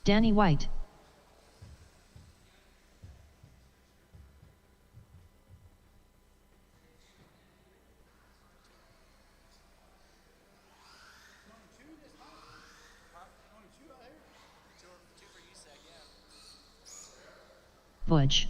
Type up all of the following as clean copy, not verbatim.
Danny White. Butch.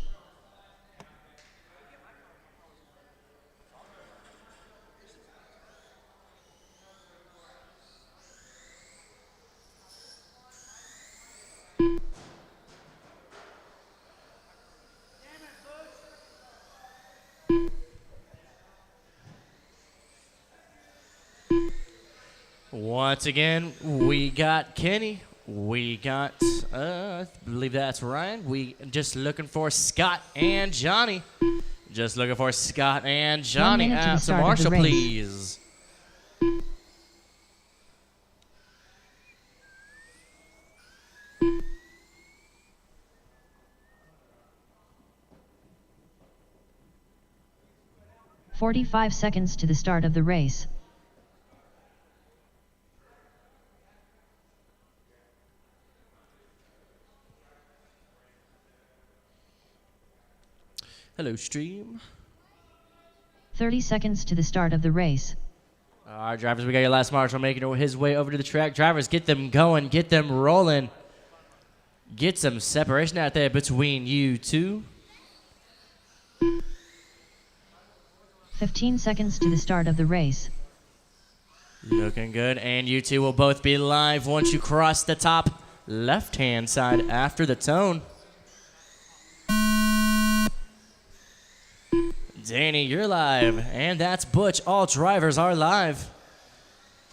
Once again, we got Kenny. We got, I believe that's Ryan. We just looking for Scott and Johnny. Just looking for Scott and Johnny. 1 minute to the Out to start of the Marshall, race. please. "45 seconds to the start of the race. Hello, stream. 30 seconds to the start of the race. All right, drivers, we got your last Marshall making his way over to the track. Drivers, get them going, get them rolling. Get some separation out there between you two. 15 seconds to the start of the race. Looking good, and you two will both be live once you cross the top left-hand side after the tone. Danny, you're live, and that's Butch. All drivers are live.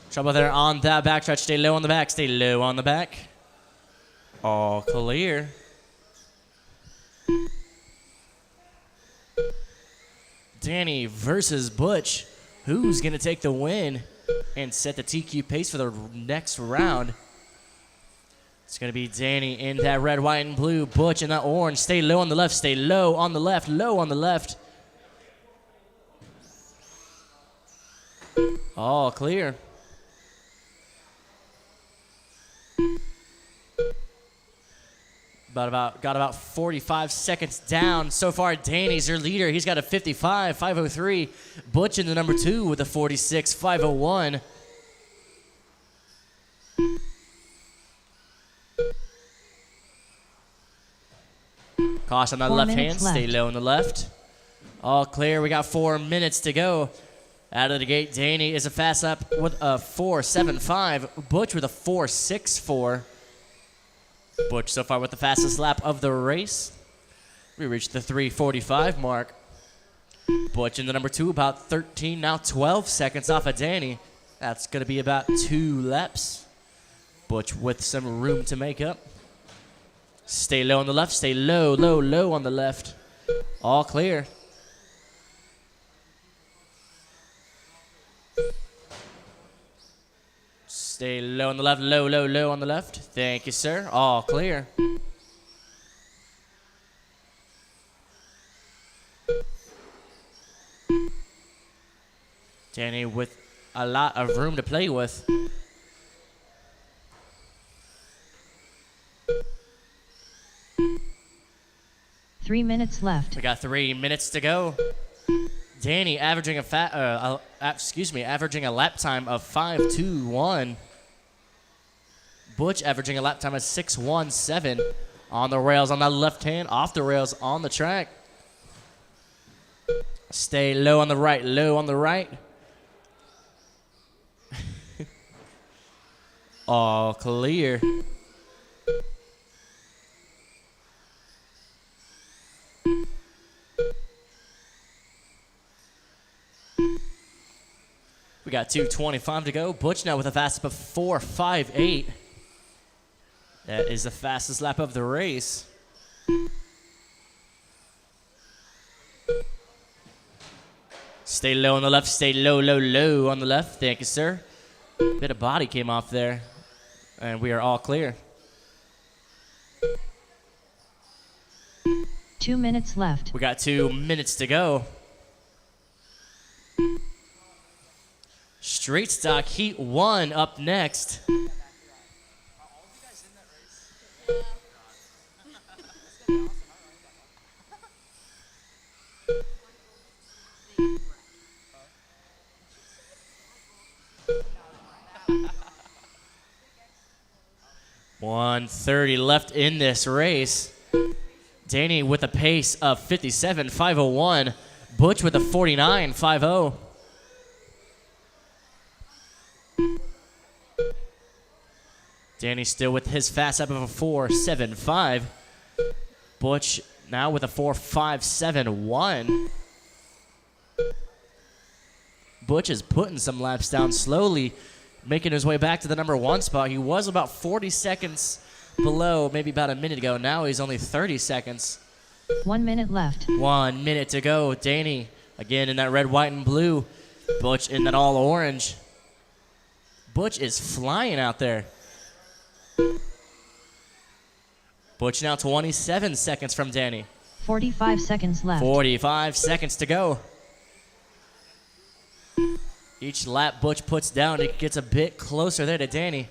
Trouble there on that backstretch. Stay low on the back, stay low on the back. All clear. Danny versus Butch. Who's going to take the win and set the TQ pace for the next round? It's going to be Danny in that red, white, and blue. Butch in that orange. Stay low on the left. Stay low on the left. Low on the left. All clear. Got about 45 seconds down. So far, Danny's your leader. He's got a 55, 503. Butch in the number 2 with a 46, 501. Caution on the 4 left hand. minutes Stay left. low on the left. All clear. We got 4 minutes to go. Out of the gate, Danny is a fast lap with a 4.75. Butch with a 4.64. Butch so far with the fastest lap of the race. We reached the 3:45 mark. Butch in the number 2, about 13, now 12 seconds off of Danny. That's going to be about 2 laps. Butch with some room to make up. Stay low on the left. Stay low, low, low on the left. All clear. Stay low on the left, low, low, low on the left. Thank you, sir. All clear. Danny with a lot of room to play with. Three minutes left. We got 3 minutes to go. Danny averaging averaging a lap time of 5:21. Butch averaging a lap time of 6:17. On the rails on the left hand, off the rails on the track. Stay low on the right, low on the right. All clear. We got 2:25 to go. Butch now with a fast lap of 4.58. That is the fastest lap of the race. Stay low on the left. Stay low, low, low on the left. Thank you, sir. Bit of body came off there. And we are all clear. 2 minutes left. We got 2 minutes to go. Straight stock heat 1 up next. 1:30 left in this race. Danny with a pace of 57.501. Butch with a 49.50. Danny still with his fast lap of a 4.75. Butch now with a 4.571. Butch is putting some laps down slowly, making his way back to the number 1 spot. He was about 40 seconds below maybe about a minute ago. Now he's only 30 seconds. 1 minute left. 1 minute to go. Danny again in that red, white, and blue. Butch in that all orange. Butch is flying out there. Butch now 27 seconds from Danny. 45 seconds left. 45 seconds to go. Each lap Butch puts down, it gets a bit closer there to Danny.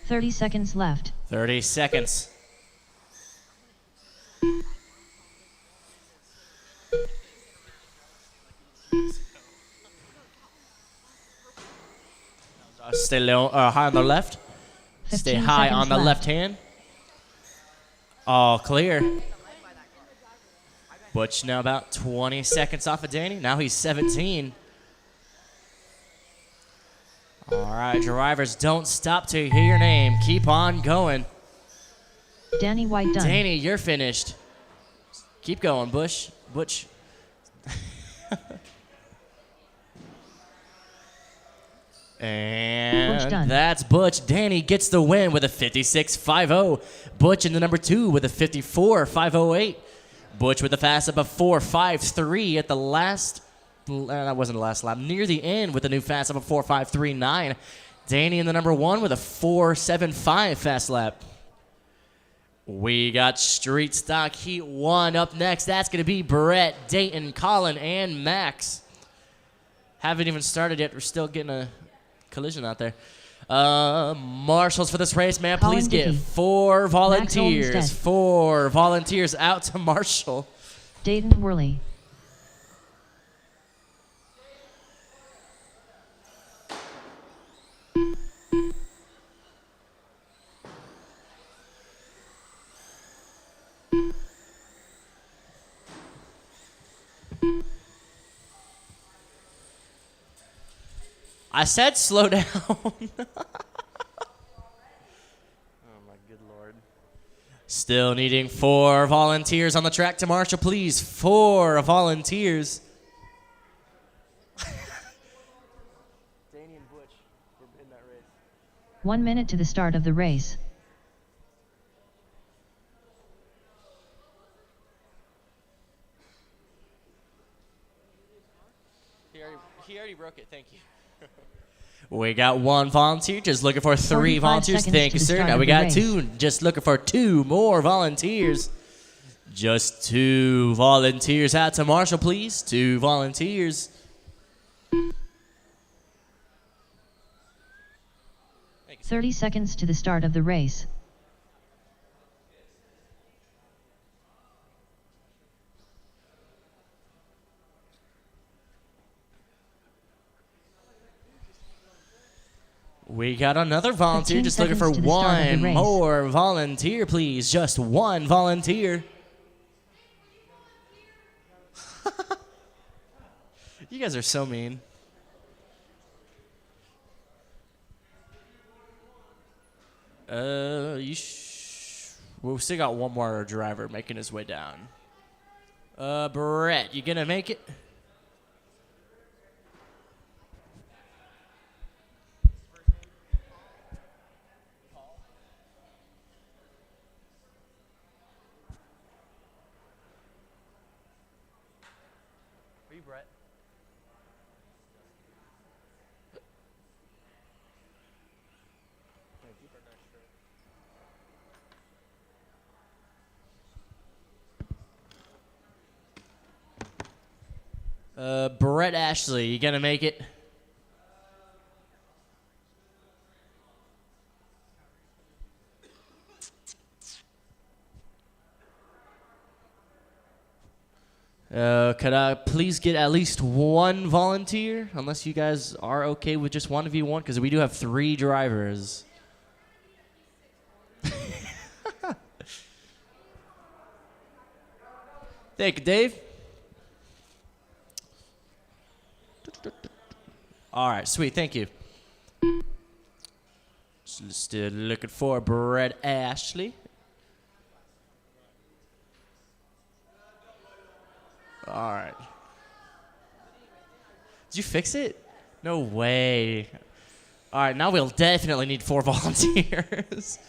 "30 seconds left. 30 seconds. Stay low, high on the left. Stay 15 high seconds on the left. left hand. All clear. Butch now about 20 seconds off of Danny. Now he's 17. All right, drivers, don't stop to hear your name. Keep on going. Danny White done. Danny, you're finished. Keep going, Butch. And Butch done. that's Butch. Danny gets the win with a 56.50. Butch in the number 2 with a 54.508. Butch with a fast up of 4.53 at the last. That wasn't the last lap. Near the end with a new fast up of 4.539. Danny in the number 1 with a 4.75 fast lap. We got Street Stock Heat 1 up next. That's going to be Brett, Dayton, Colin, and Max. Haven't even started yet. We're still getting a collision out there. Marshals for this race, man. Colin Please get Dickey. 4 volunteers. Olmsted. 4 volunteers out to Marshall. Dayton Worley. I said slow down. Oh, my good Lord. Still needing 4 volunteers on the track to Marshall, please. 4 volunteers. Danny and Butch were in that race. 1 minute to the start of the race. He already broke it. Thank you. We got 1 volunteer, just looking for 3 45 volunteers. seconds Thank to you, the sir. start Now of we the got race. 2, just looking for 2 more volunteers. Just 2 volunteers out to Marshall, please. 2 volunteers. Thank you, sir. 30 seconds to the start of the race. We got another volunteer, 15 just looking for seconds to the start of the 1 race. more volunteer, please. Just 1 volunteer. You guys are so mean. We've still got 1 more driver making his way down. Brett, you gonna make it? Are you Brett? Brett Ashley, you gonna make it? Could I please get at least one volunteer? Unless you guys are okay with just 1v1, because we do have 3 drivers. Thank you, Dave. All right, sweet. Thank you. Still looking for Brett Ashley. All right. Did you fix it? No way. All right, now we'll definitely need 4 volunteers.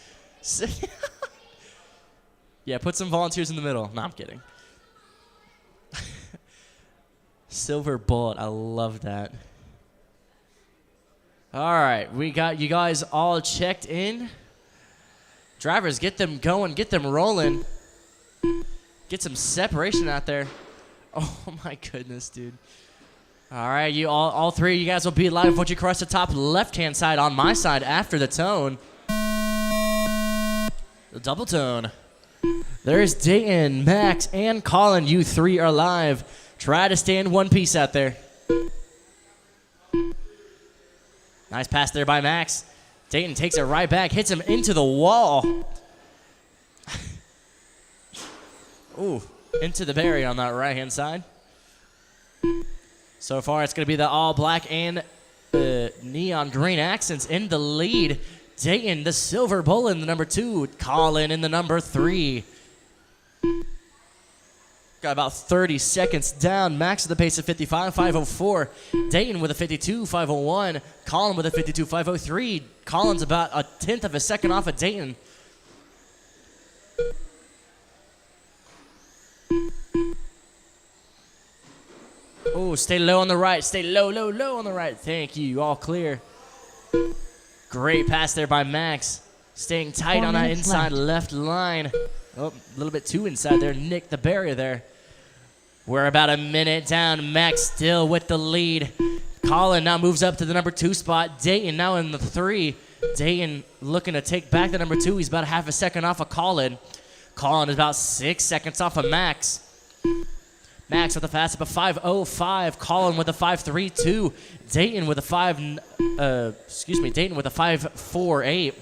Yeah, put some volunteers in the middle. No, I'm kidding. Silver bullet. I love that. All right, we got you guys all checked in. Drivers, get them going, get them rolling. Get some separation out there. Oh my goodness, dude. All right, you all 3 of you guys will be live once you cross the top left-hand side on my side after the tone. The double tone. There's Dayton, Max, and Colin. You 3 are live. Try to stay in one piece out there. Nice pass there by Max. Dayton takes it right back, hits him into the wall. Ooh, into the barrier on that right-hand side. So far, it's going to be the all-black and neon green accents in the lead. Dayton, the silver bullet in the number 2. Colin in the number 3. Got about 30 seconds down. Max at the pace of 55.504. Dayton with a 52.501. Colin with a 52.503. Colin's about a 1/10 of a second off of Dayton. Oh, stay low on the right. Stay low, low, low on the right. Thank you. All clear. Great pass there by Max. Staying tight 4 on that minutes inside left. left line. Oh, a little bit too inside there. Nicked the barrier there. We're about a minute down. Max still with the lead. Colin now moves up to the number 2 spot. Dayton now in the 3. Dayton looking to take back the number 2. He's about half a second off of Colin. Colin is about 6 seconds off of Max. Max with a fastest of 5.05. Colin with a 5.32. Dayton with a 5.48.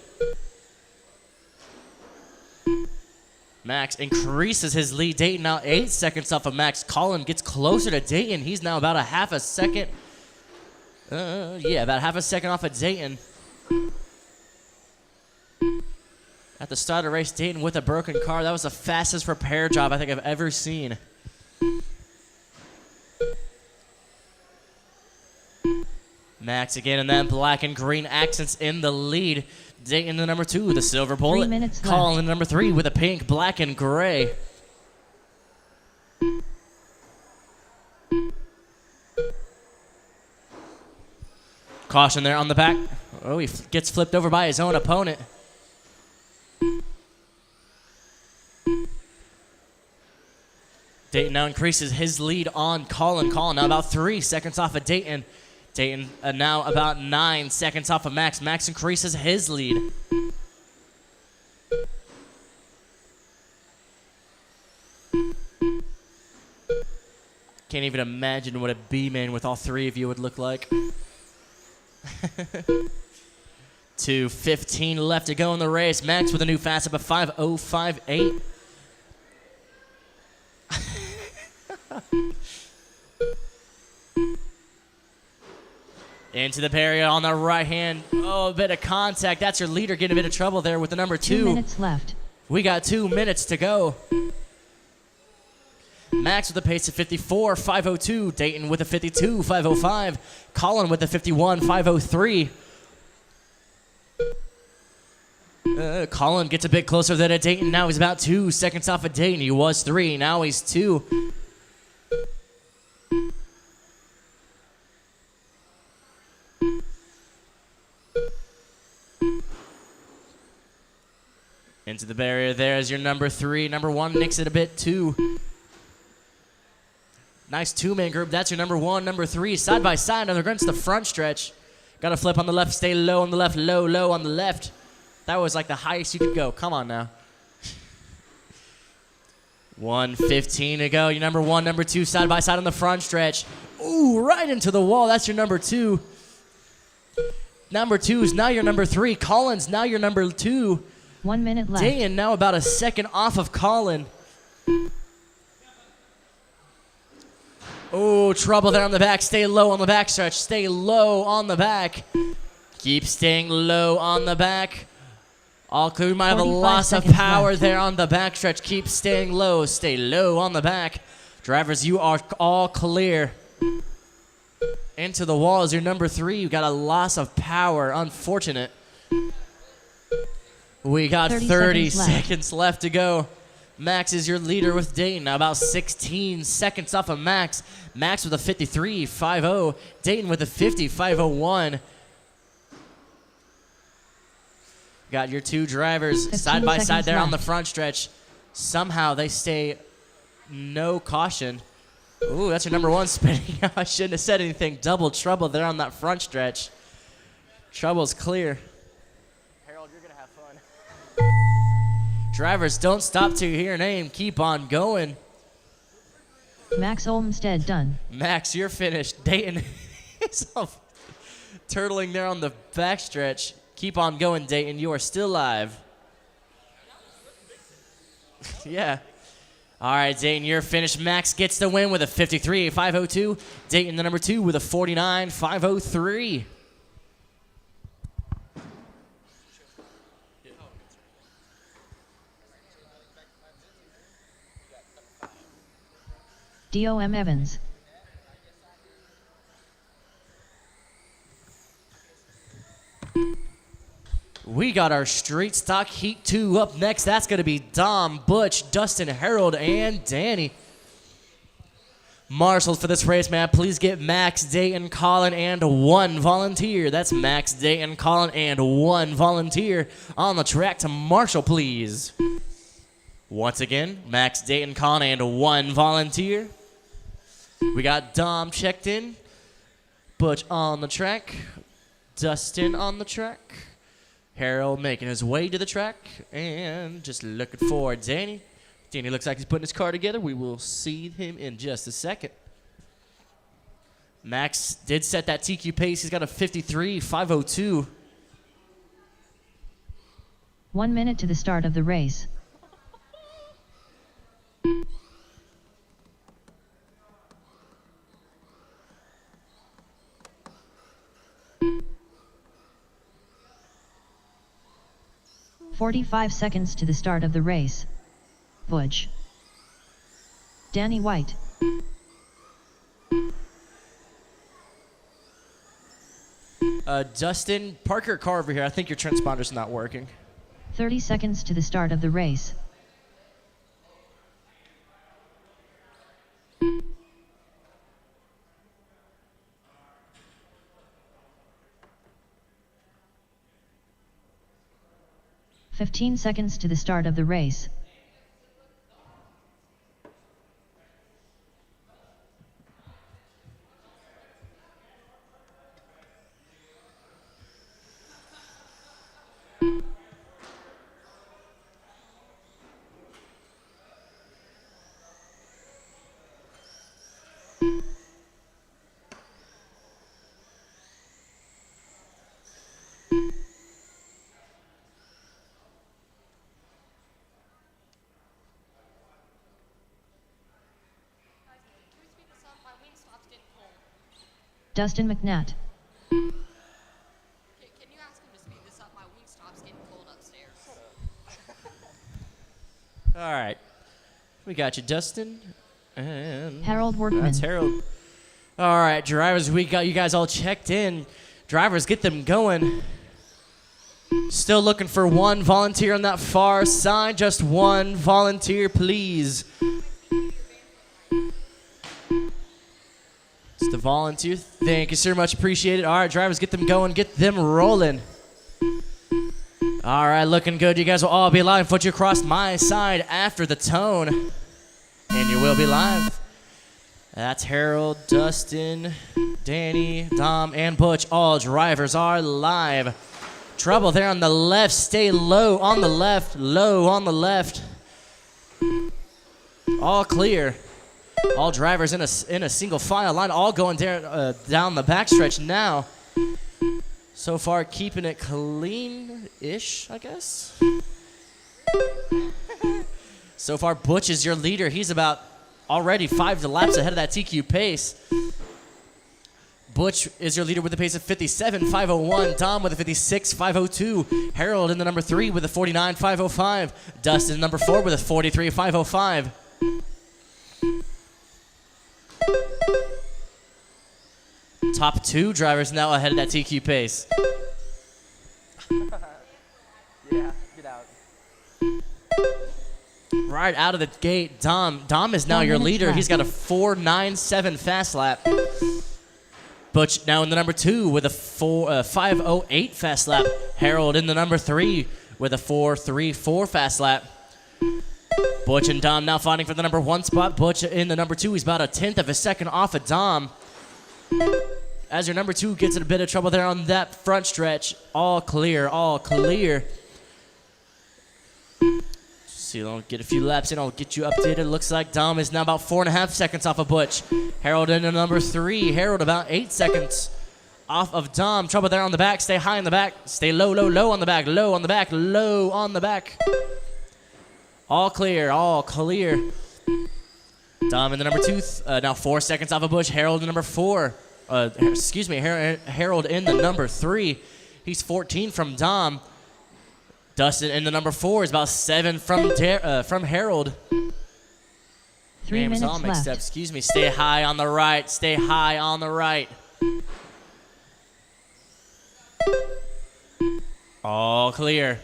Max increases his lead. Dayton now 8 seconds off of Max. Colin gets closer to Dayton. He's now about a half a second. About half a second off of Dayton. At the start of the race, Dayton with a broken car. That was the fastest repair job I think I've ever seen. Max again, and then black and green accents in the lead. Dayton the number 2, the silver bullet. 3 minutes Colin left. number 3 with a pink, black, and gray. Caution there on the back. Oh, he gets flipped over by his own opponent. Dayton now increases his lead on Colin. Colin now about 3 seconds off of Dayton. Dayton now about 9 seconds off of Max. Max increases his lead. Can't even imagine what a B-man with all 3 of you would look like. 2:15 left to go in the race. Max with a new fastest of 5.058. Into the barrier on the right hand. Oh, a bit of contact. That's your leader getting a bit of trouble there with the number 2. 2 minutes left. We got 2 minutes to go. Max with a pace of 54.502. Dayton with a 52.505. Colin with a 51.503. Colin gets a bit closer than a Dayton. Now he's about 2 seconds off of Dayton. He was 3. Now he's 2. Into the barrier there is your number 3. Number 1 nicks it a bit too. Nice 2-man group. That's your number 1, number 3. Side by side. Now they're going to the front stretch. Got to flip on the left. Stay low on the left. Low, low on the left. That was like the highest you could go. Come on now. 1:15 to go. Your number 1, number 2 side by side on the front stretch. Ooh, right into the wall. That's your number 2. Number 2 is now your number 3. Collins now your number 2. 1 minute left. Dayan now about a second off of Colin. Oh, trouble there on the back. Stay low on the back stretch. Stay low on the back. Keep staying low on the back. All clear. We might have a loss of power left. there on the back stretch. Keep staying low. Stay low on the back. Drivers, you are all clear. Into the wall is your number 3. You got a loss of power. Unfortunate. We got 30 seconds left to go. Max is your leader with Dayton. Now about 16 seconds off of Max. Max with a 53.50. Dayton with a 50.501. Got your 2 drivers side by side there on the front stretch. Somehow they stay no caution. Ooh, that's your number 1 spinning out. I shouldn't have said anything. Double trouble there on that front stretch. Trouble's clear. Harold, you're going to have fun. Drivers, don't stop to hear your name. Keep on going. Max Olmstead done. Max, you're finished. Dayton is off, turtling there on the backstretch. Keep on going, Dayton. You are still live. Yeah. All right, Dayton, you're finished. Max gets the win with a 53.502. Dayton, the number 2, with a 49.503. DOM Evans. We got our Street Stock Heat 2 up next. That's going to be Dom, Butch, Dustin, Harold, and Danny. Marshals for this race, man. Please get Max, Dayton, Colin, and 1 volunteer. That's Max, Dayton, Colin, and 1 volunteer on the track to marshal, please. Once again, Max, Dayton, Colin, and 1 volunteer. We got Dom checked in, Butch on the track, Dustin on the track, Harold making his way to the track, and just looking for Danny. Danny looks like he's putting his car together. We will see him in just a second. Max did set that TQ pace. He's got a 53.502. 1 minute to the start of the race. "45 seconds to the start of the race. Butch. Danny White. Dustin, park your car over here. I think your transponder's not working. 30 seconds to the start of the race. "15 seconds to the start of the race. Dustin McNatt. Can you ask him to speed this up? My wing stop's getting cold upstairs. All right. We got you, Dustin. And Harold Workman. that's Harold. All right, drivers, we got you guys all checked in. Drivers, get them going. Still looking for 1 volunteer on that far side. Just 1 volunteer, please. It's the volunteer. Thank you so much. Appreciate it. All right, drivers, get them going. Get them rolling. All right, looking good. You guys will all be live. Put you across my side after the tone. And you will be live. That's Harold, Dustin, Danny, Dom, and Butch. All drivers are live. Trouble there on the left. Stay low on the left. Low on the left. All clear. All drivers in a single file line, all going down the backstretch now. So far, keeping it clean-ish, I guess. So far, Butch is your leader. He's about already 5 laps ahead of that TQ pace. Butch is your leader with a pace of 57.501. Dom with a 56.502. Harold in the number 3 with a 49.505. Dustin number 4 with a 43.505. Top 2 drivers now ahead of that TQ pace. Yeah, get out. Right out of the gate, Dom is now 4 your minutes leader. left. He's got a 4.97 fast lap. Butch now in the number 2 with a 5.08 fast lap. Harold in the number 3 with a 4.34 fast lap. Butch and Dom now fighting for the number 1 spot. Butch in the number 2. He's about a 1/10 of a second off of Dom. As your number 2 gets in a bit of trouble there on that front stretch. All clear, all clear. See, I'll get a few laps in. I'll get you updated. Looks like Dom is now about 4.5 seconds off of Butch. Harold in the number 3. Harold about 8 seconds off of Dom. Trouble there on the back. Stay high on the back. Stay low, low, low on the back. Low on the back. Low on the back. All clear, all clear. Dom in the number 2. Now 4 seconds off of Butch. Harold in the number 4. Harold in the number 3. He's 14 from Dom. Dustin in the number 4 is about 7 from Harold. 3 Name's minutes all mixed left. up. Excuse me. Stay high on the right. Stay high on the right. All clear.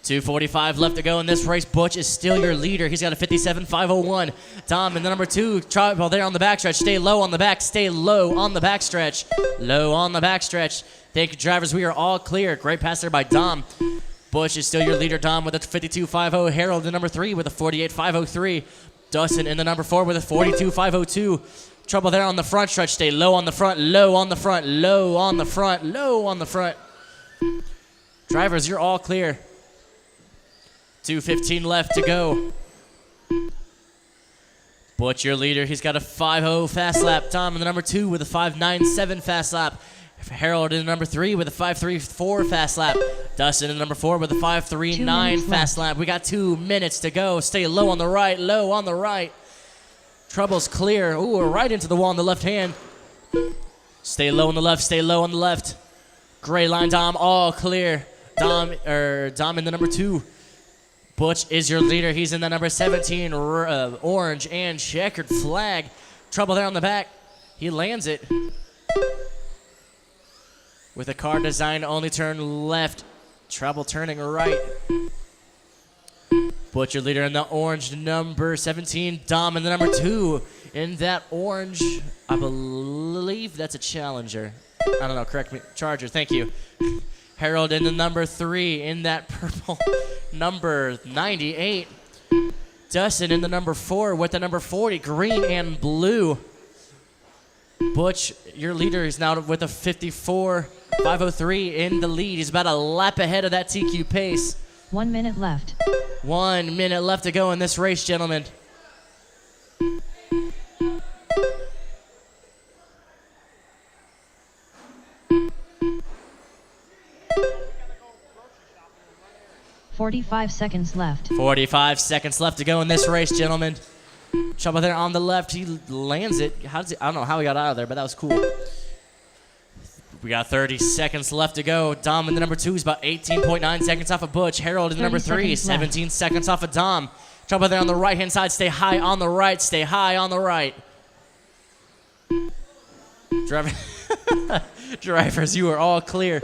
.245 left to go in this race. Butch is still your leader. He's got a 57.501. Dom in the number 2. Trouble there on the backstretch. Stay low on the back. Stay low on the backstretch. Low on the backstretch. Thank you, drivers. We are all clear. Great pass there by Dom. Butch is still your leader. Dom with a 52.50. Harold in number 3 with a 48.503. Dustin in the number 4 with a 42.502. Trouble there on the front stretch. Stay low on the front. Low on the front. Low on the front. Low on the front. Drivers, you're all clear. 2:15 left to go. Butch, your leader. He's got a 5.0 fast lap. Dom in the number 2 with a 5.97 fast lap. Harold in the number 3 with a 5.34 fast lap. Dustin in the number 4 with a 5.39 fast lap. We got 2 minutes to go. Stay low on the right. Low on the right. Trouble's clear. Ooh, we're right into the wall on the left hand. Stay low on the left. Stay low on the left. Gray line, Dom. All clear. Dom in the number 2. Butch is your leader. He's in the number 17, orange and checkered flag. Trouble there on the back. He lands it. With a car designed to only turn left. Trouble turning right. Butch, your leader in the orange, number 17. Dom in the number 2. In that orange, I believe that's a Challenger. I don't know, correct me. Charger, thank you. Harold in the number 3 in that purple number 98. Dustin in the number 4 with the number 40, green and blue. Butch, your leader, is now with a 54.503 in the lead. He's about a lap ahead of that TQ pace. 1 minute left. 1 minute left to go in this race, gentlemen. .45 seconds left. 45 seconds left to go in this race, gentlemen. Trouble there on the left. He lands it. I don't know how he got out of there, but that was cool. We got 30 seconds left to go. Dom in the number 2 is about 18.9 seconds off of Butch. Harold in the number 3 is 17 seconds off of Dom. Trouble there on the right-hand side. Stay high on the right. Stay high on the right. Drivers, you are all clear.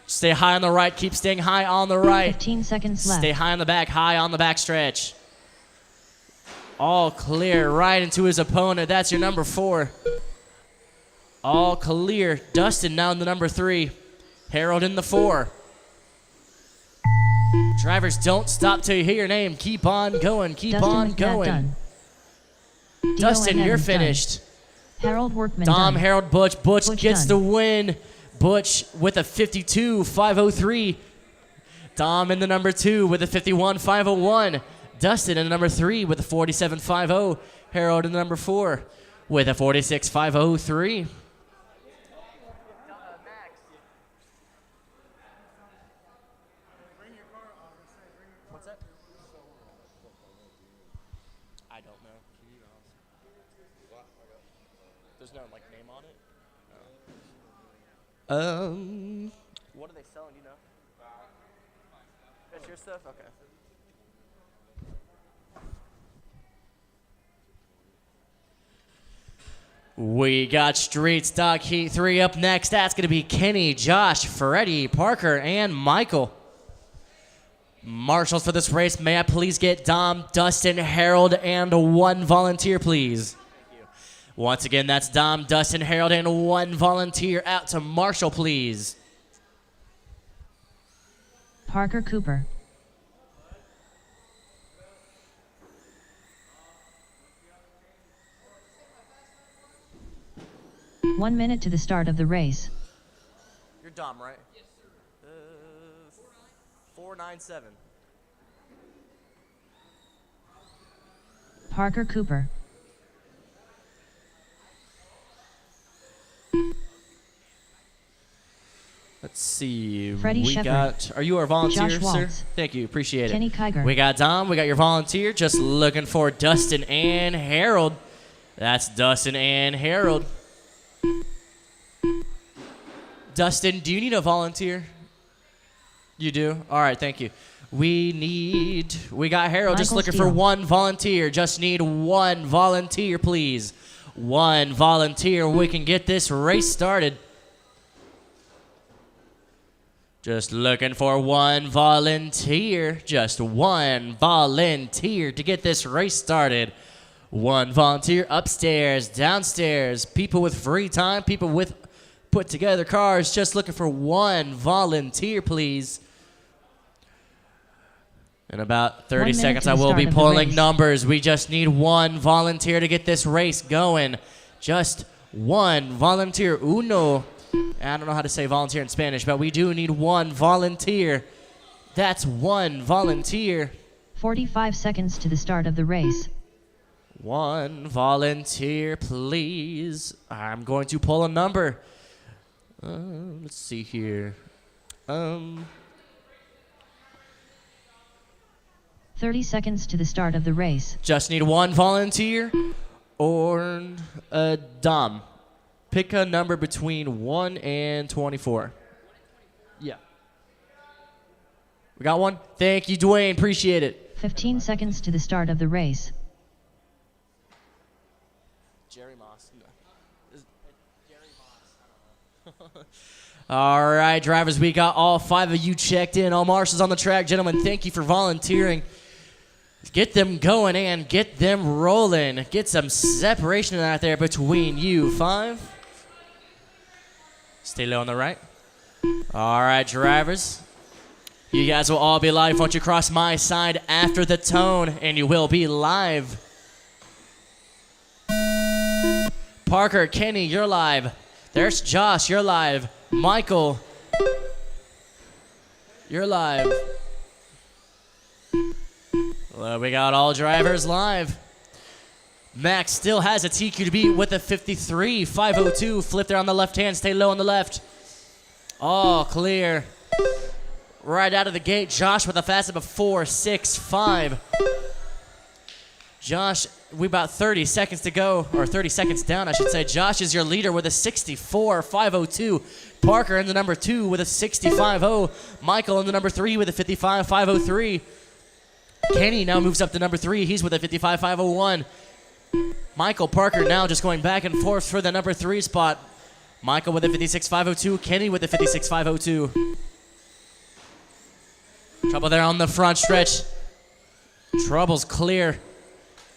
Stay high on the right. Keep staying high on the right. 15 seconds left. Stay high on the back. High on the back stretch. All clear. Right into his opponent. That's your number 4. All clear. Dustin now in the number 3. Harold in the 4. Drivers, don't stop till you hear your name. Keep on going. Keep Dustin on McNabb going. done. Dustin, Dio you're Evans done. finished. Harold Workman Dom, done. Harold, Butch. Butch Butch gets done. the win. Butch with a 52.503. Dom in the number 2 with a 51.501. Dustin in the number 3 with a 47.50. Harold in the number 4 with a 46.503. What's that? I don't know. There's no like name on it. What are they selling? You know? That's your stuff. Okay. We got Street Stock Heat 3 up next. That's going to be Kenny, Josh, Freddie, Parker, and Michael. Marshals for this race, may I please get Dom, Dustin, Harold, and 1 volunteer, please? Thank you. Once again, that's Dom, Dustin, Harold, and 1 volunteer out to Marshall, please. Parker Cooper. One minute to the start of the race. You're Dom, right? Yes, sir. 497. Parker Cooper. Let's see. Freddie we Shepherd. got. Are you our volunteer, Josh sir? Waltz. Thank you. Appreciate Kenny it. Kiger. We got Dom. We got your volunteer. Just looking for Dustin and Harold. That's Dustin and Harold. Dustin, do you need a volunteer? You do? All right, thank you. We got Harold just Michael looking Steele. for 1 volunteer. Just need 1 volunteer, please. 1 volunteer. We can get this race started. Just looking for 1 volunteer. Just 1 volunteer to get this race started. 1 volunteer upstairs, downstairs, people with free time, people with put together cars. Just looking for 1 volunteer, please. In about 30 1 minute seconds, to I the will start be of the pulling race. numbers. We just need 1 volunteer to get this race going. Just 1 volunteer. Uno. I don't know how to say volunteer in Spanish, but we do need 1 volunteer. That's 1 volunteer. 45 seconds to the start of the race. 1 volunteer, please. I'm going to pull a number. Let's see here. 30 seconds to the start of the race. Just need 1 volunteer or a Dom. Pick a number between 1 and 24. Yeah. We got 1? Thank you, Dwayne. Appreciate it. 15 seconds to the start of the race. Jerry Moss. No. Jerry Moss. All right, drivers, we got all 5 of you checked in. All marshals on the track. Gentlemen, thank you for volunteering. Get them going and get them rolling. Get some separation out there between you 5. Stay low on the right. All right, drivers. You guys will all be live once you cross my side after the tone, and you will be live. Parker, Kenny, you're live. There's Josh, you're live. Michael, you're live. Well, we got all drivers live. Max still has a TQ to beat with a 53.502. Flip there on the left hand, stay low on the left. All clear. Right out of the gate, Josh with a fastest of 4.65. Josh, we about 30 seconds to go, or 30 seconds down, I should say. Josh is your leader with a 64.502. Parker in the number 2 with a 60.50. Michael in the number 3 with a 55.503. Kenny now moves up to number 3. He's with a 55.501. Michael, Parker now just going back and forth for the number 3 spot. Michael with a 56.502. Kenny with a 56.502. Trouble there on the front stretch. Trouble's clear.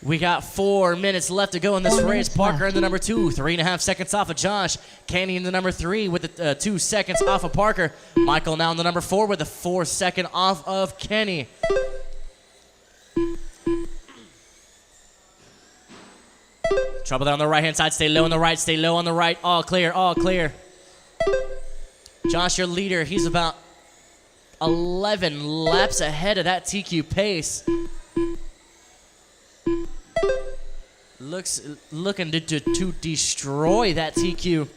We got 4 minutes left to go in this 4 race. minutes Parker left. in the number 2, 3.5 seconds off of Josh. Kenny in the number 3 with the 2 seconds off of Parker. Michael now in the number 4 with a 4 second off of Kenny. Trouble there on the right-hand side. Stay low on the right. Stay low on the right. All clear. All clear. Josh, your leader. He's about 11 laps ahead of that TQ pace. Looking to destroy that TQ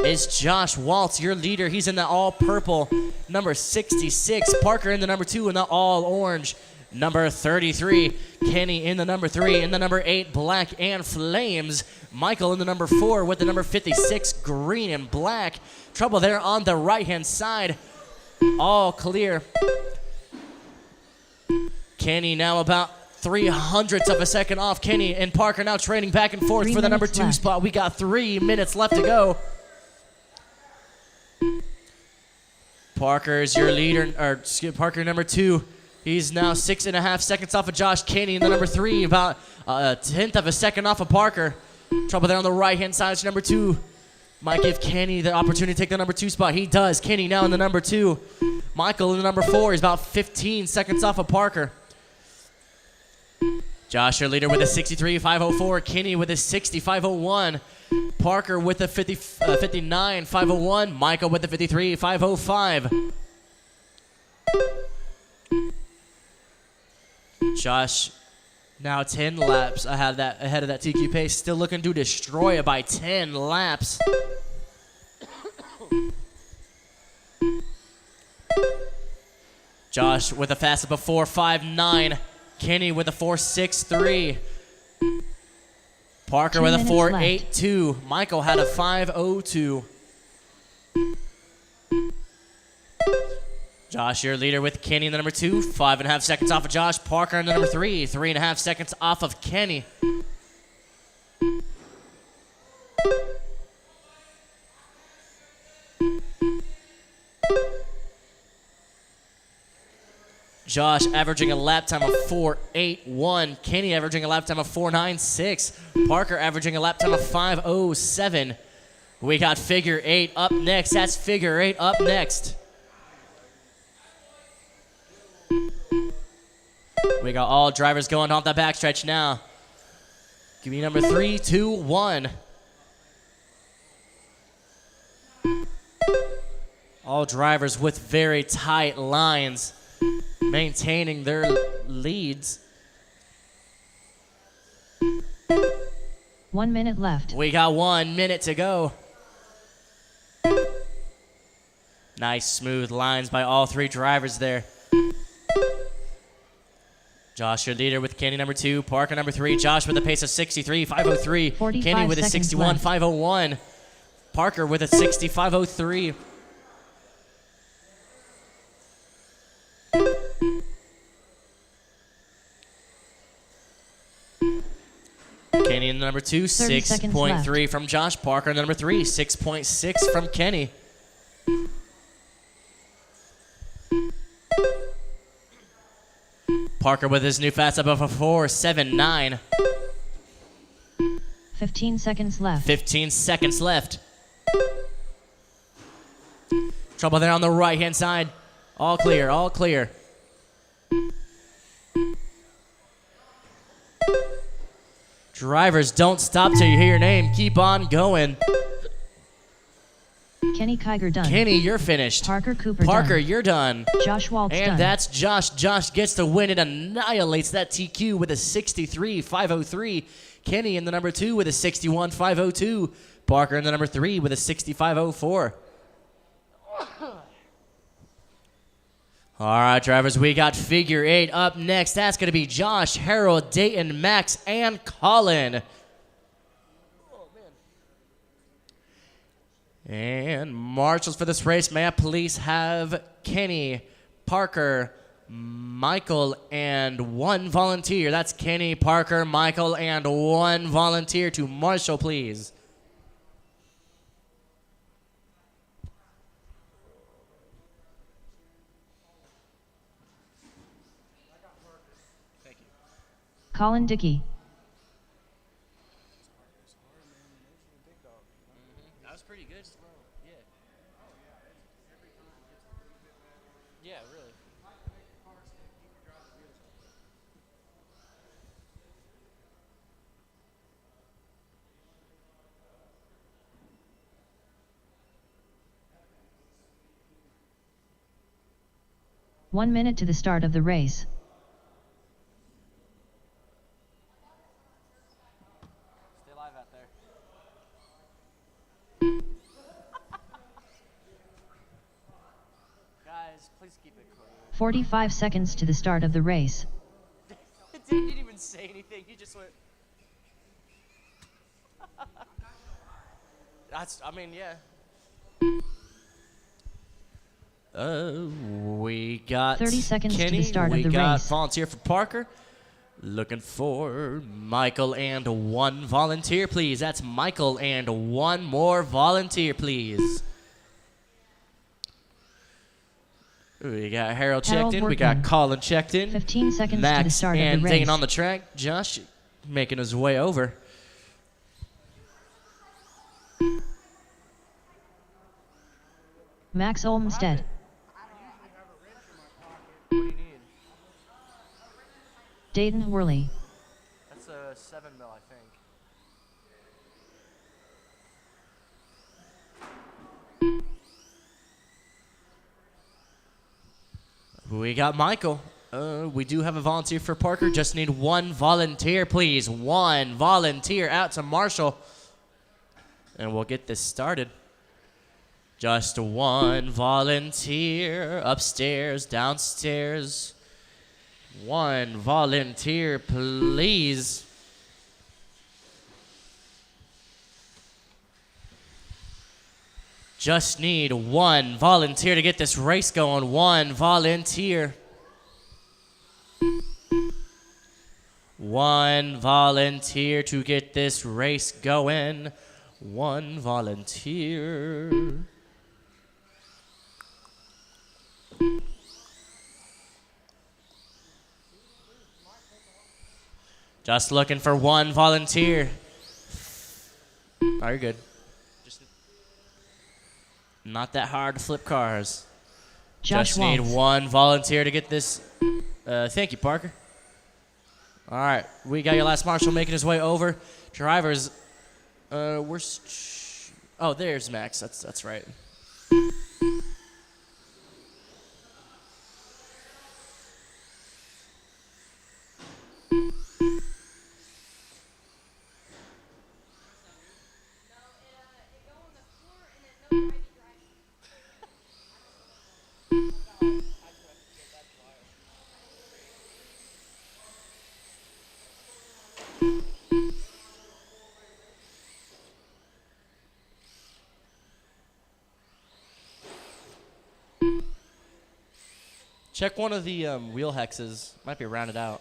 is Josh Waltz, your leader. He's in the all-purple, number 66. Parker in the number 2 in the all-orange, number 33. Kenny in the number 3. In the number 8, black and flames. Michael in the number 4 with the number 56, green and black. Trouble there on the right-hand side. All clear. Kenny now about 0.03 of a second off. Kenny and Parker now trading back and forth 3 for the number minutes 2 left. spot. We got 3 minutes left to go. Parker is your leader, Parker number 2. He's now 6.5 seconds off of Josh Kenny in the number 3, about a 1/10 of a second off of Parker. Trouble there on the right-hand side. It's number 2. Might give Kenny the opportunity to take the number 2 spot. He does. Kenny now in the number 2. Michael in the number 4. He's about 15 seconds off of Parker. Josh, your leader, with a 63.504. Kenny with a 60.501. Parker with a 59.501. Michael with a 53.505. Josh now 10 laps ahead of that TQ pace. Still looking to destroy it by 10 laps. Josh with a fastest of 4.59. Kenny with a 4.63. Parker 2 with a minutes 4.82. Michael had a 5.02. Josh, your leader, with Kenny in the number 2. 5.5 seconds off of Josh. Parker in the number 3. 3.5 seconds off of Kenny. Josh averaging a lap time of 4.81. Kenny averaging a lap time of 4.96. Parker averaging a lap time of 5.07. We got figure 8 up next. That's figure 8 up next. We got all drivers going off the backstretch now. Give me number 3, 2, 1. All drivers with very tight lines, maintaining their leads. 1 minute left. We got 1 minute to go. Nice smooth lines by all 3 drivers there. Josh, your leader, with Kenny number 2, Parker number 3. Josh with a pace of 63.503. 45 Kenny with a seconds left. 61.501. Parker with a 60.503. Kenny in the number 2, 30 seconds 6.3 from Josh. Parker in the number 3, 6.6 from Kenny. Parker with his new fast up of a 4.79. 15 seconds left. 15 seconds left. Trouble there on the right-hand side. All clear, all clear. Drivers, don't stop till you hear your name. Keep on going. Kenny Kiger done. Kenny, you're finished. Parker Cooper Parker, done. you're done. Josh Waltz And done. that's Josh. Josh gets the win and annihilates that TQ with a 63.503. Kenny in the number 2 with a 61.502. Parker in the number 3 with a 65.04. All right, drivers, we got figure 8 up next. That's going to be Josh, Harold, Dayton, Max, and Colin. And marshals for this race, may I please have Kenny, Parker, Michael, and 1 volunteer. That's Kenny, Parker, Michael, and 1 volunteer to marshal, please. Colin Dickey. That was pretty good. Yeah. Yeah, really. 1 minute to the start of the race. Stay alive out there. 45 seconds to the start of the race. Didn't even say anything. He just went. Yeah. We got 30 seconds to Kenny. the start of We the got race. volunteer for Parker. Looking for Michael and 1 volunteer, please. That's Michael and 1 more volunteer, please. We got Harold checked in. We got Workman. Colin checked in. 15 seconds to the Max start of the and race. Dane on the track. Josh making his way over. Max Olmstead. What do you need? Dayton Worley. That's a 7 mil, I think. We got Michael. We do have a volunteer for Parker. Just need 1 volunteer, please. 1 volunteer out to Marshall. And we'll get this started. Just 1 volunteer upstairs, downstairs. 1 volunteer, please. Just need 1 volunteer to get this race going. 1 volunteer. 1 volunteer to get this race going. 1 volunteer. Just looking for 1 volunteer. Oh, you're good. Just not that hard to flip cars. Josh Just need Waltz. 1 volunteer to get this. Thank you, Parker. All right, we got your last Marshall making his way over. Drivers, oh, there's Max. That's right. Check one of the wheel hexes. Might be rounded out.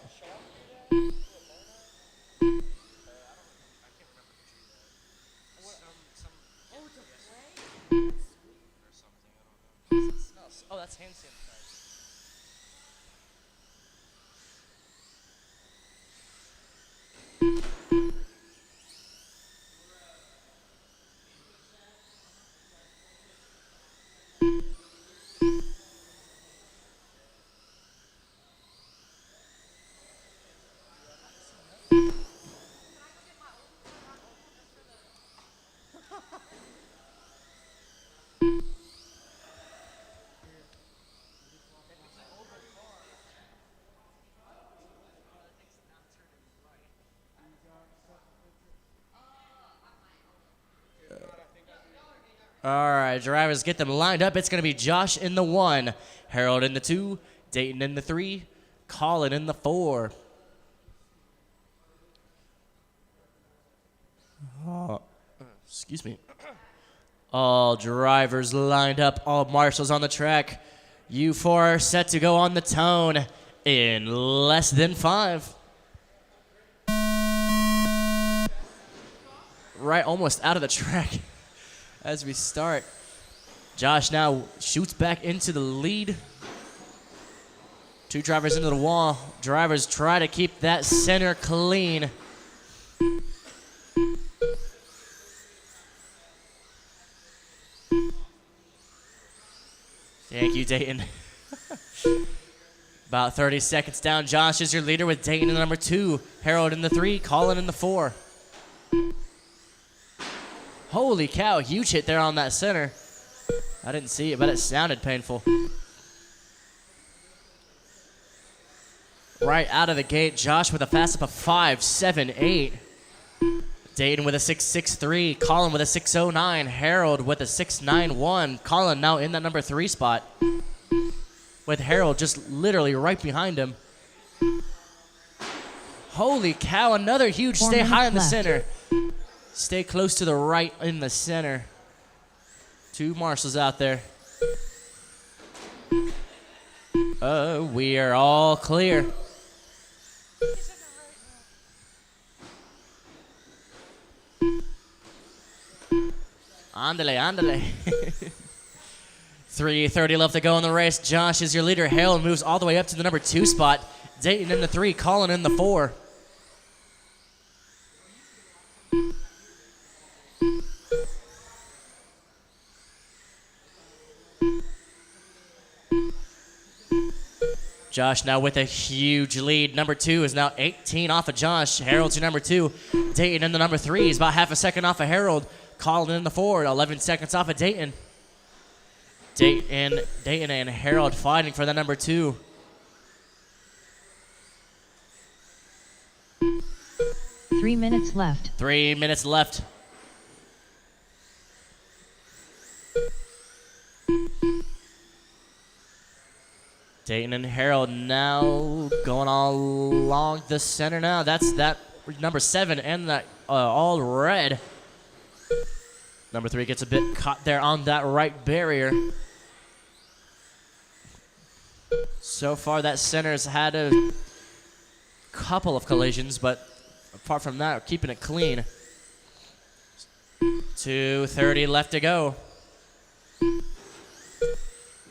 Oh, that's hand sanitizer. All right, drivers, get them lined up. It's going to be Josh in the 1, Harold in the 2, Dayton in the 3, Colin in the 4. Excuse me. All drivers lined up, all marshals on the track. You 4 are set to go on the tone in less than 5. Right, almost out of the track. As we start, Josh now shoots back into the lead. 2 drivers into the wall. Drivers try to keep that center clean. Thank you, Dayton. About 30 seconds down. Josh is your leader with Dayton in the number 2, Harold in the 3, Colin in the 4. Holy cow, huge hit there on that center. I didn't see it, but it sounded painful. right out of the gate. Josh with a fast up of 5.78. Dayton with a 6.63. Colin with a 6.09. Harold with a 6.91. Colin now in that number 3 spot, with Harold just literally right behind him. Holy cow, another huge 4 stay high in the minutes center. Stay close to the right in the center. 2 marshals out there. We are all clear. Andale, andale. 3:30 left to go in the race. Josh is your leader. Harold moves all the way up to the number 2 spot. Dayton in the 3, Colin in the 4. Josh now with a huge lead. Number 2 is now 18 off of Josh. Harold's your number 2. Dayton in the number 3 is about half a second off of Harold. Colin in the 4, 11 seconds off of Dayton. Dayton and Harold fighting for the number 2. 3 minutes left. 3 minutes left. Dayton and Harold now going all along the center now. That's that number 7 and that all red. Number 3 gets a bit caught there on that right barrier. So far that center's had a couple of collisions, but apart from that, keeping it clean. 2:30 left to go.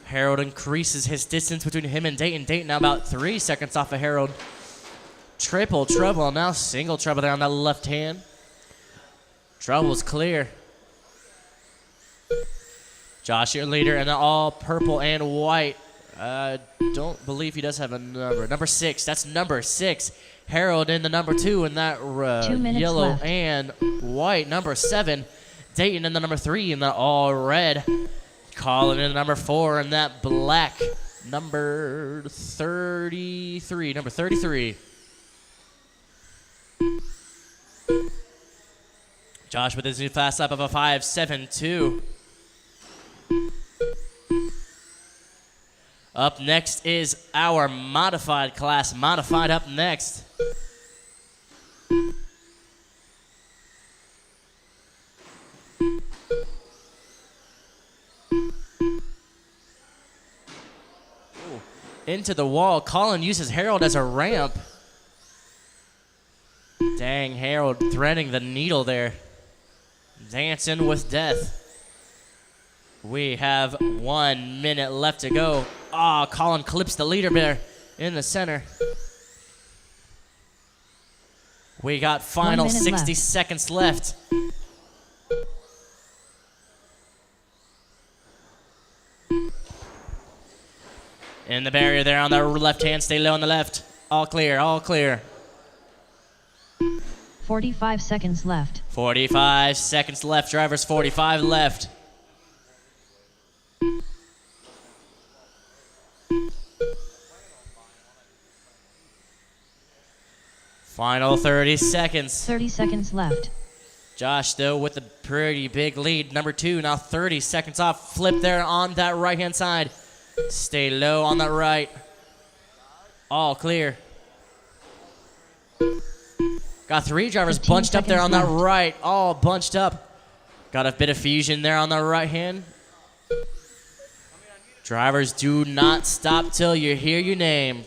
Harold increases his distance between him and Dayton. Dayton now about 3 seconds off of Harold. Triple trouble, now single trouble there on that left hand. Trouble's clear. Josh, your leader, in the all purple and white. Don't believe he does have a number. Number 6, that's number 6. Harold in the number 2 in that 2 minutes yellow left. and white. Number 7, Dayton in the number 3 in the all red. Colin in the number 4 in that black. Number 33. Number 33. Josh with his new fast lap of a 5.72. Up next is our modified class. Modified up next. Into the wall. Colin uses Harold as a ramp. Dang, Harold threading the needle there. Dancing with death. We have 1 minute left to go. Colin clips the leader there in the center. We got final 1 minute 60 left. seconds left. In the barrier there on the left hand, stay low on the left. All clear, all clear. 45 seconds left. 45 seconds left, drivers, 45 left. Final 30 seconds. 30 seconds left. Josh still with a pretty big lead. Number 2 now 30 seconds off. Flip there on that right-hand side. Stay low on that right. All clear. Got 3 drivers 15 bunched up there on seconds that left. right. All bunched up. Got a bit of fusion there on the right hand. Drivers, do not stop till you hear your name.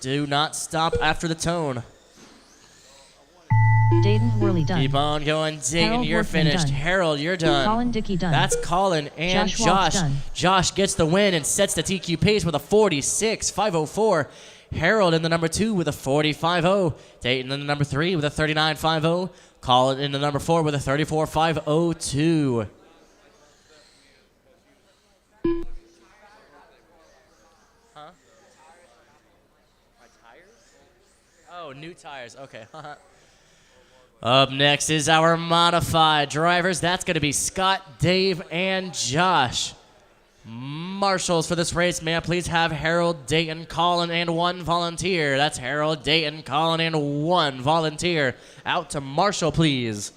Do not stop after the tone. Dayton Worley done. Keep on going. Dayton, Harold you're Workman finished. done. Harold, you're done. Colin Dickey done. That's Colin and Josh Waltz Josh. done. Josh gets the win and sets the TQ pace with a 46.504. Harold in the number 2 with a 40.50. Dayton in the number 3 with a 39.50. Colin in the number 4 with a 34.502. Huh? My tires? Oh, new tires. Okay. Up next is our modified drivers. That's going to be Scott, Dave, and Josh. Marshals for this race, may I please have Harold, Dayton, Colin, and one volunteer. That's Harold, Dayton, Colin, and one volunteer. Out to Marshall, please.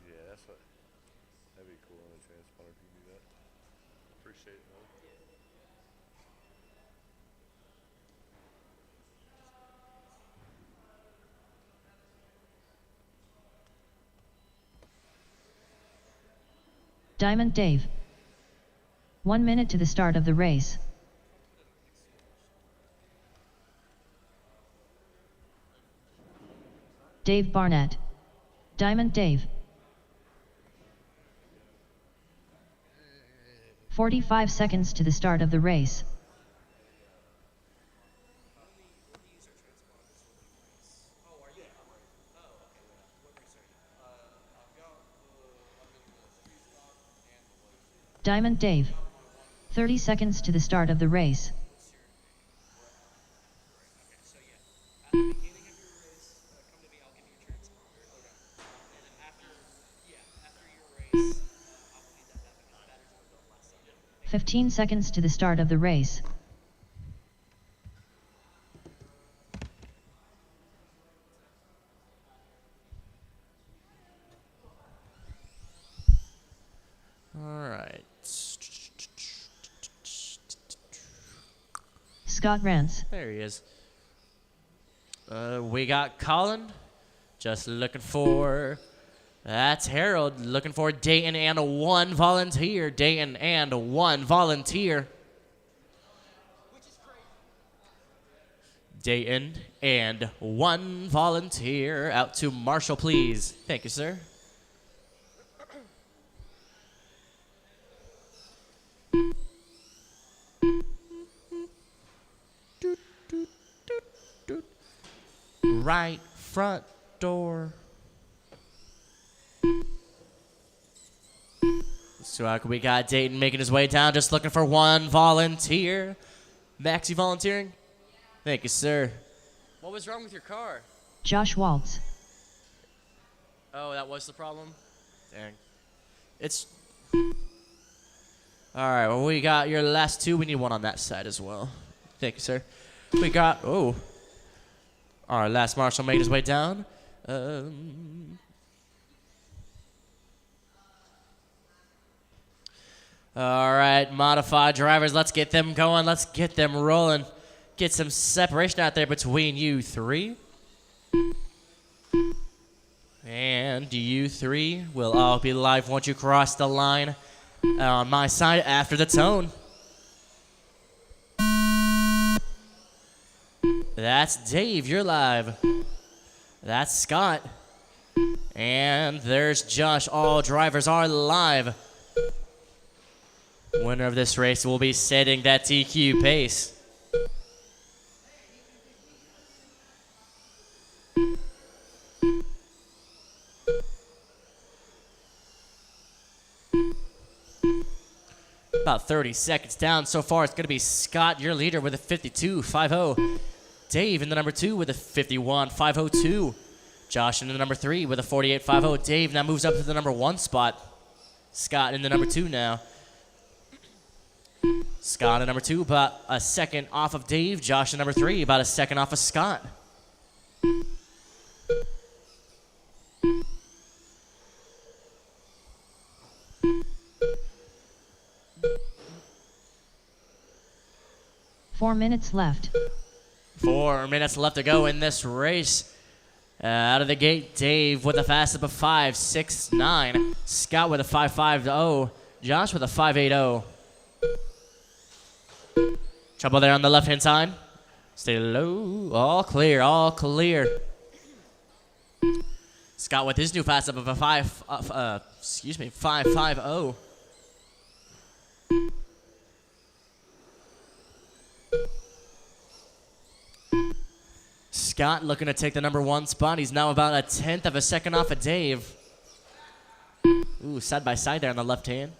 Yeah, that'd be cool on a transponder if you do that. Appreciate it, man. Diamond Dave. 1 minute to the start of the race. Dave Barnett. Diamond Dave. 45 seconds to the start of the race. Diamond Dave. 30 seconds to the start of the race. At the beginning of your race, come to me, I'll give you a transponder. And then after your race, I will need that back because the batteries will go less. 15 seconds to the start of the race. All right. Scott Rance. There he is. We got Colin, just looking for. That's Harold, looking for Dayton and one volunteer. Dayton and one volunteer. Dayton and one volunteer. Out to Marshall, please. Thank you, sir. Right front door. So we got Dayton making his way down, just looking for one volunteer. Max, you volunteering? Thank you, sir. What was wrong with your car? Josh Waltz. Oh, that was the problem? Dang. It's... All right, well, we got your last two. We need one on that side as well. Thank you, sir. We got... Oh. Our last marshal made his way down. All right, modified drivers, let's get them going. Let's get them rolling. Get some separation out there between you three. And you three will all be live once you cross the line on my side after the tone. That's Dave, you're live. That's Scott. And there's Josh. All drivers are live. Winner of this race will be setting that TQ pace. About 30 seconds down so far. It's going to be Scott, your leader, with a 52.50. Dave in the number 2 with a 51.502. Josh in the number 3 with a 48.50. Dave now moves up to the number 1 spot. Scott in the number 2 now. Scott in number 2 about a second off of Dave. Josh in number 3 about a second off of Scott. Four minutes left. 4 minutes left to go in this race. Out of the gate, Dave with a fastest of 5.69. Scott with a 5.50. Josh with a 5.80. Trouble there on the left-hand side. Stay low. All clear, all clear. Scott with his new fastest of a 5.50. Scott looking to take the number 1 spot. He's now about a 1/10 of a second off of Dave. Ooh, side by side there on the left hand.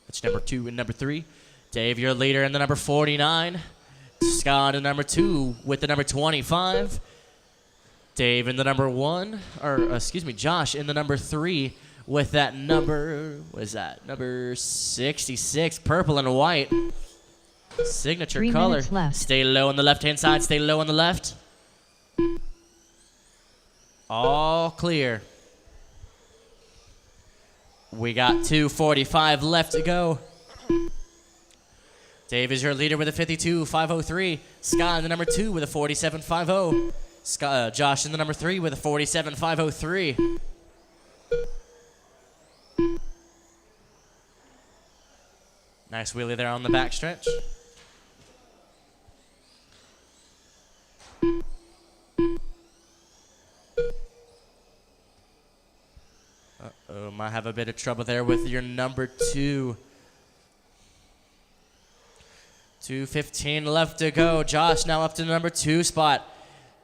That's number 2 and number 3. Dave, your leader in the number 49. Scott in number 2 with the number 25. Dave in the number 1, or excuse me, Josh in the number 3 with that number, what is that? Number 66, purple and white. Signature 3 color. minutes left. Stay low on the left-hand side, stay low on the left. All clear. We got 2:45 left to go. Dave is your leader with a 52.503. Scott in the number 2 with a 47.50. Josh in the number 3 with a 47.503. Nice wheelie there on the back stretch. Uh-oh, might have a bit of trouble there with your number 2. 2:15 left to go. Josh now up to the number 2 spot.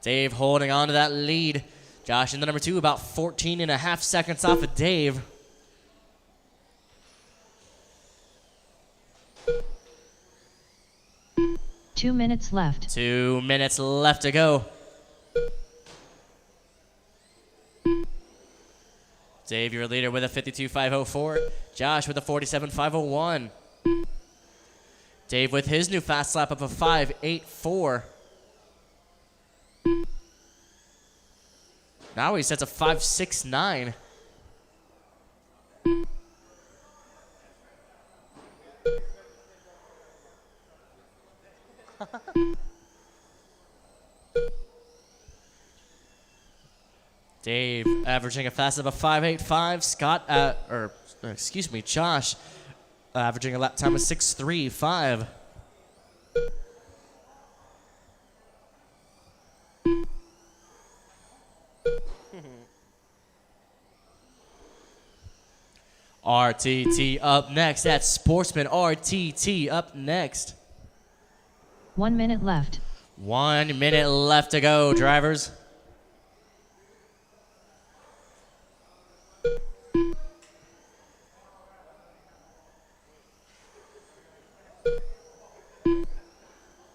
Dave holding on to that lead. Josh in the number 2, about 14.5 seconds off of Dave. Two minutes left. 2 minutes left to go. Dave, your leader with a 52.504. Josh with a 47.501. Dave with his new fast lap of a 5.84. Now he sets a 5.69. Dave averaging a fast of a 5.85. Scott, Josh averaging a lap time of 6.35. RTT up next. That's Sportsman RTT up next. 1 minute left. 1 minute left to go, drivers.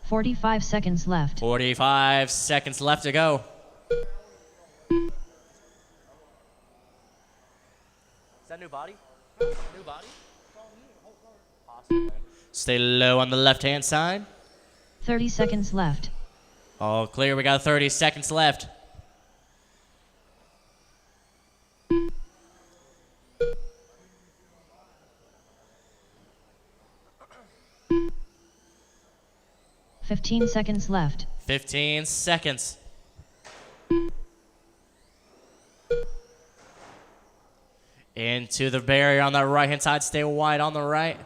"45 seconds left. 45 seconds left to go. Is that new body? New body? Awesome. Stay low on the left-hand side. 30 seconds left. All clear. We got 30 seconds left. "15 seconds left. 15 seconds. Into the barrier on the right-hand side. Stay wide on the right.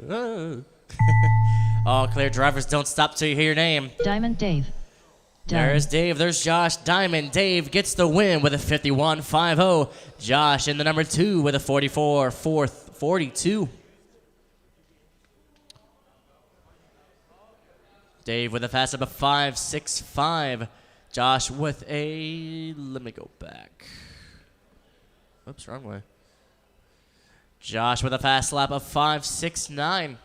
Oh. All clear. Drivers, don't stop till you hear your name. Diamond Dave. Done. There's Dave. There's Josh. Diamond Dave gets the win with a 51.50. Josh in the number 2 with a 44.42. Dave with a fast up of 5.65. Josh with a, let me go back. Oops, wrong way. Josh with a fast lap of 5.69.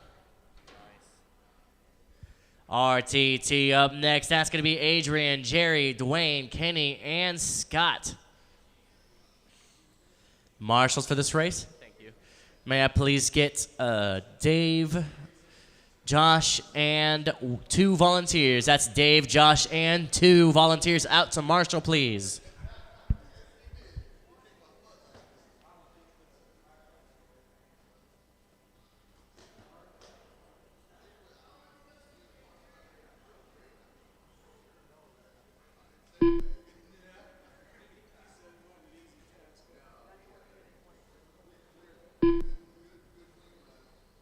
RTT up next. That's going to be Adrian, Jerry, Dwayne, Kenny, and Scott. Marshals for this race. Thank you. May I please get Dave, Josh, and 2 volunteers. That's Dave, Josh, and 2 volunteers out to Marshall, please.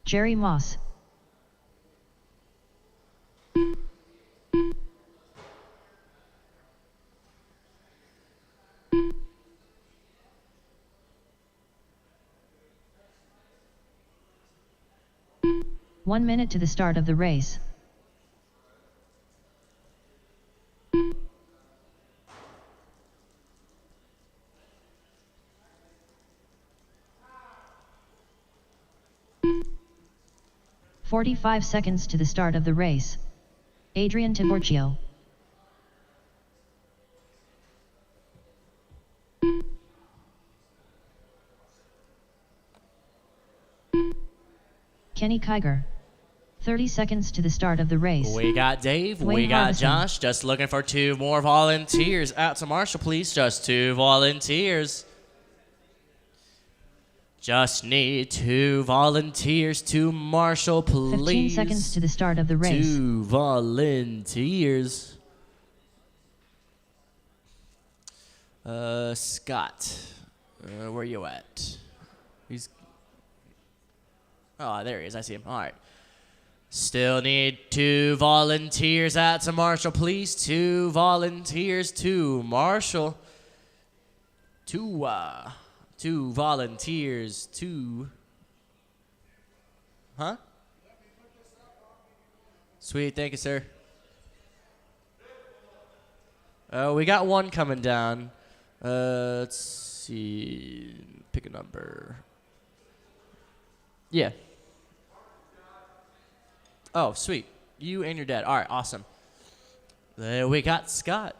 Jerry Moss. "1 minute to the start of the race. 45 seconds to the start of the race. Adrian Tiborcio. Kenny Kiger. 30 seconds to the start of the race. We got Dave, we Wayne got Harbison. Josh. Just looking for 2 more volunteers. Out to Marshall, please. Just 2 volunteers. Just need 2 volunteers to Marshall, 15 please. seconds to the start of the race. 2 volunteers. Scott, where you at? He's. Oh, there he is. I see him. All right. Still need 2 volunteers out to Marshall, please. 2 volunteers to Marshall. 2 volunteers to. Huh? Sweet, thank you, sir. We got 1 coming down. Let's see. Pick a number. Yeah. Oh, sweet. You and your dad. All right, awesome. There we got Scott.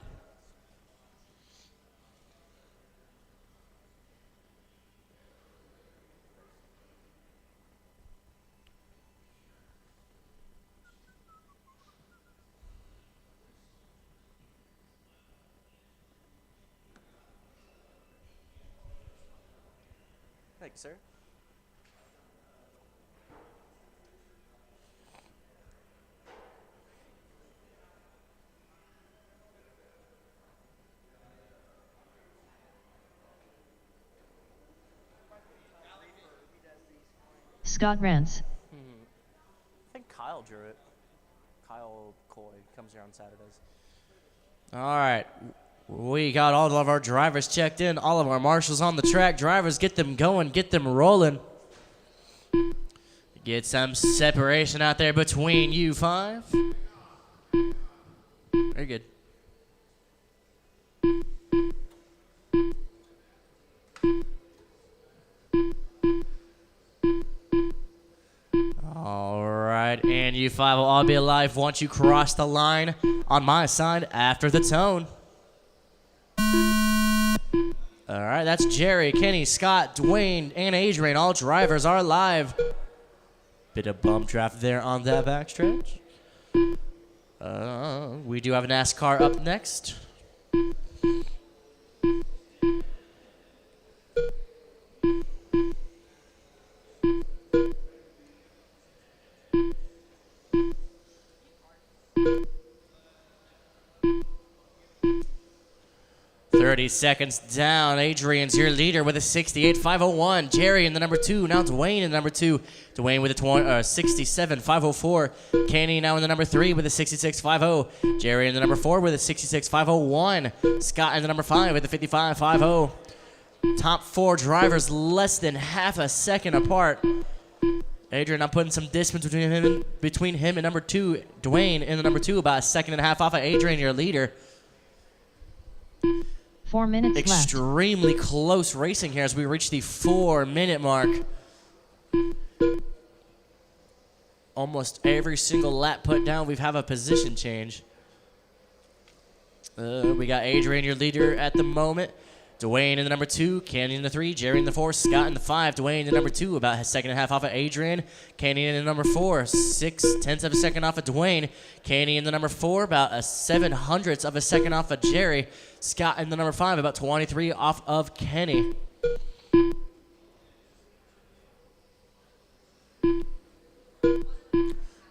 Thank you, sir. Scott Rance. I think Kyle drew it. Kyle Coy comes here on Saturdays. All right. We got all of our drivers checked in. All of our marshals on the track. Drivers, get them going. Get them rolling. Get some separation out there between you 5. Very good. All right, and you 5 will all be alive once you cross the line on my side after the tone. All right, that's Jerry, Kenny, Scott, Dwayne, and Adrian. All drivers are live. Bit of bump draft there on that backstretch. We do have a NASCAR up next. "30 seconds down. Adrian's your leader with a 68.501. Jerry in the number 2. Now Dwayne in the number 2. Dwayne with a 67.504. Kenny now in the number 3 with a 66.50. Jerry in the number 4 with a 66.501. Scott in the number 5 with a 55.50. Top 4 drivers less than half a second apart. Adrian, I'm putting some distance between him and number 2. Dwayne in the number 2, about a second and a half off of Adrian, your leader. 4 minutes left. Extremely close racing here as we reach the 4-minute mark. Almost every single lap put down, we have a position change. We got Adrian, your leader at the moment. Dwayne in the number 2, Kenny in the 3, Jerry in the 4, Scott in the 5, Dwayne in the number 2, about a second and a half off of Adrian. Kenny in the number 4, 6/10 of a second off of Dwayne. Kenny in the number 4, about a 7/100th of a second off of Jerry. Scott in the number 5, about 23 off of Kenny.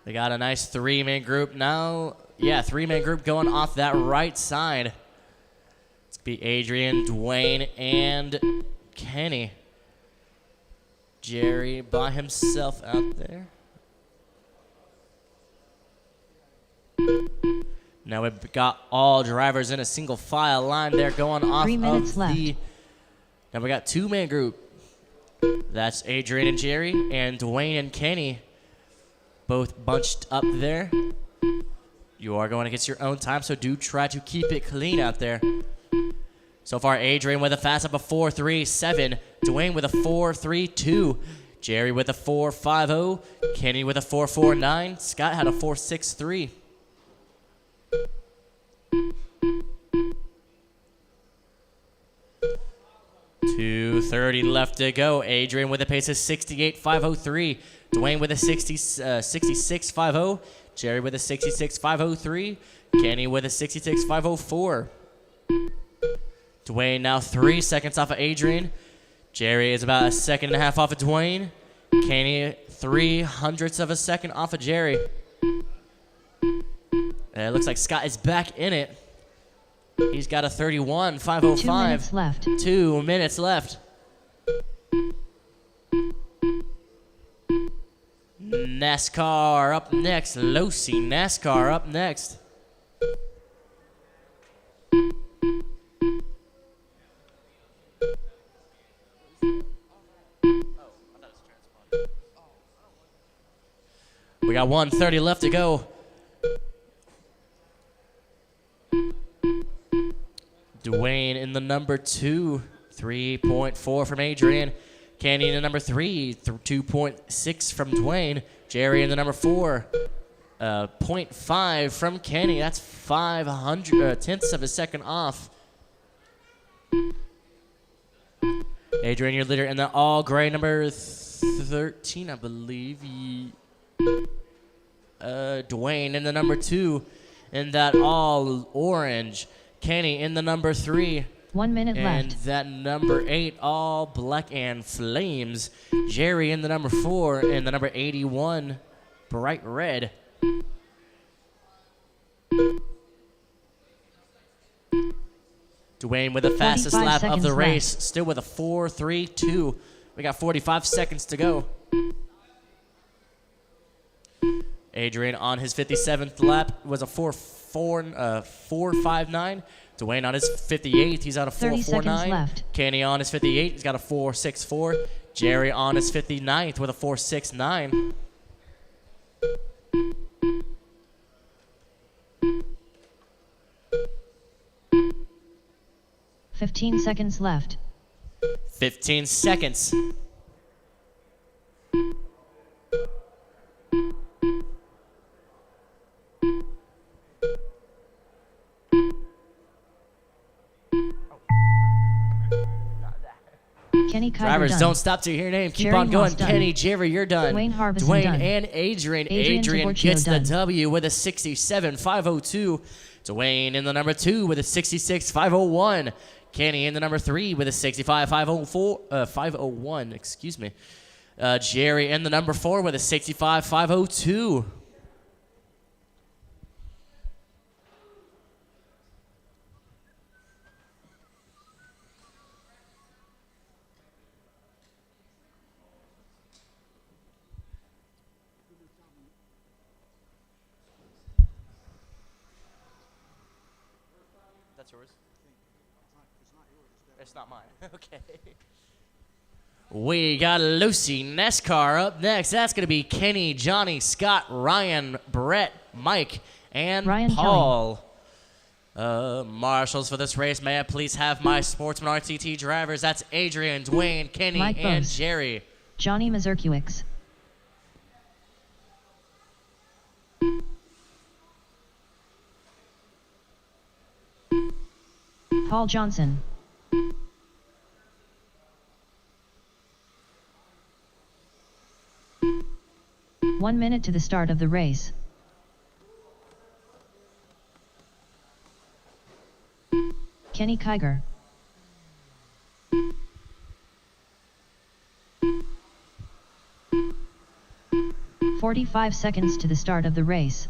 We got a nice 3-man group now. Yeah, 3-man group going off that right side. Be Adrian, Dwayne, and Kenny. Jerry by himself out there. Now we've got all drivers in a single file line there going off 3 minutes of left. the. Now we got 2-man group. That's Adrian and Jerry, and Dwayne and Kenny, both bunched up there. You are going against your own time, so do try to keep it clean out there. So far, Adrian with a fast up of 4.37. Dwayne with a 4.32. Jerry with a 4.50. Kenny with a 4.49. Scott had a 4.63. 2:30 left to go. Adrian with a pace of 68.503. Dwayne with a 66.50. Jerry with a 66.503. Kenny with a 66.504. Dwayne now 3 seconds off of Adrian. Jerry is about a second and a half off of Dwayne. Kenny 0.03 of a second off of Jerry. And it looks like Scott is back in it. He's got a 31.505. 2 minutes left. 2 minutes left. NASCAR up next. Losi NASCAR up next. We got 1:30 left to go. Dwayne in the number 2, 3.4 from Adrian. Kenny in the number 3, 2.6 from Dwayne. Jerry in the number 4, 0.5 from Kenny. That's 0.5 of a second off. Adrian, your leader in the all gray number 13, I believe. Dwayne in the number 2 in that all orange. Kenny in the number 3. 1 minute And left. that number 8, all black and flames. Jerry in the number 4 and the number 81, bright red. Dwayne with the fastest 45 lap of the seconds race, left. still with a 4.32. We got 45 seconds to go. Adrian on his 57th lap was a 4.59. Dwayne on his 58th, he's at a 30 seconds 4.49. left. Kenny on his 58th, he's got a 4.64. Jerry on his 59th with a 4.69. $15 seconds left. 15 seconds. Kenny Kiger Drivers, done. don't stop to hear your name. Keep Jerry on going. Moss done. Kenny, Jerry, you're done. Dwayne Harbison Dwayne done. and Adrian. Adrian Adrian Tiborcio gets the done. W with a 67.502. Dwayne in the number 2 with a 66.501. Kenny in the number 3 with a 65.504. 501, excuse me. Jerry in the number 4 with a 65.502. That's yours? It's not mine. Okay. We got Lucy NASCAR up next. That's going to be Kenny, Johnny, Scott, Ryan, Brett, Mike, and Ryan Paul. Marshals for this race, may I please have my Sportsman RTT drivers? That's Adrian, Dwayne, Kenny, Mike and Bose. Jerry. Johnny Mazurkiewicz. Paul Johnson. One minute to the start of the race. Kenny Kiger. "45 seconds to the start of the race.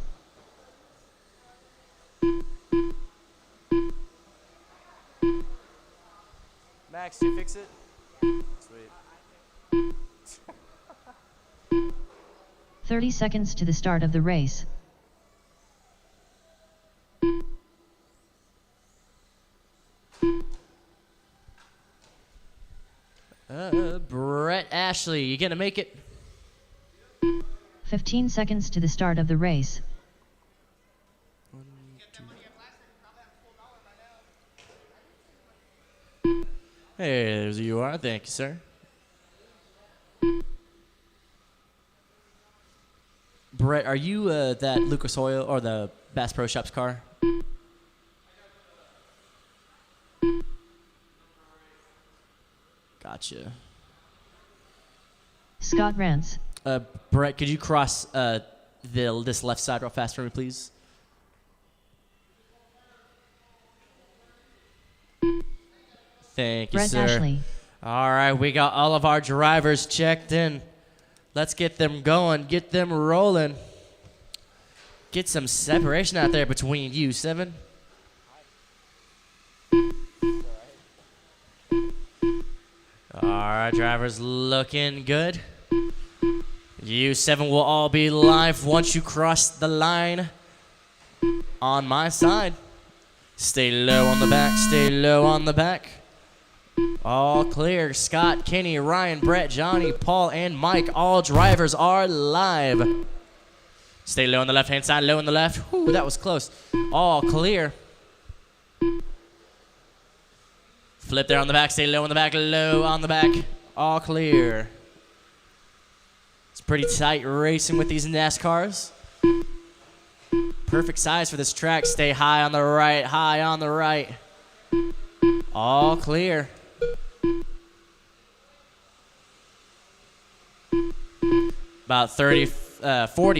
Max, you fix it? Sweet. 30 seconds to the start of the race. Brett Ashley, you gonna make it? 15 seconds to the start of the race. Hey, there you are. Thank you, sir. Brett, are you that Lucas Oil or the Bass Pro Shops car? Gotcha. Scott Rance. Brett, could you cross this left side real fast for me, please? Thank you, Brett sir. Ashley. All right, we got all of our drivers checked in. Let's get them going, get them rolling. Get some separation out there between you, Seven. All right, drivers looking good. You, Seven, will all be live once you cross the line on my side. Stay low on the back, stay low on the back. All clear. Scott, Kenny, Ryan, Brett, Johnny, Paul, and Mike. All drivers are live. Stay low on the left-hand side, low on the left. Whew, that was close. All clear. Flip there on the back, stay low on the back, low on the back. All clear. It's pretty tight racing with these NASCARs. Perfect size for this track. Stay high on the right, high on the right. All clear. About 40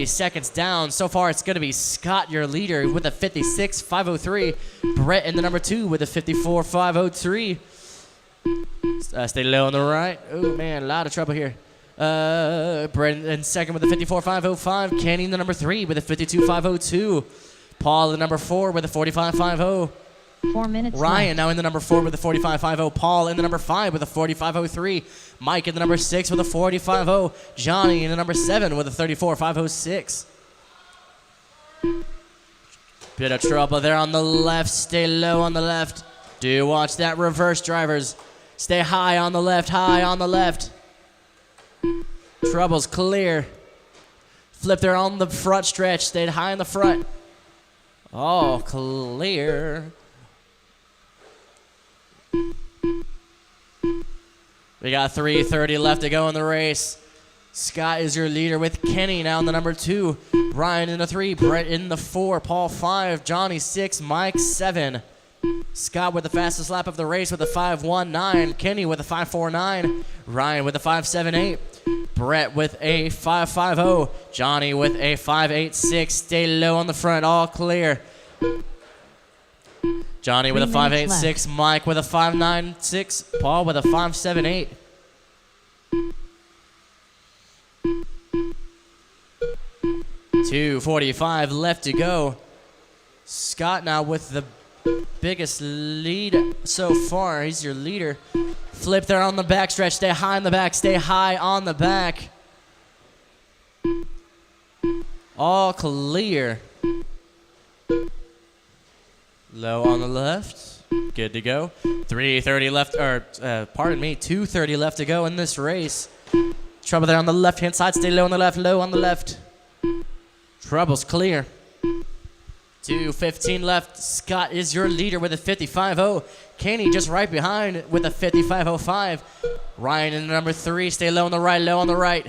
seconds down. So far, it's going to be Scott, your leader, with a 56.503. Brett in the number 2 with a 54.503. Stay low on the right. Oh, man, a lot of trouble here. Brett in second with a 54.505. Kenny in the number 3 with a 52.502. Paul in the number 4 with a 45.50. 4 minutes Ryan left. now in the number 4 with a 45.50. Paul in the number 5 with a 45.03. Mike in the number 6 with a 40.50. Johnny in the number 7 with a 34.506. Bit of trouble there on the left. Stay low on the left. Do watch that reverse, drivers. Stay high on the left, high on the left. Trouble's clear. Flip there on the front stretch. Stayed high in the front. All clear. We got 3:30 left to go in the race. Scott is your leader with Kenny now in the number 2. Ryan in the 3. Brett in the 4. Paul 5. Johnny 6. Mike 7. Scott with the fastest lap of the race with a 5.19. Kenny with a 5.49. Ryan with a 5.78. Brett with a 5.50. Johnny with a 5.86. Stay low on the front. All clear. Johnny with a 3 minutes 5.86. Mike with a 5.96. Paul with a 5.78. .245 left to go. Scott now with the biggest lead so far. He's your leader. Flip there on the back stretch. Stay high on the back. Stay high on the back. All clear. Low on the left. Good to go. 3:30 left, or pardon me, 2:30 left to go in this race. Trouble there on the left-hand side. Stay low on the left, low on the left. Trouble's clear. 2:15 left. Scott is your leader with a 55.0. Kenny just right behind with a 55.05. Ryan in the number 3. Stay low on the right, low on the right.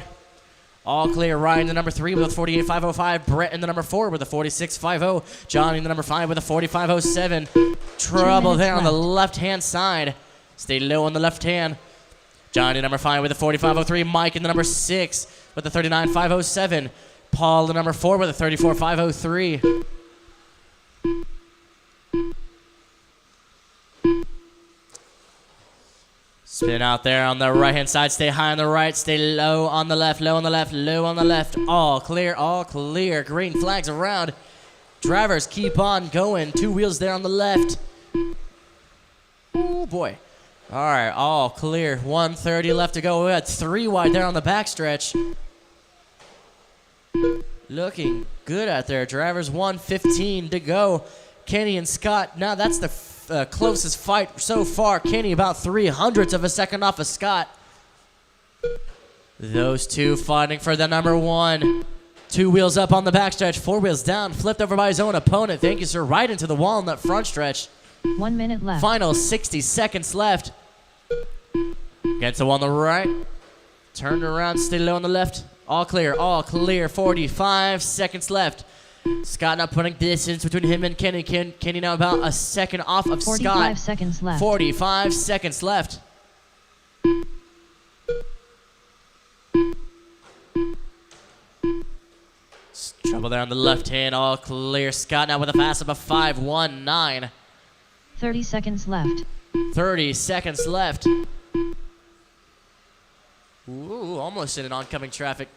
All clear. Ryan in the number 3 with a 48.505. Brett in the number 4 with a 46.50. Johnny in the number 5 with a 45.07. Trouble there on the left-hand side. Stay low on the left hand. Johnny number 5 with a 45.03. Mike in the number 6 with a 39.507. Paul in the number 4 with a 34.503. Spin out there on the right-hand side. Stay high on the right. Stay low on the left. Low on the left. Low on the left. All clear. All clear. Green flags around. Drivers keep on going. 2 wheels there on the left. Oh, boy. All right. All clear. 1:30 left to go. We had 3 wide there on the backstretch. Looking good out there. Drivers 1:15 to go. Kenny and Scott. Now that's the closest fight so far. Kenny about 0.03 of a second off of Scott. Those two fighting for the number 1. 2 wheels up on the backstretch, 4 wheels down, flipped over by his own opponent. Thank you, sir. Right into the wall in that front stretch. 1 minute left. Final 60 seconds left. Gets the one on the right. Turned around, stay low on the left. All clear. 45 seconds left. Scott now putting distance between him and Kenny. Kenny now about a second off of 45 Scott. seconds left. 45 seconds left. Trouble there on the left hand. All clear. Scott now with a fast up of 5:19. 30 seconds left. 30 seconds left. Ooh, almost in an oncoming traffic.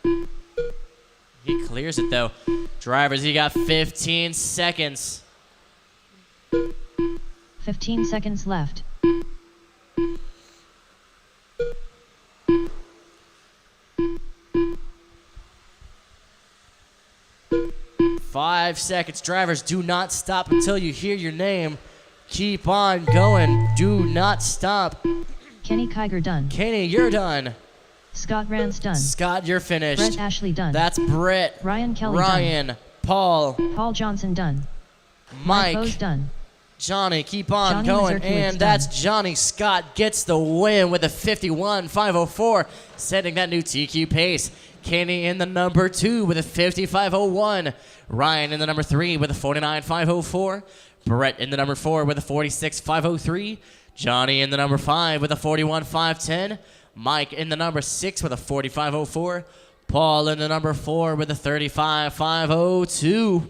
He clears it though. Drivers, he got 15 seconds. 15 seconds left. 5 seconds. Drivers, do not stop until you hear your name. Keep on going. Do not stop. Kenny Kiger done. Kenny, you're done. Scott Rance done. Scott, you're finished. Brett Ashley done. That's Brett. Ryan Kelly Ryan. Paul. done. Paul Johnson done. Mike. Bose done. Johnny, keep on Johnny going. Mazurkiewicz And done. that's Johnny Scott gets the win with a 51.504, setting that new TQ pace. Kenny in the number 2 with a 55.01. Ryan in the number 3 with a 49.504. Brett in the number 4 with a 46.503. Johnny in the number 5 with a 41.510. Mike in the number 6 with a 45.04. Paul in the number 4 with a 35.502.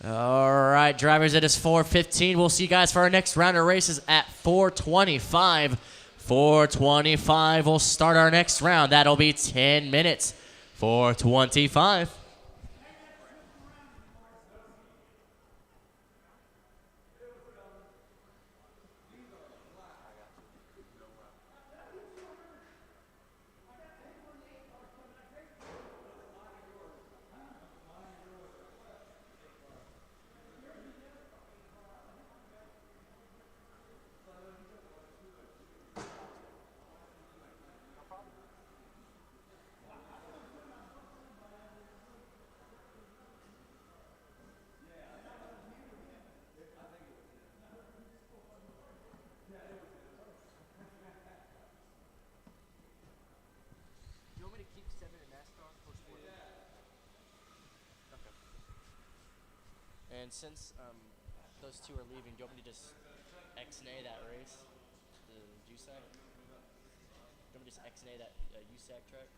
All right, drivers, it is 4:15. We'll see you guys for our next round of races at 4:25. 4:25, we'll start our next round. That'll be 10 minutes. 4:25. Do you want me to keep 7 in NASCAR or split it? Okay. And since those two are leaving, do you want me to just X-nay that race? The USAC? Do you want me to just X-nay that USAC track?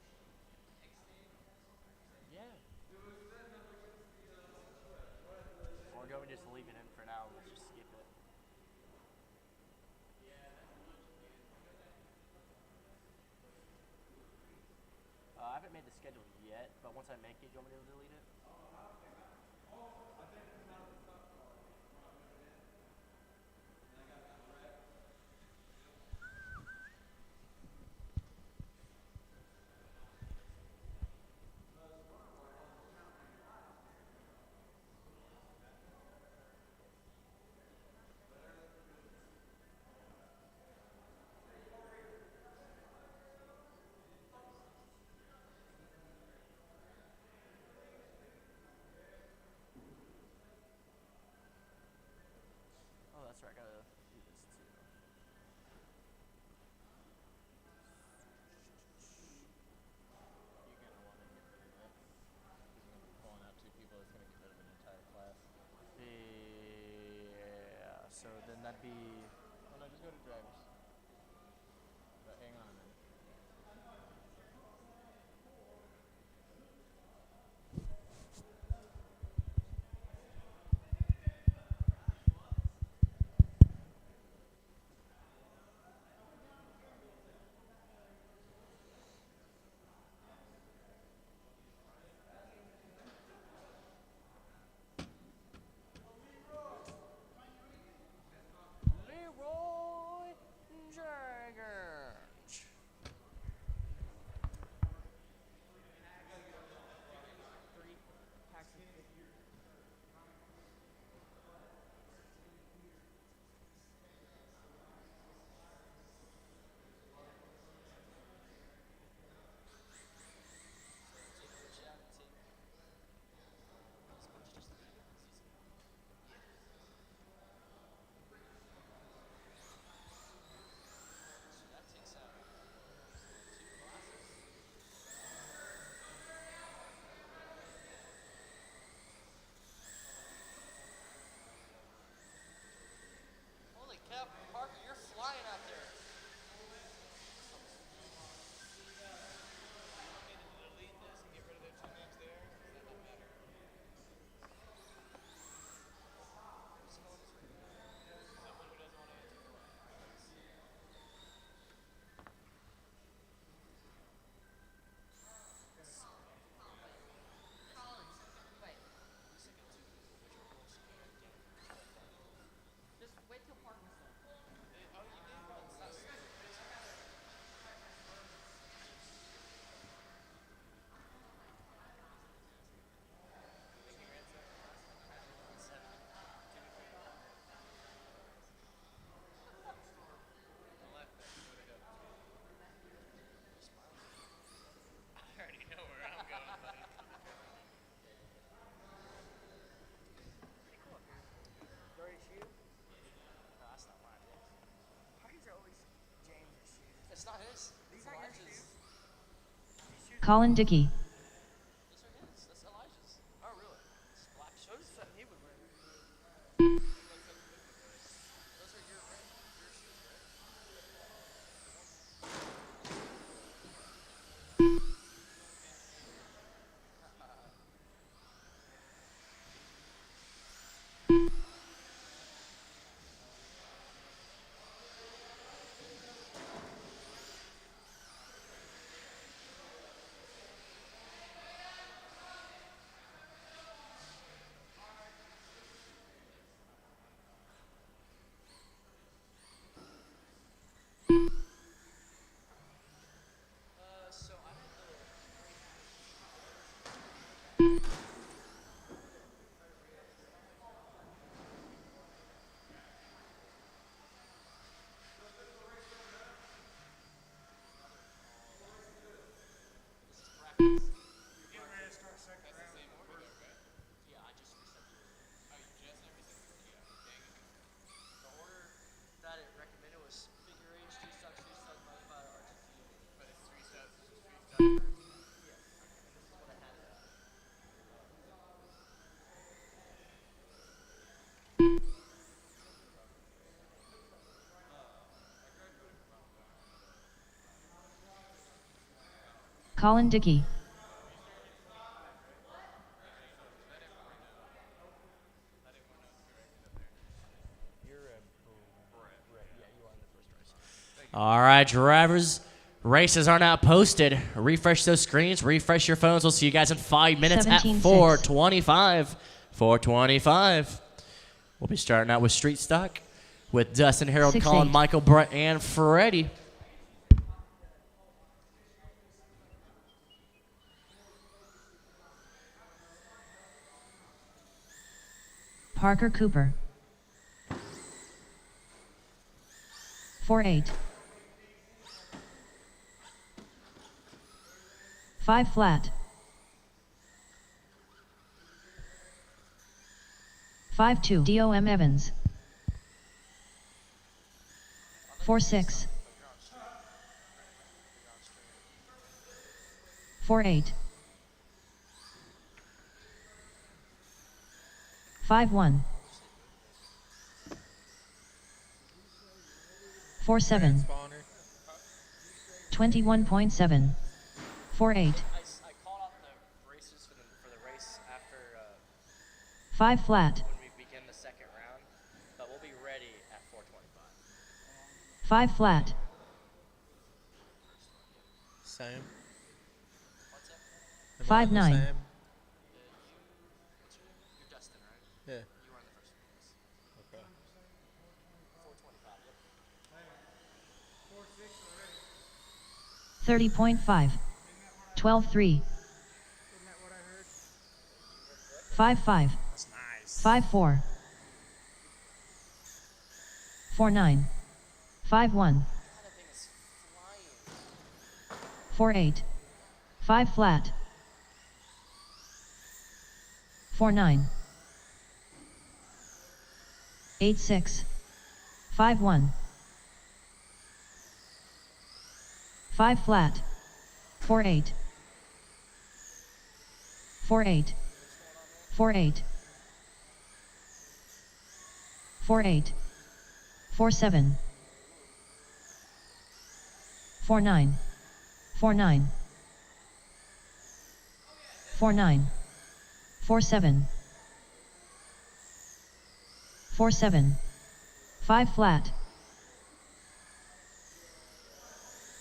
Yeah. Or do you want me to just leave it in for now? Let's just skip it. I haven't made the schedule yet, but once I make it, do you want me to delete it? That's not his. These are Elijah's. Colin Dickey, Those are his. That's Elijah's. Oh, really? It's black shoes that he would wear. Those are your shoes, right? So I had yeah, I just reset the order. Oh, you just reset the order? Yeah. Dang it. The order that it recommended was figure eight, street stock, modified, RTT. But it's three steps. Yeah. And this is what I had it at. Colin Dickey, All right, drivers. Races are now posted. Refresh those screens. Refresh your phones. We'll see you guys in 5 minutes at 17-6. 4:25. 4:25. We'll be starting out with Street Stock with Dustin, Harold, 6-8. Colin, Michael, Brett, and Freddie. Parker Cooper, 4-8, 5 flat, 5-2, DOM Evans, 4-6, 4-8, 5-1, 4-7, 21.7, 4-8, I called out the races for the race after 5 flat, when we begin the second round, but we'll be ready at 4:25. 5 flat, Same. What's that? 5-9, You're Dustin, right? Yeah. You were on the first race. Okay. 4:25. Yep. 30.5, 12-3, 5-5, 5-4, 4-9, 5-1, That thing is flying. 4-8, 5 flat, 4-9, 8-6, 5-1, 5 flat, 4-8, 4-8, 4-8, 4-8, 4-7, 4-9, 4-9, 4-9, 4-7, 4-7, 5 flat,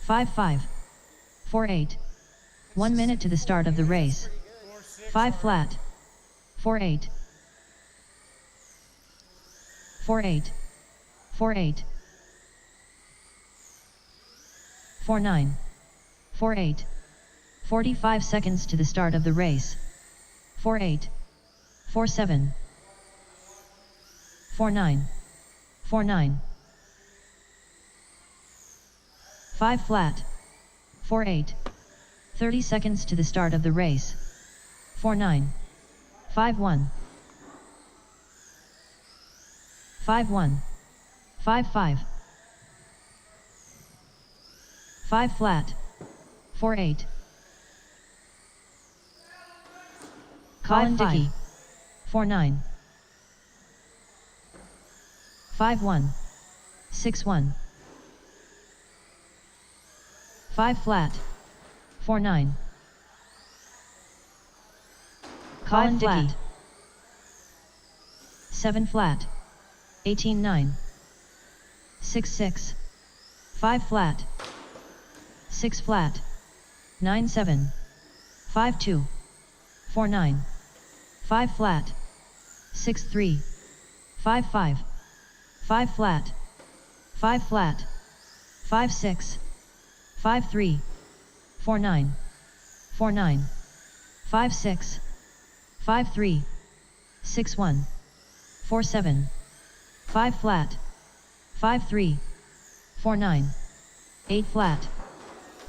5-5, 4-8, 1 minute to the start of the race, 5 flat, 4-8, 4-8, 4-8, 4-9, 4-8, 45 seconds to the start of the race, 4-8, 4-7, 4-9, 4-9, 5 flat, 4-8, 30 seconds to the start of the race, 4-9, 5-1, 5-1, 5-5, 5 flat. 4-8. Colin Dickey. 4-9. 5-1. 6-1. 5 flat. 4-9. Colin Dickey. 7 flat. 18-9. 6-6. 5 flat. 6 flat. 9-7. 5-2. 4-9. 5 flat. 6-3. 5-5. 5 flat. 5 flat. 5-6. 5-3. 4-9. 4-9. 5-6. 5-3. 6-1. 4-7. 5 flat. 5-3. 4-9. 8 flat.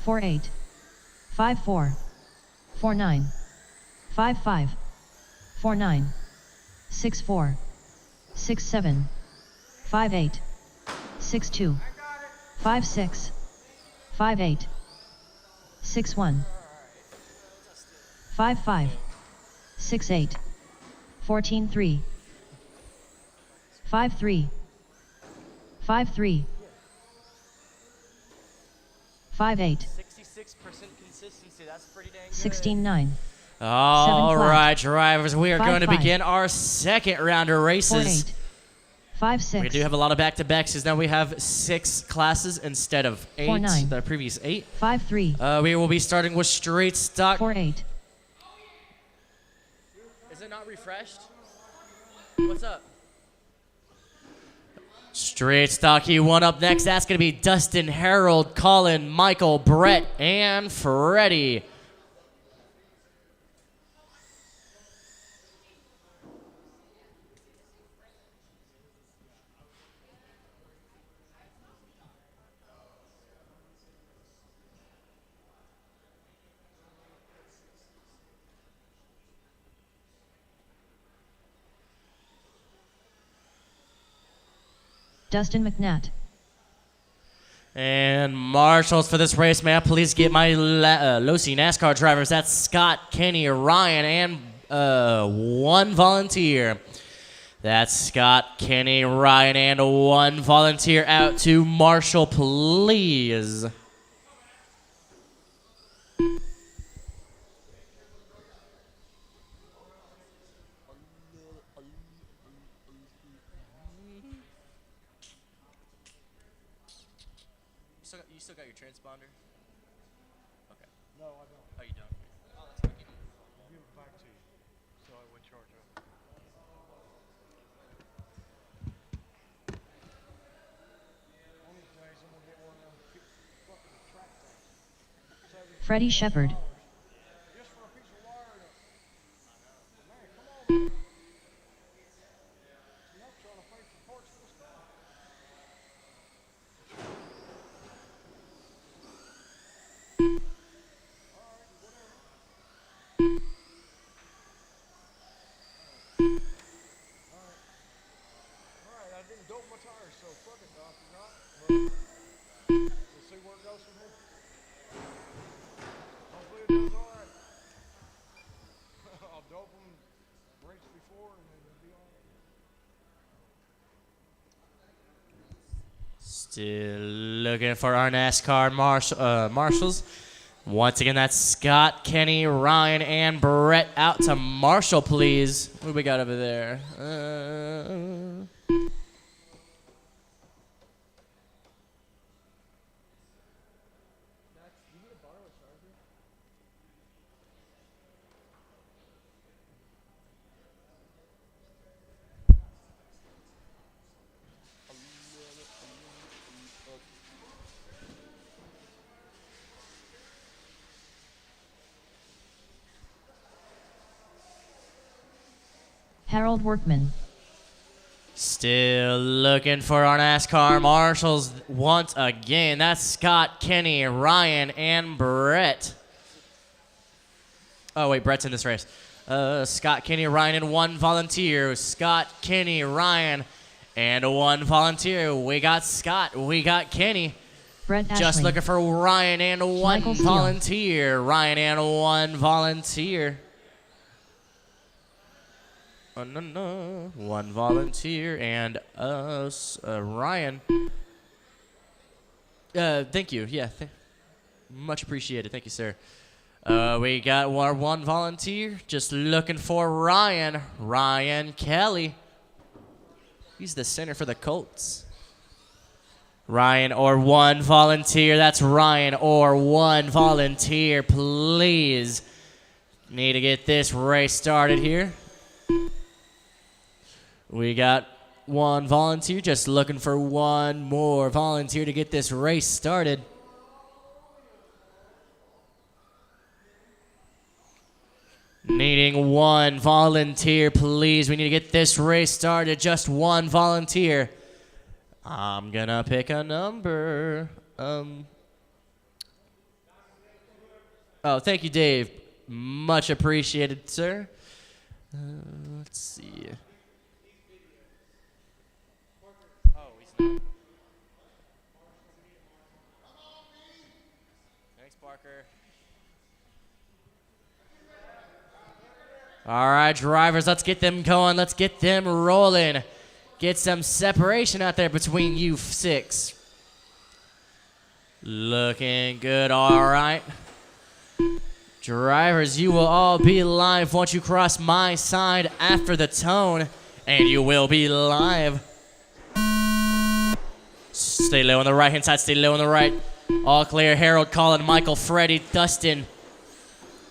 4-8. 5-4. 4-9. 5-5. 4-9. 6-4. 6-7. 5-8. 6-2. 5-6. 5-8. 6-1. 5-5. 6-8. 14-3. 5-3. 5-3. 5-8. 66% consistency. That's pretty dang good. 16-9. All 7 flat. right, drivers, we are 5-5. going to begin our second round of races. 4-8. 5-6. We do have a lot of back-to-backs, because now we have 6 classes instead of 8, 4-9. the previous 8. 5-3. We will be starting with straight stock. 4-8. Is it not refreshed? What's up? Straight stock E1 up next. That's going to be Dustin, Harold, Colin, Michael, Brett, and Freddie. Dustin McNatt. And marshals for this race, may I please get my Losi NASCAR drivers. That's Scott, Kenny, Ryan, and 1 volunteer. That's Scott, Kenny, Ryan, and 1 volunteer out to marshal, please. You still got your transponder? Okay. No, I don't. Oh, you don't? Oh, that's fine. Give it back to you. So I would charge up. Only place I'm gonna get one of them fucking track things. Freddie Shepard. Just for a piece of wire. Man, come on. You know, trying to pay for parts of this stuff. Alright, I didn't dope my tires, so fuck it, Doc, you know? We'll see where it goes from here. Hopefully it does alright. I'll dope them race before and then it'll be alright. Still looking for our NASCAR marshals. Once again, that's Scott, Kenny, Ryan, and Brett out to marshal, please. What do we got over there? Harold Workman. Still looking for our NASCAR marshals once again. That's Scott, Kenny, Ryan, and Brett. Oh, wait, Brett's in this race. Scott, Kenny, Ryan, and 1 volunteer. Scott, Kenny, Ryan, and 1 volunteer. We got Scott. We got Kenny. Brett Just Ashley. looking for Ryan and one Michael Steele. volunteer. Ryan and one volunteer. No. One volunteer and us, Ryan. Thank you. Yeah, much appreciated. Thank you, sir. We got our one volunteer. Just looking for Ryan. Ryan Kelly. He's the center for the Colts. Ryan or one volunteer. That's Ryan or one volunteer, please. Need to get this race started here. We got one volunteer. Just looking for one more volunteer to get this race started. Needing one volunteer, please. We need to get this race started. Just one volunteer. I'm gonna pick a number. Oh, thank you, Dave. Much appreciated, sir. Let's see. Oh, he's not. Thanks, Parker. All right, drivers, let's get them going. Let's get them rolling. Get some separation out there between you six. Looking good, all right. Drivers, you will all be live once you cross my side after the tone, and you will be live. Stay low on the right-hand side, stay low on the right. All clear, Harold, Colin, Michael, Freddie, Dustin,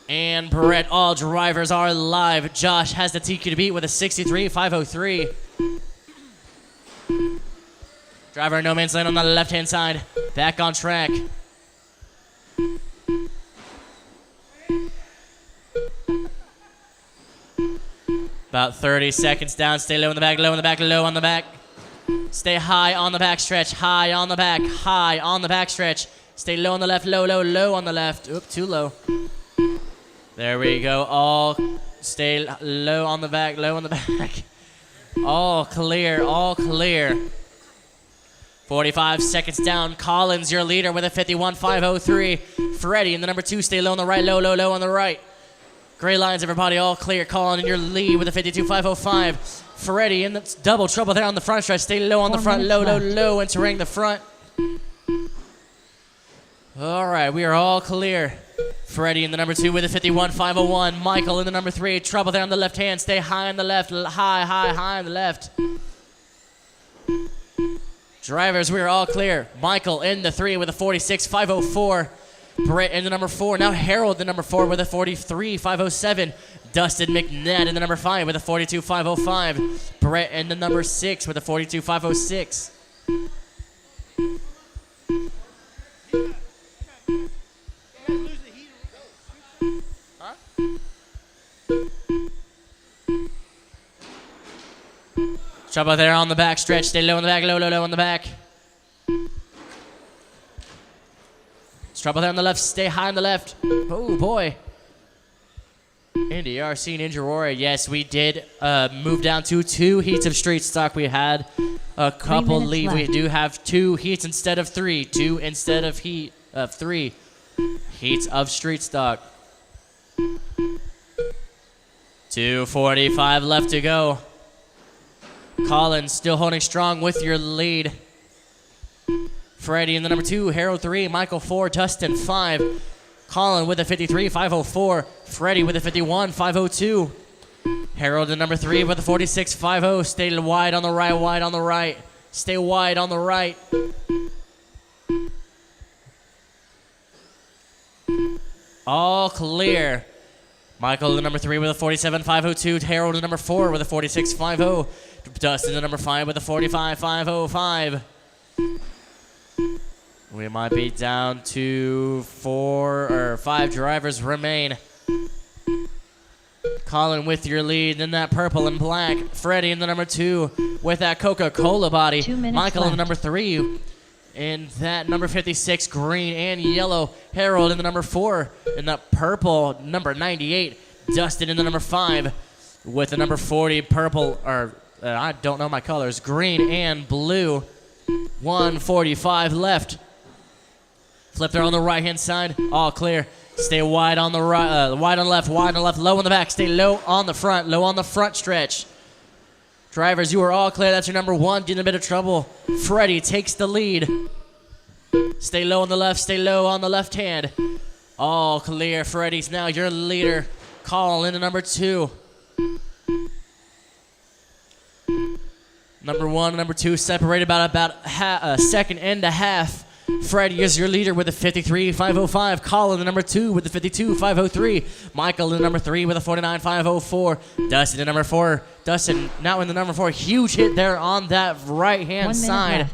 and Brett. All drivers are live. Josh has the TQ to beat with a 63.503. Driver in no man's land on the left-hand side. Back on track. About 30 seconds down. Stay low in the back, low in the back, low on the back. Stay high on the back stretch, high on the back, high on the back stretch. Stay low on the left, low, low, low on the left. Oop, too low. There we go. All stay low on the back, low on the back. All clear, all clear. 45 seconds down. Collins, your leader, with a 51.503. Freddie in the number 2. Stay low on the right, low, low, low on the right. Gray lines, everybody, all clear. Colin in your lead with a 52.505. Freddie in the double trouble there on the front stretch. Stay low on the front, low, low, low, entering the front. All right, we are all clear. Freddie in the number 2 with a 51.501. Michael in the number 3. Trouble there on the left hand. Stay high on the left. High, high, high on the left. Drivers, we are all clear. Michael in the 3 with a 46.504. Brett in the number 4. Now Harold the number 4 with a 43.507. Dustin McNabb in the number 5 with a 42.505. Brett in the number 6 with a 42.506. Trouble there on the back stretch. Stay low on the back, low, low, low on the back. Trouble there on the left. Stay high on the left. Oh, boy. Indy RC Ninja Warrior. Yes, we did move down to 2 heats of street stock. We had a couple leave. We do have 2 heats instead of 3. 2 instead of 3 heats of street stock. 2:45 left to go. Collins still holding strong with your lead. Freddie in the number 2, Harold 3, Michael 4, Dustin 5. Colin with a 53.504. Freddie with a 51.502. Harold in number 3 with a 46.50. Stay wide on the right, wide on the right. Stay wide on the right. All clear. Michael the number 3 with a 47.502. Harold the number 4 with a 46.50. Dustin the number 5 with a 45.505. We might be down to 4 or 5 drivers remain. Colin with your lead in that purple and black. Freddie in the number 2 with that Coca-Cola body. 2 minutes Michael in the left. number 3 in that number 56 green and yellow. Harold in the number 4 in the purple number 98. Dustin in the number 5 with the number 40 purple, or I don't know my colors, green and blue. 1:45 left. Flip there on the right-hand side. All clear. Stay wide on the right, wide on the left, wide on the left, low on the back. Stay low on the front, low on the front stretch. Drivers, you are all clear. That's your number 1. Getting a bit of trouble. Freddie takes the lead. Stay low on the left, stay low on the left hand. All clear. Freddie's now your leader. Call into number 2. Number 1 and number 2 separated about a second and a half. Freddie is your leader with a 53.505. Colin, the number 2 with the 52.503. Michael, the number 3 with a 49.504. Dustin, the number 4. Dustin now in the number 4. Huge hit there on that right-hand 1 minute side.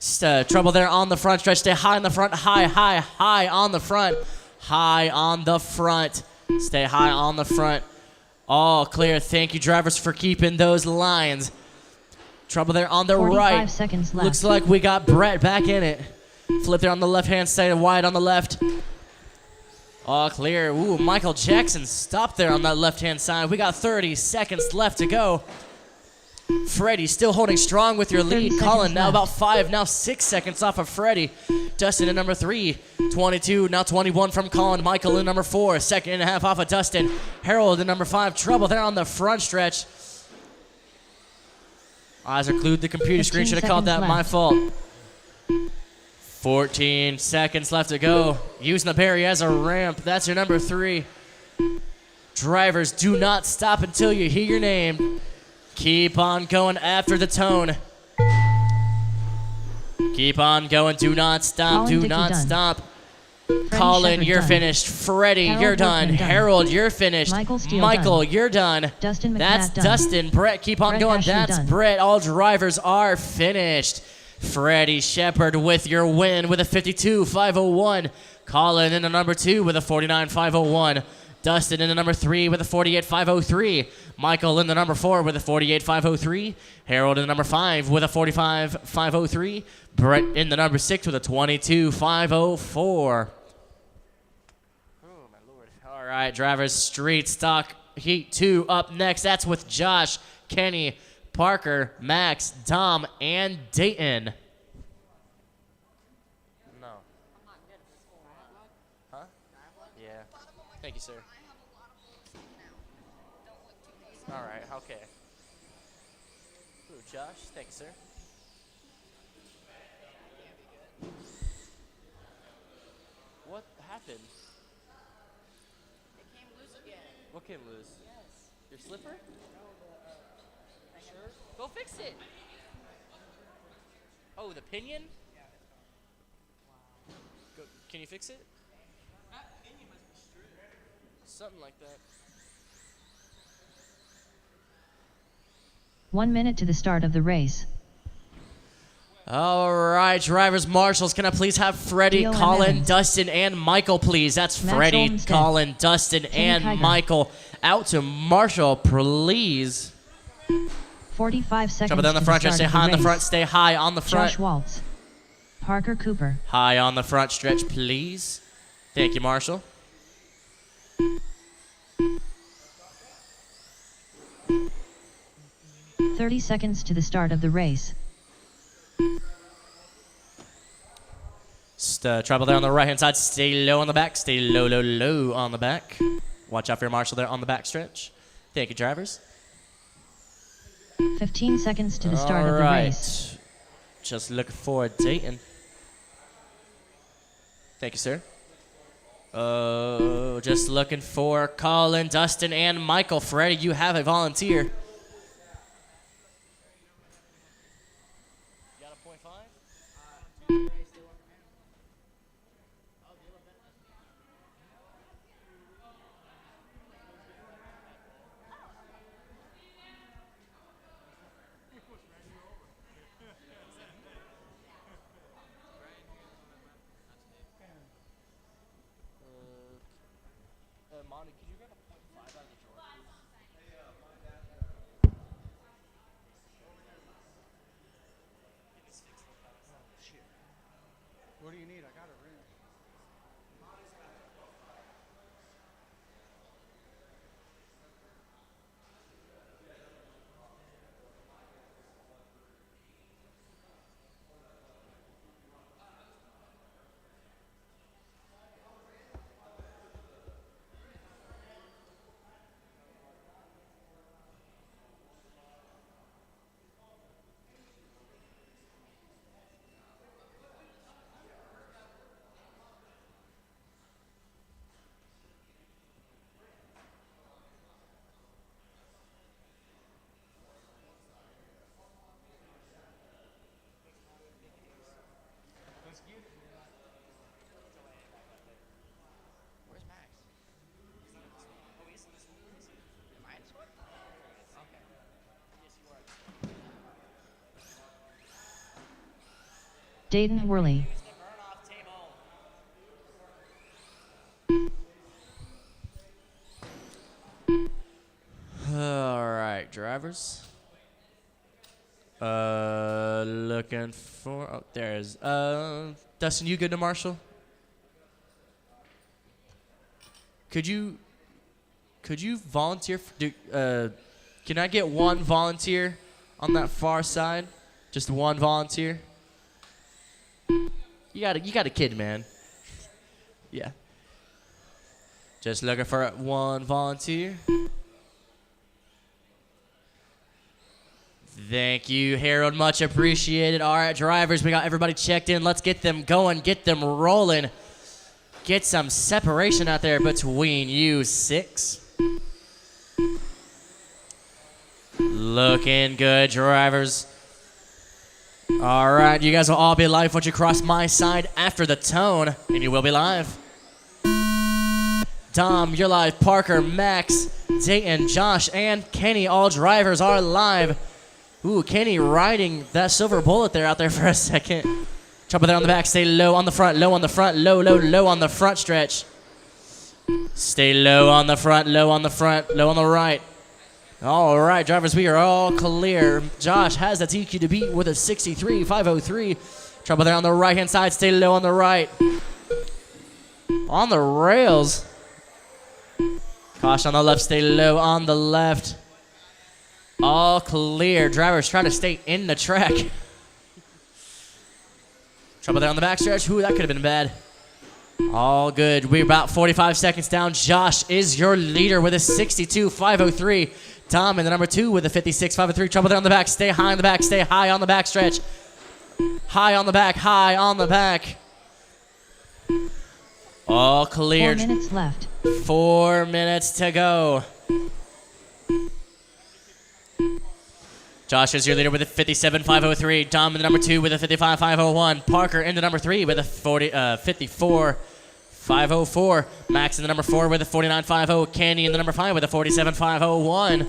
left. Trouble there on the front stretch. Stay high on the front. High on the front. High on the front. Stay high on the front. All clear. Thank you, drivers, for keeping those lines. Trouble there on the 45 right. seconds left. Looks like we got Brett back in it. Flip there on the left-hand side, wide on the left. All clear. Ooh, Michael Jackson stopped there on that left-hand side. We got 30 seconds left to go. Freddie still holding strong with your 30 lead. seconds Colin now left. about 5, now 6 seconds off of Freddie. Dustin in number 3, 22, now 21 from Colin. Michael in number 4, second and a half off of Dustin. Harold in number 5, trouble there on the front stretch. Eyes are glued to the computer screen. 15 Should have called that seconds my left. fault. 14 seconds left to go. Using the Barry as a ramp. That's your number 3. Drivers, do not stop until you hear your name. Keep on going after the tone. Keep on going. Do not stop. Colin Do Dickey not done. stop. Freddie Colin, Shepherd you're done. finished. Freddie, Harold you're done. Workman done. Harold, you're finished. Michael Steele Michael, done. you're done. Dustin McNabb That's done. Dustin. Brett, keep on Brett going. Ashley That's done. Brett. All drivers are finished. Freddie Shepherd with your win with a 52.501. Colin in the number 2 with a 49.501. Dustin in the number 3 with a 48.503. Michael in the number 4 with a 48.503. Harold in the number 5 with a 45.503. Brett in the number 6 with a 22.504. All right, drivers, street stock heat 2 up next. That's with Josh, Kenny, Parker, Max, Dom, and Dayton. No. Huh? Yeah. Thank you, sir. All right. Okay. Ooh, Josh. Thank you, sir. What happened? It came loose again. What came loose? Yes. Your slipper? Sure. Go fix it. Oh, the pinion? Go, can you fix it? Something like that. 1 minute to the start of the race. All right, drivers, marshals, can I please have Freddie, Theo Colin, Evans. Dustin, and Michael, please? That's Max Freddie, Olmstead. Colin, Dustin, Kenny and Kiger. Michael. Out to Marshall, please. 45 seconds Trouble down the to front, the just start stay of high the on the race. front, stay high on the front. Josh Waltz. Parker Cooper. High on the front stretch, please. Thank you, Marshall. "30 seconds to the start of the race. Trouble there on the right-hand side. Stay low on the back. Stay low, low, low on the back. Watch out for your Marshall there on the back stretch. Thank you, drivers. 15 seconds to the start All of the right. race. Just looking for Dayton. Thank you, sir. Oh, just looking for Colin, Dustin, and Michael. Freddie, you have a volunteer. You got a .5? Monty, could you grab a .5 out of the drawer, please? What do you need? I got a ring. Dayton Worley. All right, drivers. Looking for. Oh, there's. Dustin, you good to Marshall? Could you volunteer? Can I get one volunteer on that far side? Just one volunteer. You got a kid, man. Yeah. Just looking for one volunteer. Thank you, Harold. Much appreciated. All right, drivers, we got everybody checked in. Let's get them going, get them rolling. Get some separation out there between you six. Looking good, drivers. All right, you guys will all be live once you cross my side after the tone, and you will be live. Dom, you're live. Parker, Max, Dayton, Josh, and Kenny, all drivers are live. Ooh, Kenny riding that silver bullet there out there for a second. Trouble there on the back. Stay low on the front. Low on the front. Low, low, low on the front stretch. Stay low on the front. Low on the front. Low on the right. All right, drivers, we are all clear. Josh has the TQ to beat with a 63.503. Trouble there on the right-hand side. Stay low on the right. On the rails. Caution on the left. Stay low on the left. All clear. Drivers trying to stay in the track. Trouble there on the backstretch. Ooh, that could have been bad. All good. We're about 45 seconds down. Josh is your leader with a 62.503. Tom in the number 2 with a 56.503. Trouble there on the back. Stay high on the back. Stay high on the backstretch. High on the back. High on the back. All clear. 4 minutes left. 4 minutes to go. Josh is your leader with a 57.503. Dom in the number 2 with a 55.501. Parker in the number 3 with a 54.504. Max in the number 4 with a 49.50. Candy in the number 5 with a 47.501.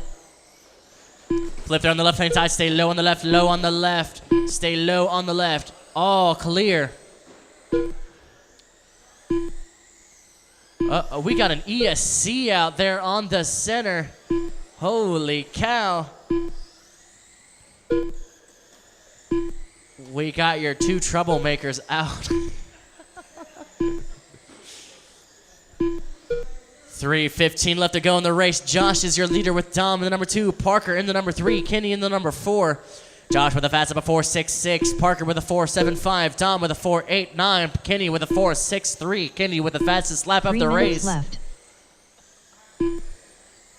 Flip there on the left-hand side. Stay low on the left. Low on the left. Stay low on the left. All clear. We got an ESC out there on the center. Holy cow. We got your 2 troublemakers out. 3:15 left to go in the race. Josh is your leader with Dom in the number 2. Parker in the number 3. Kenny in the number 4. Josh with a fast up of 4.66. Parker with a 4.75. Dom with a 4.89. Kenny with a 4.63. Kenny with the fastest lap of the 3 minutes race. left.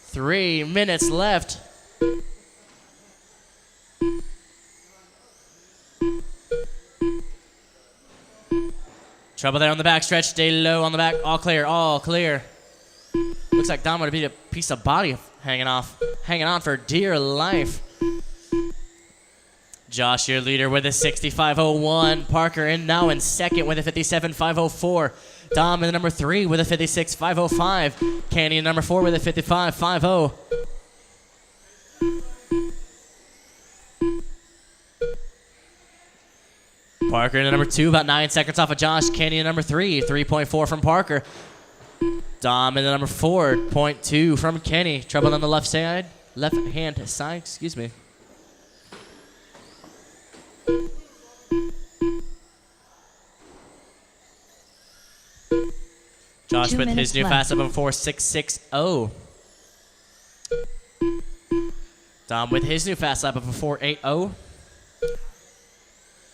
3 minutes left. Trouble there on the back stretch. Stay low on the back. All clear. All clear. Looks like Dom would be a piece of body hanging on for dear life. Josh, your leader with a 65.01. Parker now in second with a 57.504. Dom in the number 3 with a 56.505. Kenny in number 4 with a 55.50. Parker in the number 2, about 9 seconds off of Josh. Kenny in number 3, 3.4 from Parker. Dom in the number 4, 0.2 from Kenny. Trouble on the left-hand side, excuse me. Josh 2 with his minutes new left. fast up of 4.660. Dom with his new fast lap of a 4.80.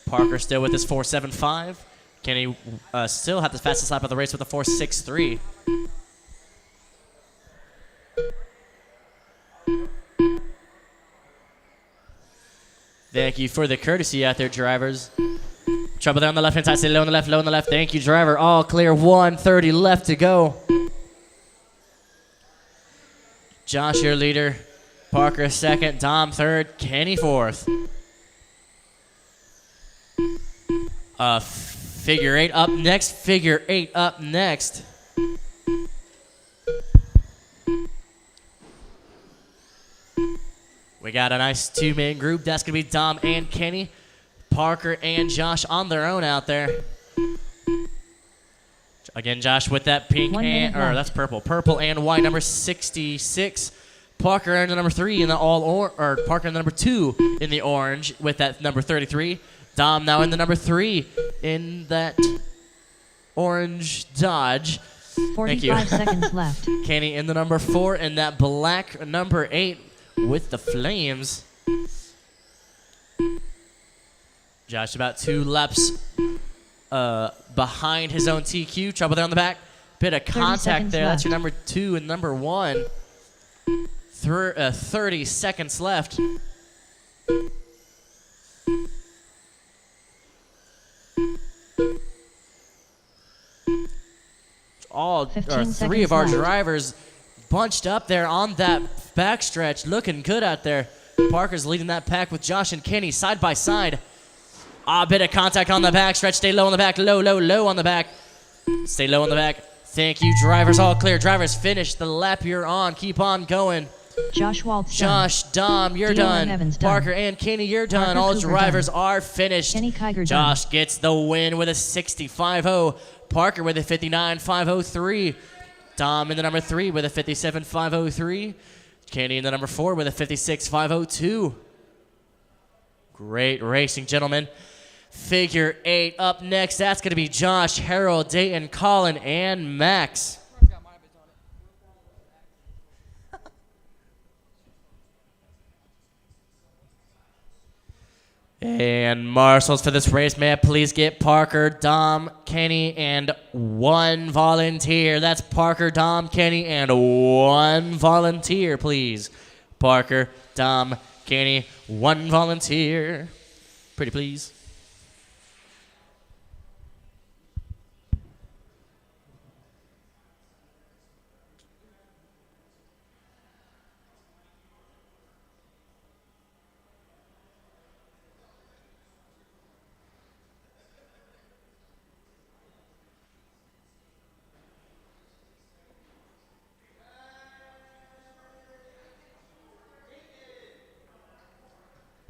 Parker still with his 4.75. Kenny still had the fastest lap of the race with a 4.63. Thank you for the courtesy out there, drivers. Trouble there on the left-hand side. Stay low on the left, low on the left. Thank you, driver. All clear. 1:30 left to go. Josh, your leader. Parker second. Dom third. Kenny fourth. Figure 8 up next. Figure 8 up next. We got a nice 2-man group. That's going to be Dom and Kenny. Parker and Josh on their own out there. Again, Josh with that pink 1 and, minute or left. that's purple and white, number 66. Parker in the number 3 in the or Parker in the number 2 in the orange with that number 33. Dom now in the number 3 in that orange Dodge. Thank you. 45 seconds left. Kenny in the number 4 and that black number 8 with the flames. Josh about 2 laps behind his own TQ. Trouble there on the back. Bit of 30 contact seconds there. That's left. your number 2 and number 1. 30 seconds left. All 15 or 3 seconds of our left. drivers bunched up there on that backstretch, looking good out there. Parker's leading that pack with Josh and Kenny side by side. A bit of contact on the backstretch. Stay low on the back. Low on the back. Stay low on the back. Thank you, drivers. All clear. Drivers, finish the lap you're on. Keep on going. Josh Waltz done. Josh, Dom, you're Dion done. Evans done. Parker and Kenny, you're done. Parker All Cooper drivers done. are finished. Kenny Kiger done. Josh gets the win with a 65.0. Parker with a 59.503. Dom in the number 3 with a 57.503. Kenny in the number 4 with a 56.502. Great racing, gentlemen. Figure 8 up next. That's going to be Josh, Harold, Dayton, Colin, and Max. And marshals for this race, may I please get Parker, Dom, Kenny, and 1 volunteer. That's Parker, Dom, Kenny, and 1 volunteer, please. Parker, Dom, Kenny, 1 volunteer. Pretty please.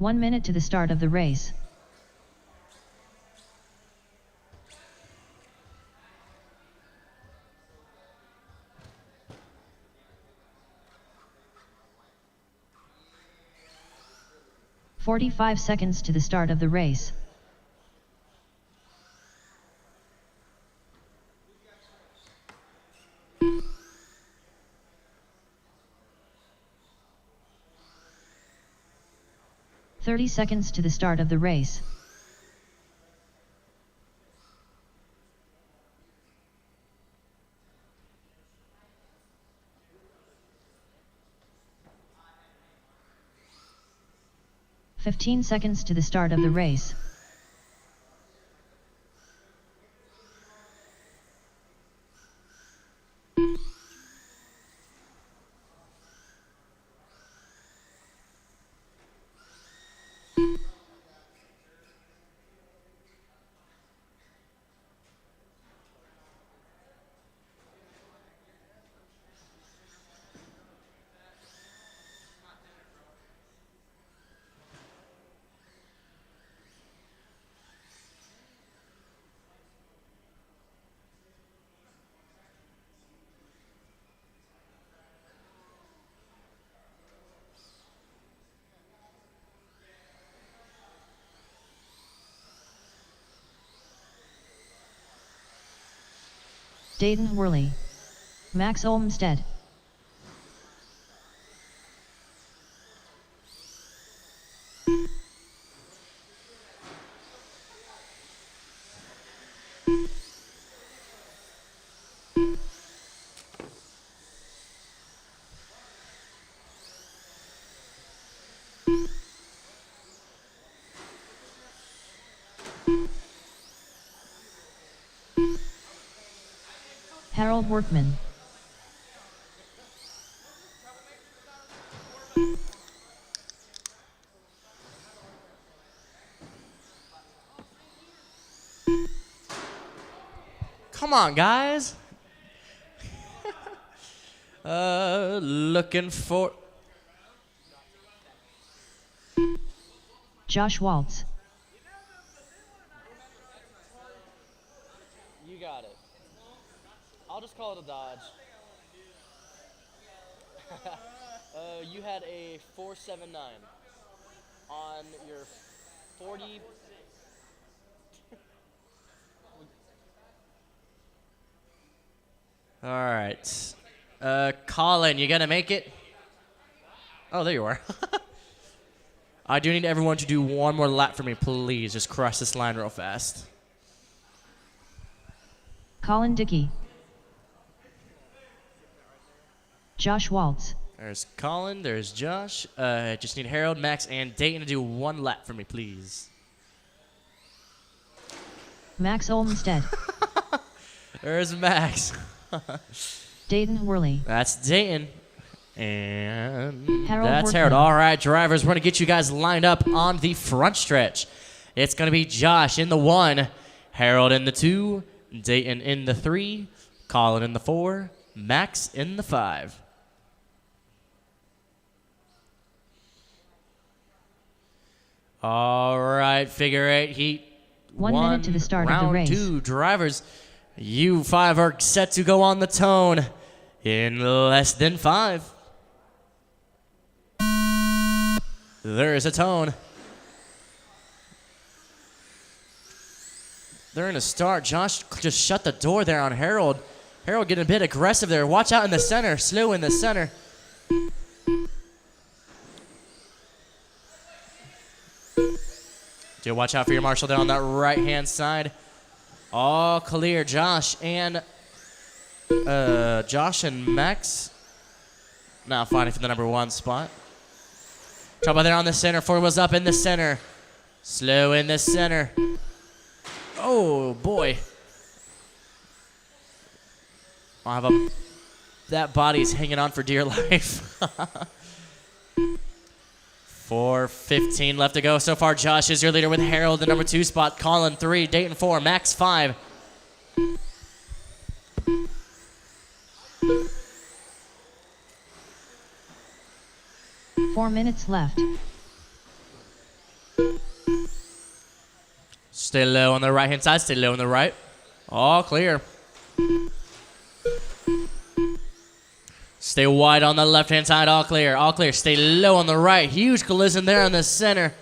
One minute to the start of the race. "45 seconds to the start of the race. "30 seconds to the start of the race. "15 seconds to the start of the race. Dayton Worley. Max Olmstead. Harold Workman. Come on, guys. Looking for... Josh Waltz. I'll just call it a dodge. You had a 479 on your 40. All right. Colin, you gonna make it? Oh, there you are. I do need everyone to do one more lap for me, please. Just cross this line real fast. Colin Dickey. Josh Waltz. There's Colin, there's Josh. Just need Harold, Max, and Dayton to do one lap for me, please. Max Olmstead. There's Max. Dayton Worley. That's Dayton. And Harold that's Workman. Harold. All right, drivers, we're going to get you guys lined up on the front stretch. It's going to be Josh in the 1, Harold in the 2, Dayton in the 3, Colin in the 4, Max in the 5. All right, figure 8 heat. 1 minute to the start of the round race. 2, drivers. You 5 are set to go on the tone in less than 5. There is a tone. They're in a start. Josh just shut the door there on Harold. Harold getting a bit aggressive there. Watch out in the center. Slow in the center. Do watch out for your marshal there on that right-hand side. All clear. Josh and Max now fighting for the number 1 spot. Trouble there on the center. 4 wheels up in the center. Slow in the center. Oh, boy. That body is hanging on for dear life. 4:15 left to go. So far, Josh is your leader with Harold, the number 2 spot. Colin, 3. Dayton, 4. Max, 5. Four minutes left. Stay low on the right-hand side. Stay low on the right. All clear. Stay wide on the left-hand side. All clear. All clear. Stay low on the right. Huge collision there in the center.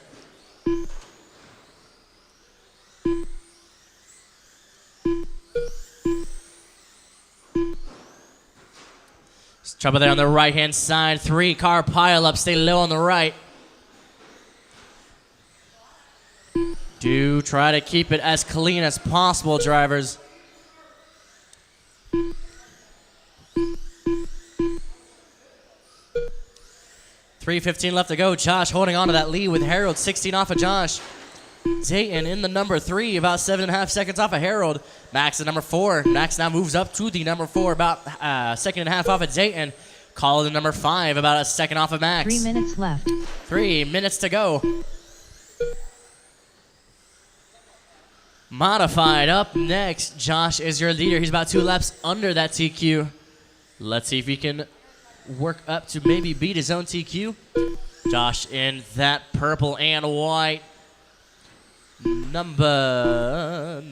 Trouble there on the right-hand side. 3-car pile-up. Stay low on the right. Do try to keep it as clean as possible, drivers. $3:15 left to go. Josh holding on to that lead with Harold 16 off of Josh. Dayton in the number 3, about 7.5 seconds off of Harold. Max at number 4. Max now moves up to the number 4, about a second and a half off of Dayton. Colin number 5, about a second off of Max. 3 minutes left. 3 minutes to go. Modified up next. Josh is your leader. He's about 2 laps under that TQ. Let's see if he can work up to maybe beat his own TQ. Josh in that purple and white. Number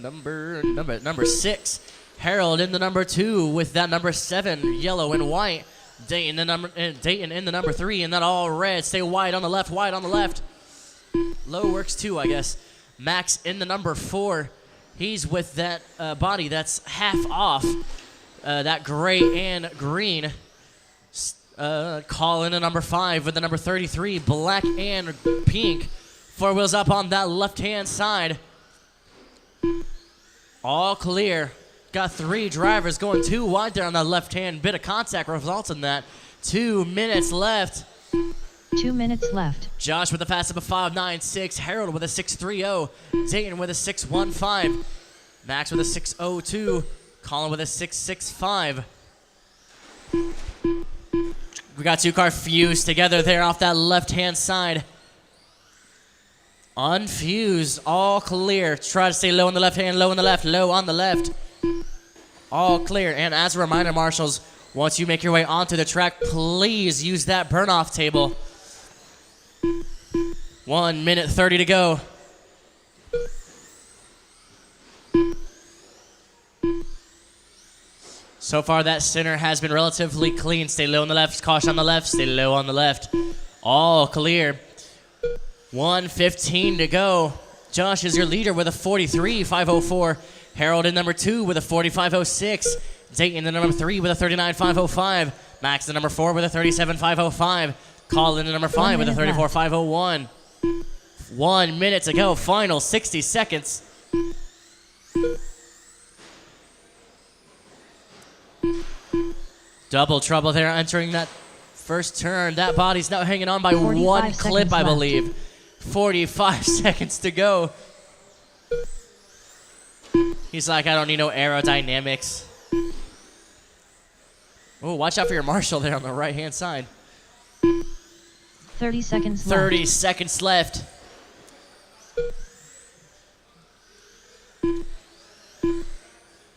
6. Harold in the number 2 with that number 7, yellow and white. Dayton in the number 3 and that all red. Stay wide on the left, wide on the left. Low works too, I guess. Max in the number 4. He's with that body that's half off. That gray and green. Colin in number 5 with the number 33, black and pink. 4 wheels up on that left-hand side. All clear. Got 3 drivers going 2 wide there on that left-hand. Bit of contact results in that. 2 minutes left. 2 minutes left. Josh with a fastest of a 5.96. Harold with a 6.30. Dayton with a 6.15. Max with a 6.02. Colin with a 6.65. We got 2 cars fused together there off that left-hand side. Unfused, all clear. Try to stay low on the left hand, low on the left, low on the left. All clear. And as a reminder, marshals, once you make your way onto the track, please use that burn-off table. 1 minute 30 to go. So far, that center has been relatively clean. Stay low on the left, caution on the left, stay low on the left. All clear. 1:15 to go. Josh is your leader with a 43.504. Harold in number 2 with a 45.06. Dayton in the number 3 with a 39.505. Max in number 4 with a 37.505. Colin in number 5 with a 34.501. 1 minute to go. Final 60 seconds. Double trouble there entering that first turn. That body's now hanging on by 45 one clip, seconds I left. believe. 45 seconds to go. He's like, I don't need no aerodynamics. Oh, watch out for your marshal there on the right-hand side. 30 seconds 30 left. seconds left.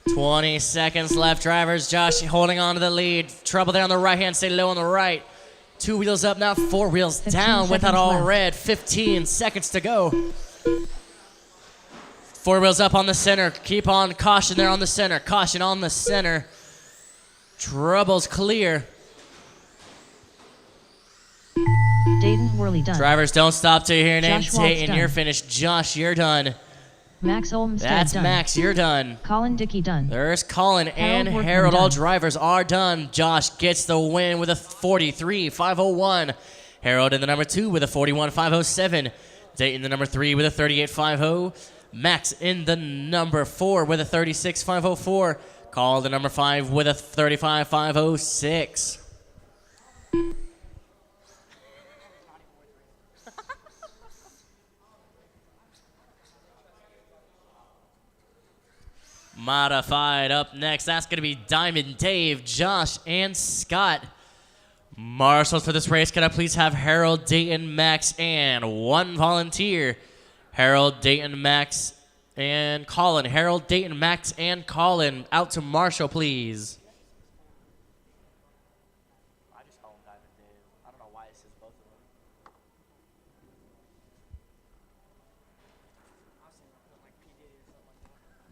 $20 seconds left, drivers. Josh holding on to the lead. Trouble there on the right hand, stay low on the right. 2 wheels up now, 4 wheels 15 down with that seconds all left. red. 15 seconds to go. 4 wheels up on the center. Keep on caution there on the center. Caution on the center. Trouble's clear. Dayton Worley done. Drivers, don't stop till you hear your name. Josh Waltz Dayton, done. you're finished. Josh, you're done. Max Olmsted That's done. Max, you're done. Colin Dickey done. There's Colin and Workman Harold. All done. drivers are done. Josh gets the win with a 43.501. Harold in the number 2 with a 41.507. Dayton the number 3 with a 38.50. Max in the number 4 with a 36.504. Colin the number 5 with a 35.506. Modified up next. That's going to be Diamond Dave, Josh, and Scott. Marshals for this race, can I please have Harold, Dayton, Max, and 1 volunteer? Harold, Dayton, Max, and Colin. Harold, Dayton, Max, and Colin. Out to Marshall, please. I just call him Diamond Dave. I don't know why it says both of them.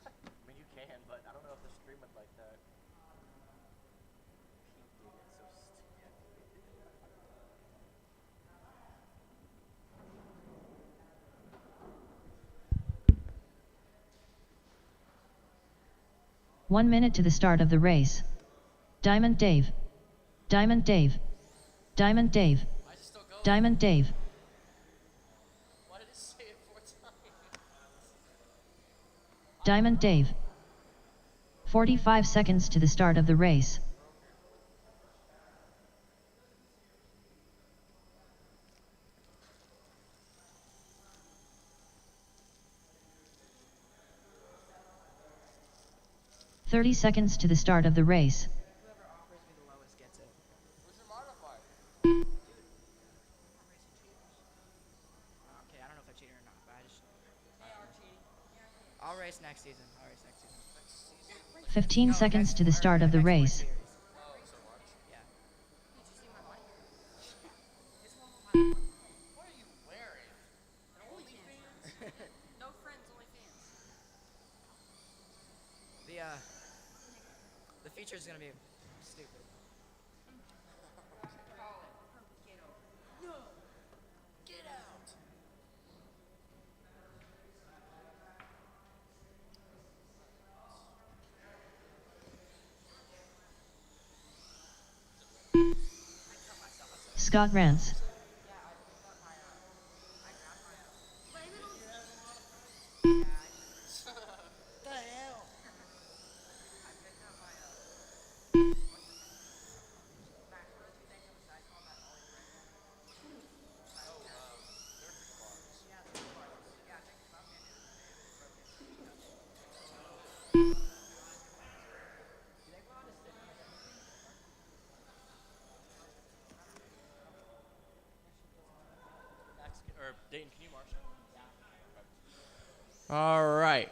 I mean, you can, but I don't know if the stream would like that. Pete Diddy, it's so stupid. 1 minute to the start of the race. Diamond Dave. Diamond Dave. Diamond Dave. Diamond Dave. Why did it say it 4 times? Diamond Dave. 45 seconds to the start of the race. "30 seconds to the start of the race. Whoever offers me the lowest gets it. Where's your modifier? Okay, I don't know if I cheated or not, but I just. I'll race next season. 15 seconds to the start of the race. Yeah. What are you wearing? No friends, only fans. The feature is gonna be stupid. Get out. Scott Rance. Or Dayton, can you marshal? All right.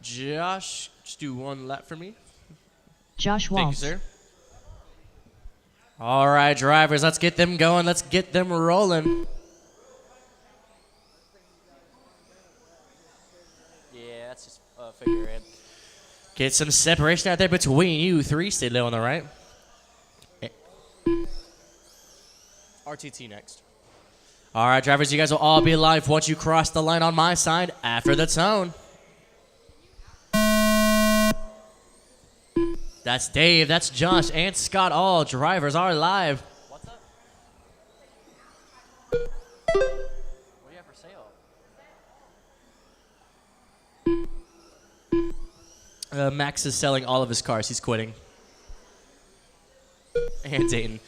Josh, just do 1 lap for me. Josh Thank you, Waltz. sir. All right, drivers, let's get them going. Let's get them rolling. Yeah, that's just figure it. Get some separation out there between you three. Stay low on the right. RTT next. All right, drivers, you guys will all be live once you cross the line on my side after the tone. That's Dave, that's Josh, and Scott. All drivers are live. What's up? What do you have for sale? Max is selling all of his cars. He's quitting. And Dayton.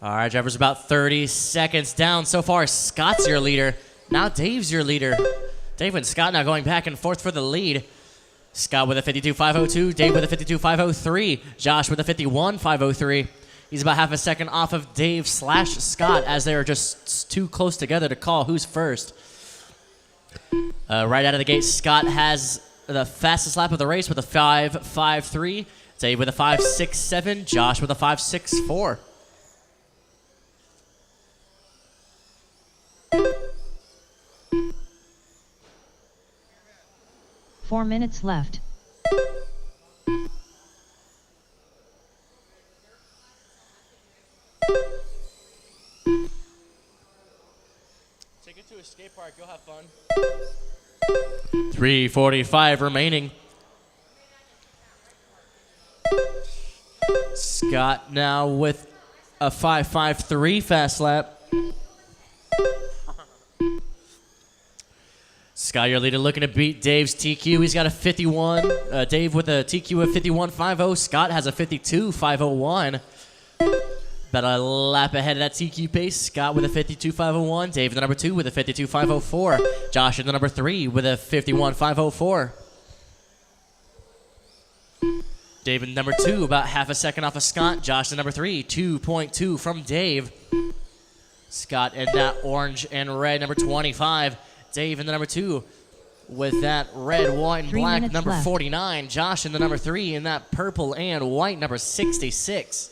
All right, drivers, about 30 seconds down. So far, Scott's your leader. Now Dave's your leader. Dave and Scott now going back and forth for the lead. Scott with a 52.502. Dave with a 52.503. Josh with a 51.503. He's about half a second off of Dave / Scott as they are just too close together to call who's first. Right out of the gate, Scott has the fastest lap of the race with a 5.53. Dave with a 5.67. Josh with a 5.64. Four minutes left. Take it to a skate park. Go have fun. 3:45 remaining. Scott now with a 5.53 fast lap. Scott, your leader, looking to beat Dave's TQ. He's got a 51. Dave with a TQ of 51.50. Scott has a 52.501. About a lap ahead of that TQ pace. Scott with a 52.501. Dave in the number 2 with a 52.504. Josh in the number 3 with a 51.504. Dave in number 2, about half a second off of Scott. Josh in number 3, 2.2 from Dave. Scott in that orange and red, number 25. Dave in the number 2 with that red, white, and 3 black, minutes number left. 49. Josh in the number 3 in that purple and white, number 66.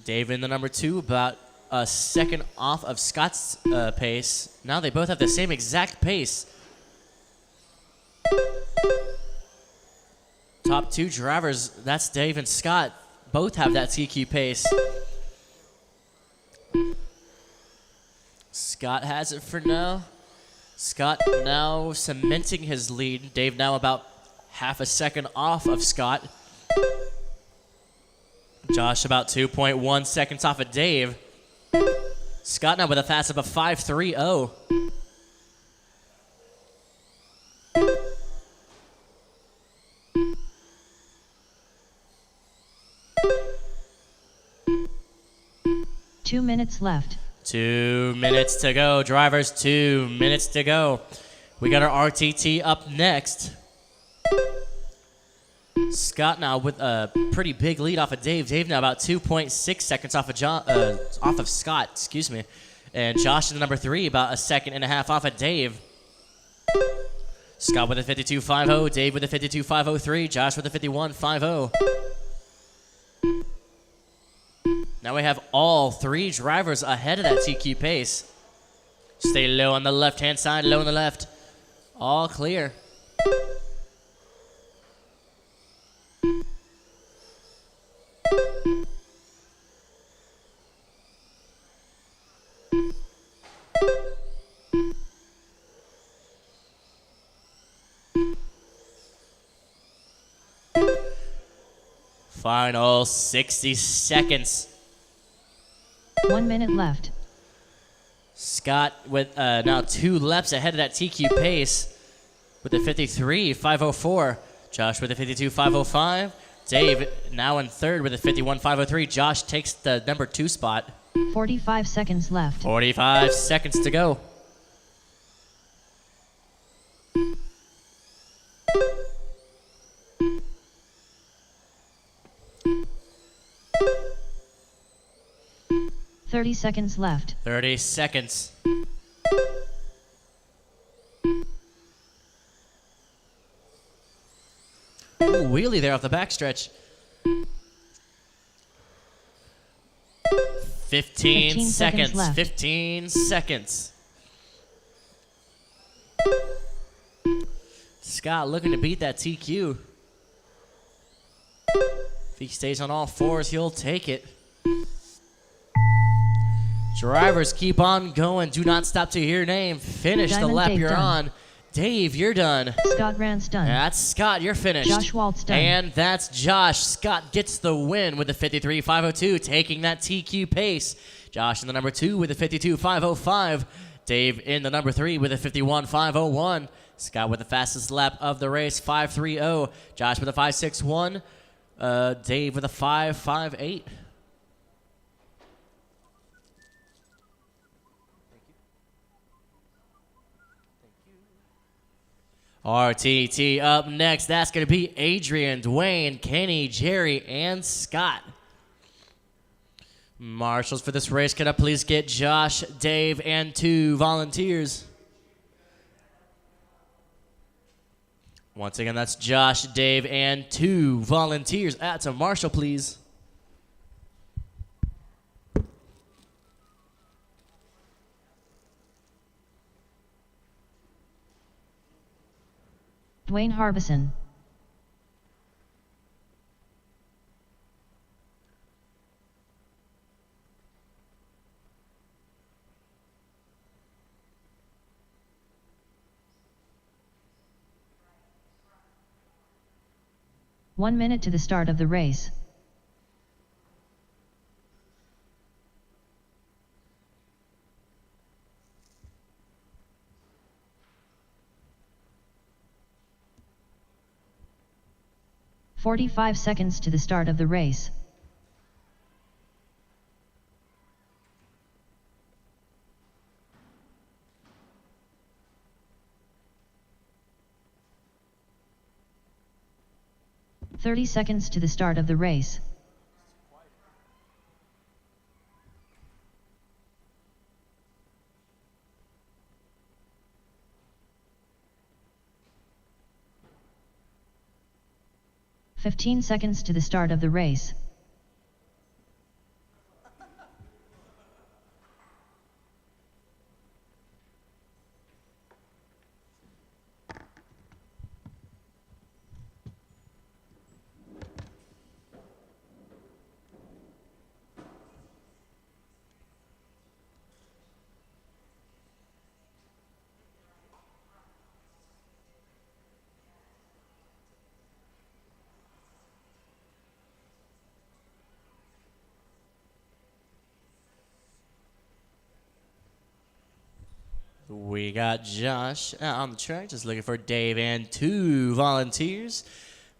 Dave in the number 2, about a second off of Scott's pace. Now they both have the same exact pace. Top 2 drivers, that's Dave and Scott. Both have that TQ pace. Scott has it for now. Scott now cementing his lead. Dave now about half a second off of Scott. Josh about 2.1 seconds off of Dave. Scott now with a fast up of 5.30. Two minutes left. 2 minutes to go, drivers. 2 minutes to go. We got our RTT up next. Scott now with a pretty big lead off of Dave. Dave now about 2.6 seconds off of Scott, excuse me. And Josh in the number 3, about a second and a half off of Dave. Scott with a 52.50, Dave with a 52.503, Josh with a 51.50. Now we have all 3 drivers ahead of that TQ pace. Stay low on the left-hand side, low on the left. All clear. Final 60 seconds. 1 minute left. Scott with now 2 laps ahead of that TQ pace with a 53.504. Josh with a 52.505. Dave now in third with a 51.503. Josh takes the number 2 spot. 45 seconds left. 45 seconds to go. Thirty seconds left. 30 seconds. Ooh, wheelie there off the backstretch. 15 15 seconds seconds. left. 15 seconds. Scott looking to beat that TQ. If he stays on all fours, he'll take it. Drivers, keep on going. Do not stop to hear your name. Finish the Diamond lap Dave you're done. on. Dave, you're done. Scott Rance done. That's Scott, you're finished. Josh Waltz done. And that's Josh. Scott gets the win with the 53.502, taking that TQ pace. Josh in the number 2 with the 52.505. Dave in the number 3 with the 51.501. Scott with the fastest lap of the race, 5.30. Josh with a 5.61. Dave with a 5.58. RTT up next. That's going to be Adrian, Dwayne, Kenny, Jerry, and Scott. Marshals for this race, can I please get Josh, Dave, and 2 volunteers? Once again, that's Josh, Dave, and 2 volunteers. To Marshall, please. Dwayne Harbison. One minute to the start of the race. "45 seconds to the start of the race. "30 seconds to the start of the race. "15 seconds to the start of the race. We got Josh on the track, just looking for Dave and 2 volunteers.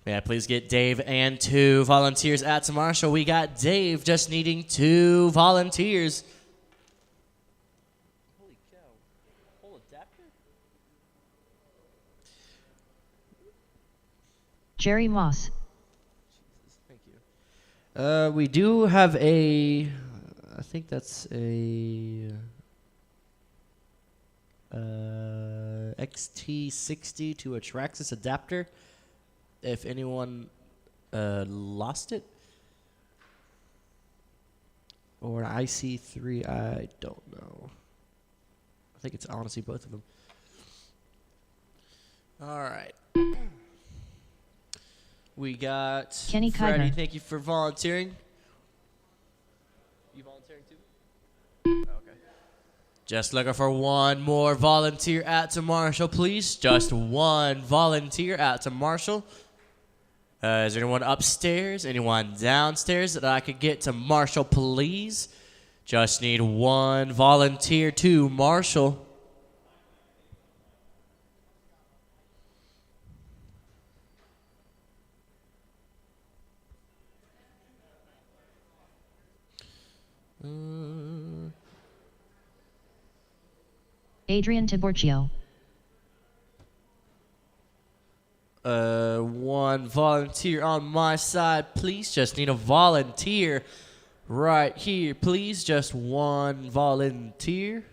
May I please get Dave and 2 volunteers to Marshall? We got Dave just needing 2 volunteers. Holy cow. Whole adapter? Jerry Moss. Thank you. We do have I think that's a XT60 to a Traxxas adapter. If anyone lost it, or an IC3, I don't know. I think it's honestly both of them. All right. We got Kenny Freddie. Kyber. Thank you for volunteering. You volunteering too? Okay. Just looking for one more volunteer to Marshall, please. Just one volunteer to Marshall. Is there anyone upstairs? Anyone downstairs that I could get to Marshall, please? Just need one volunteer to Marshall. Adrian Tiborcio. One volunteer on my side, please. Just need a volunteer right here, please. Just one volunteer.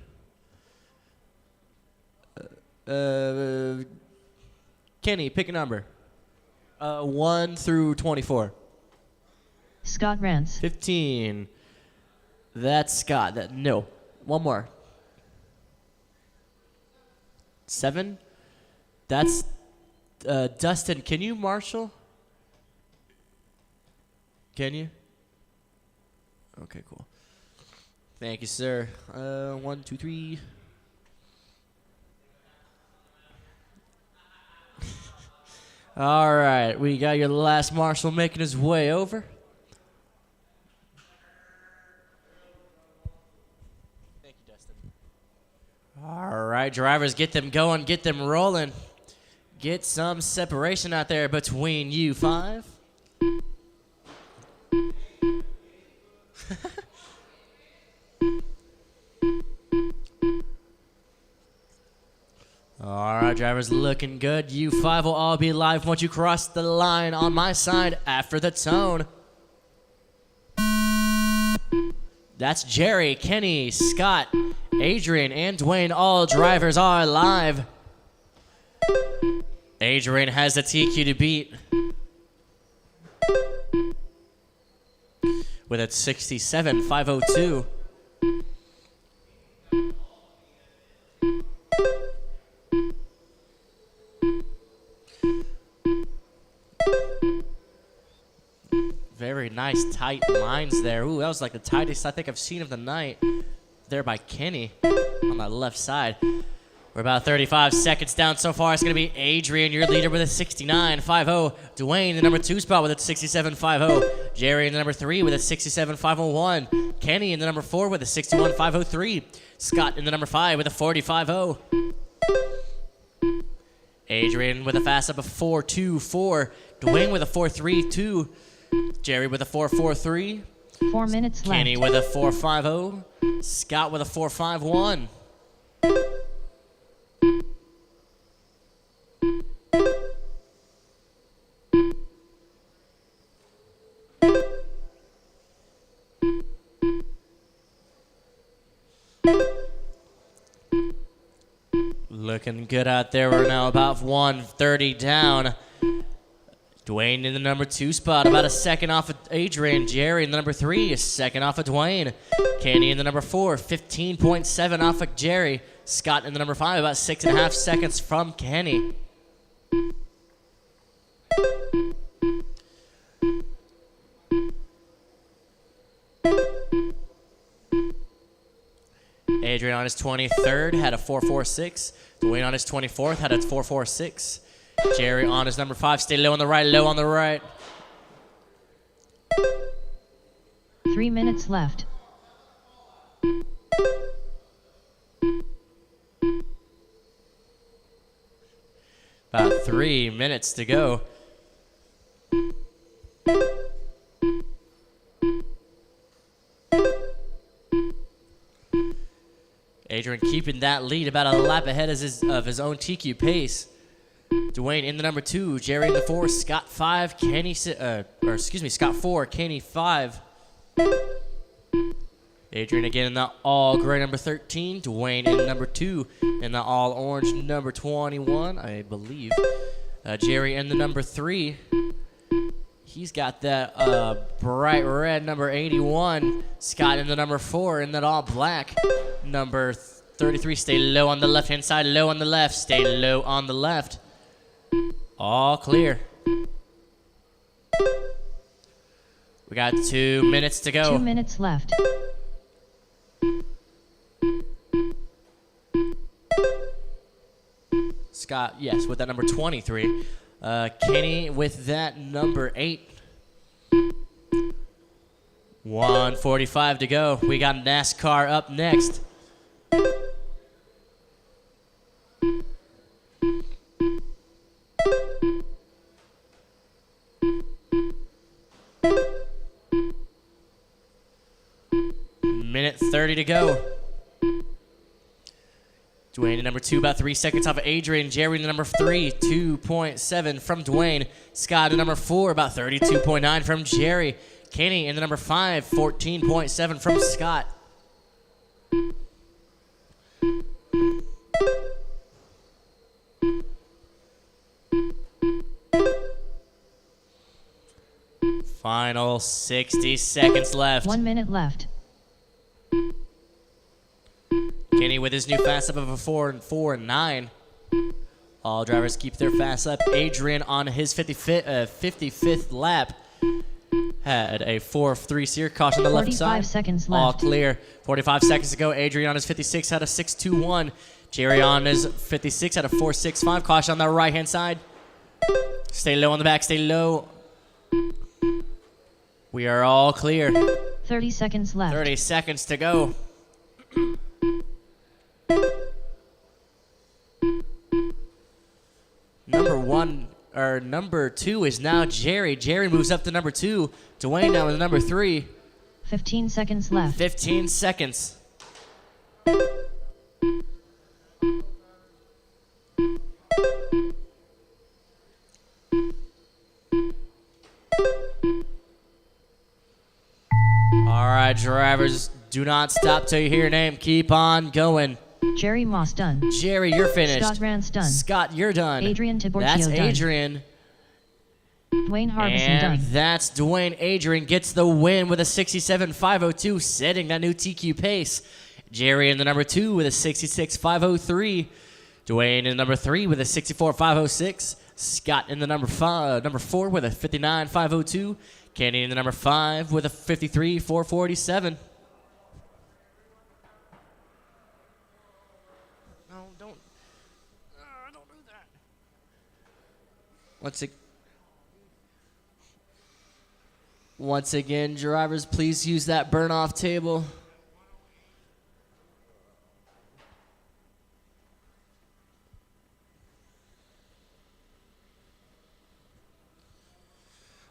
Kenny, pick a number. 1 through 24. Scott Rance. 15. That's Scott. No. One more. 7. That's Dustin. Can you marshal? Can you? Okay, cool. Thank you, sir. 1, 2, 3. All right, we got your last marshal making his way over. Thank you, Dustin. All right, drivers, get them going, get them rolling. Get some separation out there between you 5. All right, drivers, looking good. You 5 will all be live once you cross the line on my side after the tone. That's Jerry, Kenny, Scott, Adrian, and Dwayne. All drivers are live. Adrian has the TQ to beat with a 67.502. Very nice tight lines there. Ooh, that was like the tightest I think I've seen of the night there by Kenny on that left side. We're about 35 seconds down so far. It's going to be Adrian, your leader, with a 69.50. Dwayne, the number 2 spot, with a 67.50. Jerry in the number 3 with a 67.501. Kenny in the number 4 with a 61.503. Scott in the number 5 with a 40.50. Adrian with a fast up of 4.24. Dwayne with a 4.32. Jerry with a 4.43. 4 minutes left. Kenny with a 4.50. Scott with a 4.51. Looking good out there. We're now about 1:30 down. Dwayne in the number 2 spot, about a second off of Adrian. Jerry in the number 3, a second off of Dwayne. Kenny in the number 4, 15.7 off of Jerry. Scott in the number 5, about 6.5 seconds from Kenny. Adrian on his 23rd had a 4.46. Dwayne on his 24th had a 4.46. Jerry on his number 5, stay low on the right, low on the right. 3 minutes left. About 3 minutes to go. Adrian keeping that lead about a lap ahead of his own TQ pace. Dwayne in the number 2, Jerry in the 4, Scott 5, Scott 4, Kenny 5. Adrian again in the all gray number 13, Dwayne in number 2, in the all orange number 21, I believe. Jerry in the number 3. He's got that bright red number 81. Scott in the number 4 in that all black number 33. Stay low on the left-hand side, low on the left. Stay low on the left. All clear. We got 2 minutes to go. 2 minutes left. Scott, yes, with that number 23. Kenny with that number 8. 1:45 to go. We got NASCAR up next. Minute 30 to go. Dwayne in number 2, about 3 seconds off of Adrian. Jerry in number 3, 2.7 from Dwayne. Scott in number 4, about 32.9 from Jerry. Kenny in the number 5, 14.7 from Scott. Final 60 seconds left. 1 minute left. with his new fast lap of a 4.49. All drivers keep their fast lap. Adrian on his 55th lap had a 4.3 seer. Caution on the left 45 side. seconds All left. clear. 45 seconds to go. Adrian on his 56 had a 6.21. Jerry on his 56 had a 4.65. Caution on the right-hand side. Stay low on the back. Stay low. We are all clear. 30 seconds left. 30 seconds to go. Number two is now Jerry. Jerry moves up to number 2. Dwayne now is number 3. 15 seconds left. 15 seconds. All right, drivers, do not stop till you hear your name. Keep on going. Jerry Moss done. Jerry, you're finished. Scott Rance done. Scott, you're done. Adrian Tiborcio That's done. Adrian. Dwayne Harbison And done. that's Dwayne. Adrian gets the win with a 67.502, setting that new TQ pace. Jerry in the number 2 with a 66.503. Dwayne in number 3 with a 64.506. Scott in the number 4 with a 59.502. Kenny in the number 5 with a 53.447. No, don't do that. Once again, drivers, please use that burn-off table.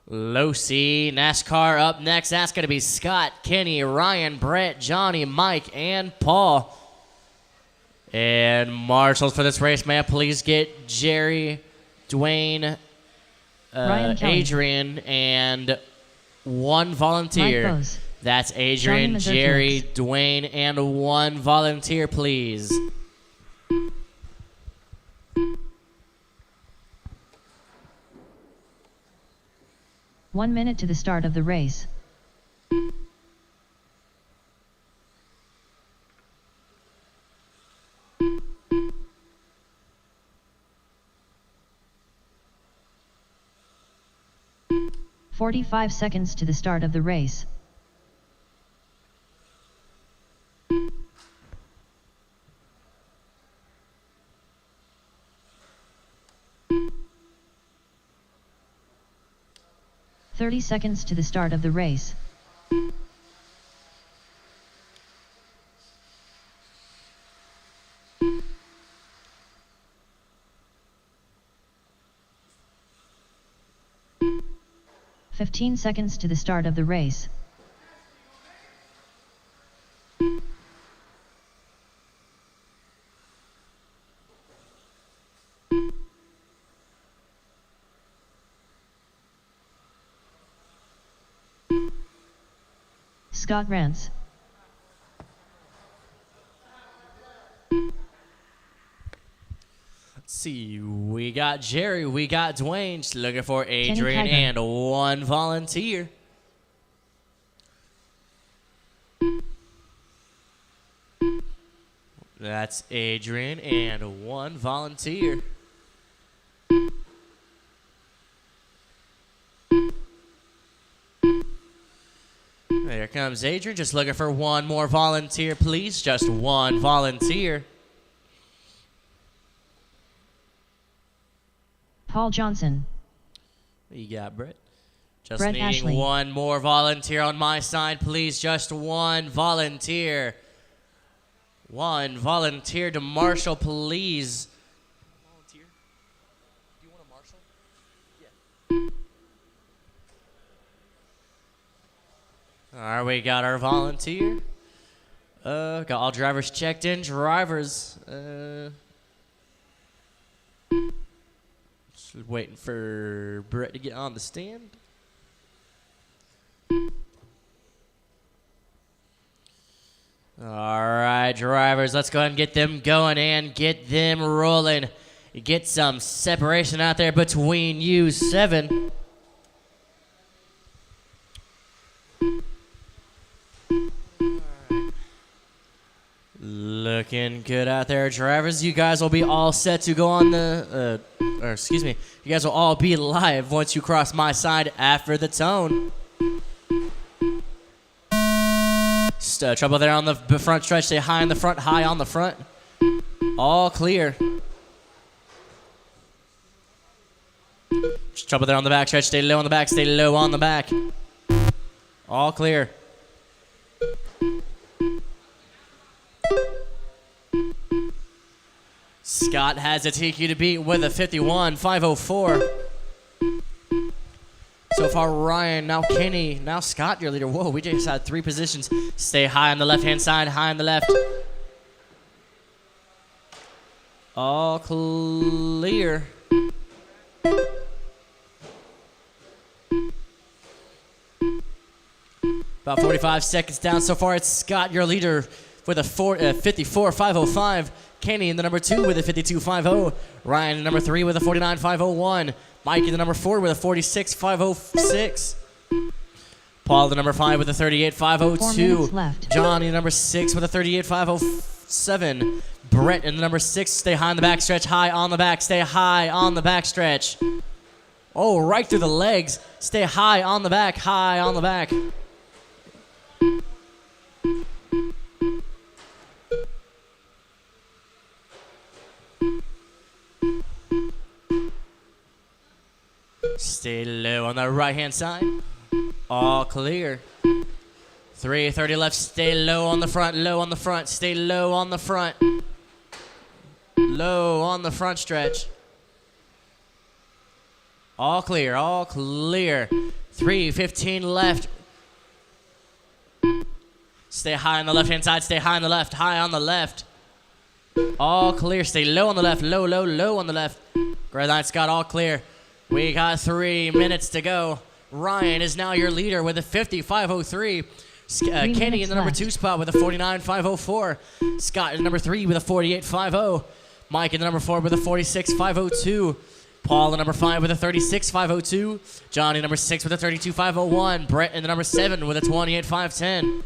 Low C, NASCAR up next. That's going to be Scott, Kenny, Ryan, Brett, Johnny, Mike, and Paul. And marshals for this race, may I please get Jerry, Dwayne, Ryan Kelly. Adrian, and one volunteer. Mike Bose. That's Adrian, Johnny Jerry, Mazurkiewicz. Dwayne, and one volunteer, please. One minute to the start of the race. "45 seconds to the start of the race. "30 seconds to the start of the race. "15 seconds to the start of the race. Scott Rance. Let's see, we got Jerry, we got Dwayne, just looking for Adrian Kiger. and one volunteer. That's Adrian and one volunteer. There comes Adrian, just looking for one more volunteer, please. Just one volunteer. Paul Johnson. You got Brett. Just Brett needing Ashley. one more volunteer on my side, please. Just one volunteer. One volunteer to Marshall, please. Volunteer? Do you want a marshal? Yeah. All right, we got our volunteer. Got all drivers checked in. Drivers. Just waiting for Brett to get on the stand. All right, drivers, let's go ahead and get them going and get them rolling. Get some separation out there between you seven. Looking good out there, drivers. You guys will be all set to go on the, you guys will all be live once you cross my side after the tone. Trouble there on the front stretch. Stay high in the front, high on the front. All clear. Trouble there on the back stretch. Stay low on the back, stay low on the back. All clear. Scott has a TQ to beat with a 51.504. So far, Ryan, now Kenny, now Scott, your leader. Whoa, we just had 3 positions. Stay high on the left-hand side, high on the left. All clear. About 45 seconds down so far. It's Scott, your leader, with a 54.505. Kenny in the number 2 with a 52.50. Ryan in number 3 with a 49.501. Mike in the number 4 with a 46.506. Paul the number 5 with a 38.502. John in the number 6 with a 38.507. Brett in the number 6. Stay high on the back stretch. High on the back. Stay high on the back stretch. Oh, right through the legs. Stay high on the back. High on the back. Stay low on the right-hand side. All clear. 3:30 left. Stay low on the front. Low on the front. Stay low on the front. Low on the front stretch. All clear. All clear. 3:15 left. Stay high on the left-hand side. Stay high on the left. High on the left. All clear. Stay low on the left. Low, low, low on the left. Red light, Scott, all clear. We got 3 minutes to go. Ryan is now your leader with a 55.03. Kenny in the number 2 spot with a 49.504. Scott in the number 3 with a 48.50. Mike in the number 4 with a 46.502. Paul in the number 5 with a 36.502. Johnny number 6 with a 32.501. Brett in the number 7 with a 28.510.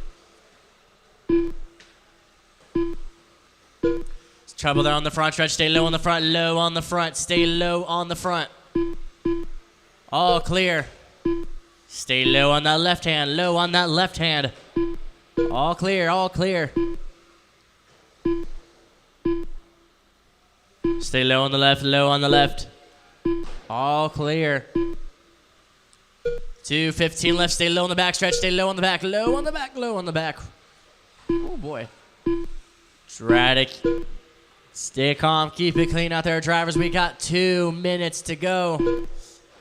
Trouble there on the front stretch. Stay low on the front. Low on the front. Stay low on the front. All clear. Stay low on that left hand. Low on that left hand. All clear. All clear. Stay low on the left. Low on the left. All clear. 2:15 left. Stay low on the back stretch. Stay low on the back. Low on the back. Low on the back. Oh boy. Try to stay calm. Keep it clean out there, drivers. We got 2 minutes to go.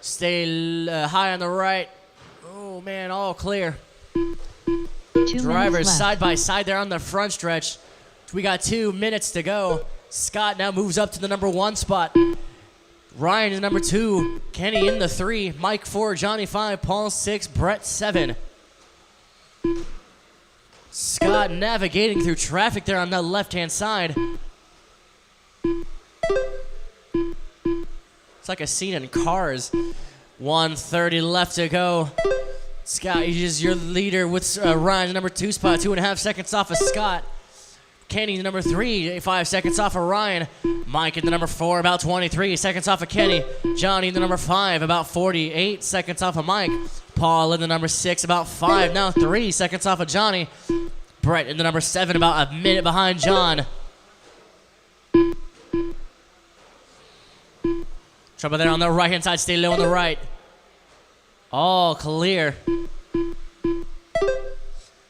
Stay high on the right. Oh man, all clear. 2 Drivers minutes side by side there on the front stretch. We got 2 minutes to go. Scott now moves up to the number 1 spot. Ryan in the number 2. Kenny in the 3. Mike 4. Johnny 5. Paul 6. Brett 7. Scott navigating through traffic there on the left-hand side. It's like a scene in Cars. 1:30 left to go. Scott is your leader with Ryan, the number 2 spot, 2.5 seconds off of Scott. Kenny, the number 3, 5 seconds off of Ryan. Mike in the number 4, about 23 seconds off of Kenny. Johnny in the number 5, about 48 seconds off of Mike. Paul in the number 6, about 5, now 3 seconds off of Johnny. Brett in the number 7, about a minute behind John. Trouble there on the right-hand side. Stay low on the right. All clear.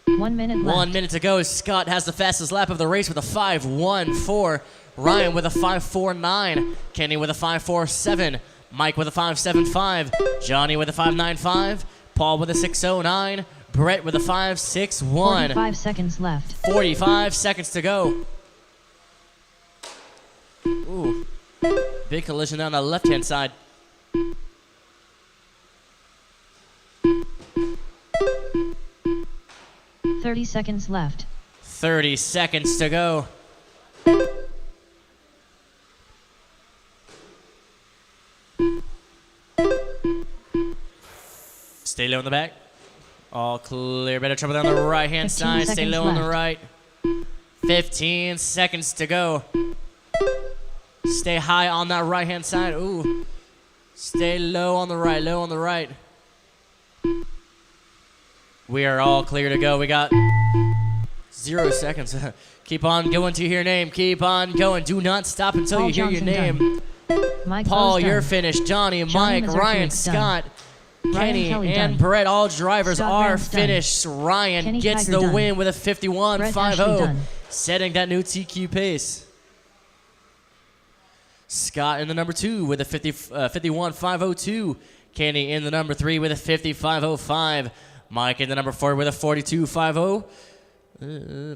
1 minute left. 1 minute to go. Scott has the fastest lap of the race with a 5:14. Ryan with a 5:49. Kenny with a 5:47. Mike with a 5:75. Johnny with a 5:95. Paul with a 6:09. Brett with a 5:61. 45 seconds left. 45 seconds to go. Ooh. Big collision down the left-hand side. "30 seconds left. 30 seconds to go. Stay low in the back. All clear. Better trouble down the right-hand 15 side. Stay seconds low on the left. right. 15 seconds to go. Stay high on that right-hand side. Ooh. Stay low on the right, low on the right. We are all clear to go. We got 0 seconds. Keep on going to your name. Keep on going. Do not stop until Paul you hear your Johnson name. done. Mike Paul, Bose you're done. finished. Johnny, Johnny Mike, Mazurkiewicz Ryan, done. Scott, Ryan Kenny, Kelly and done. Brett, all drivers Scott are Vance done. finished. Ryan Kenny gets Tiger the done. win with a Brett Ashley 51.50, done. setting that new TQ pace. Scott in the number 2 with a 51.502. Kenny in the number 3 with a 50.505. Mike in the number 4 with a 42.50.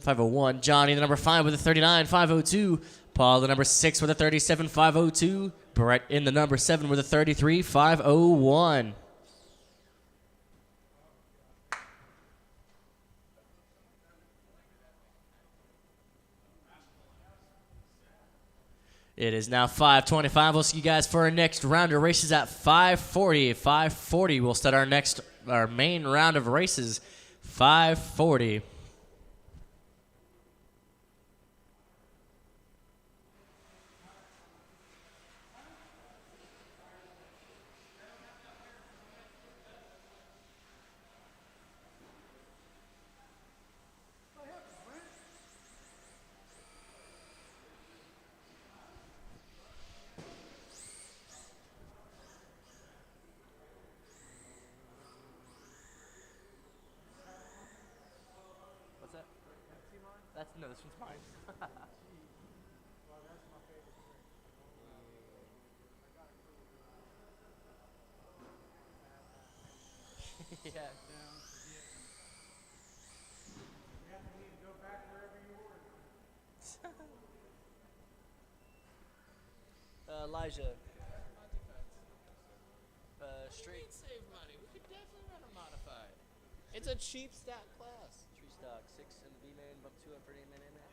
501. Johnny the number 5 with a 39.502. Paul the number 6 with a 37.502. Brett in the number 7 with a 33.501. It is now 5:25. We'll see you guys for our next round of races at 5:40. 5:40. We'll start our main round of races. 5:40. What's that? No, this one's mine. Yeah. Elijah. Street. Save money. We could definitely run a modified. It's a cheap stock class. Tree stock, 6 in the B main, bump 2 up for A main, A main.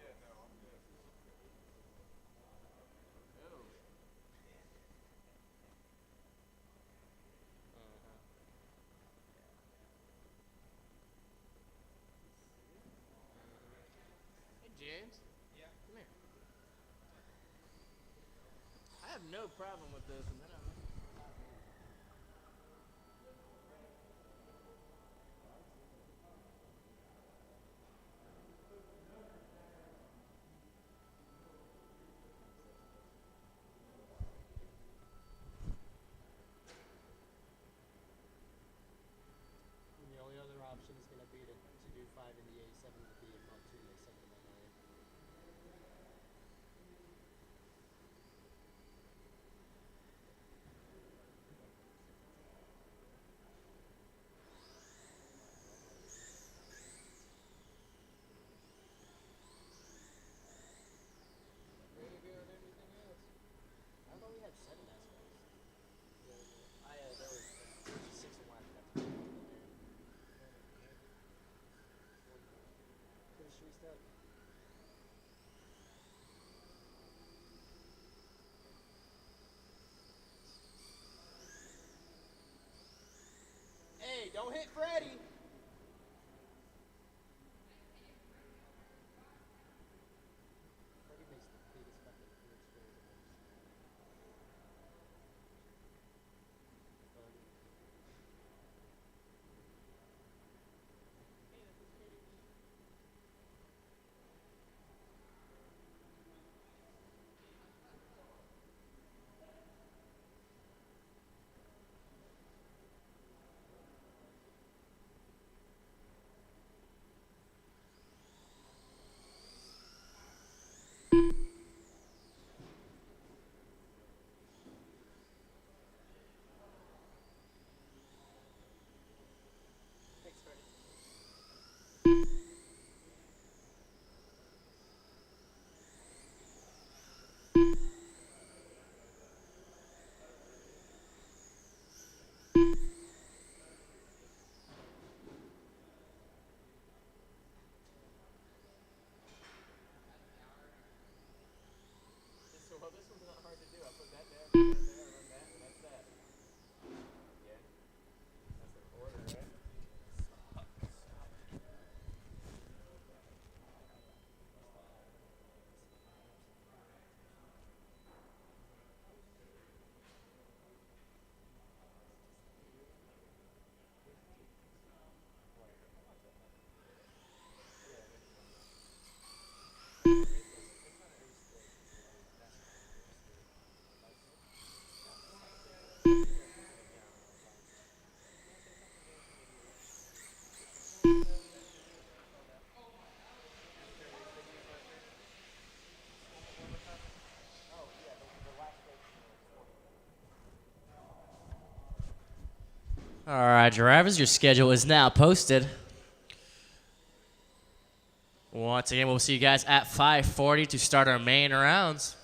Hey, James. Yeah. Come here. I have no problem with this. And then The only other option is going to be to do 5 in the A, 7 in the B, and bump 2 in the A, 7 in the A. I thought we had 7 aspects. There was 6 and left. That's Pretty sure he's dead. hey, don't hit Freddy. Freddie makes the biggest fucking glitch there. All right, drivers, your schedule is now posted. Once again, we'll see you guys at 5:40 to start our main rounds.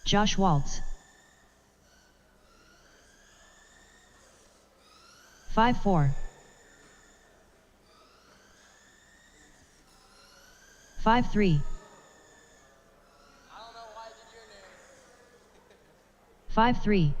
Josh Waltz. 5-4. 5-3. 5-3.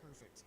Perfect.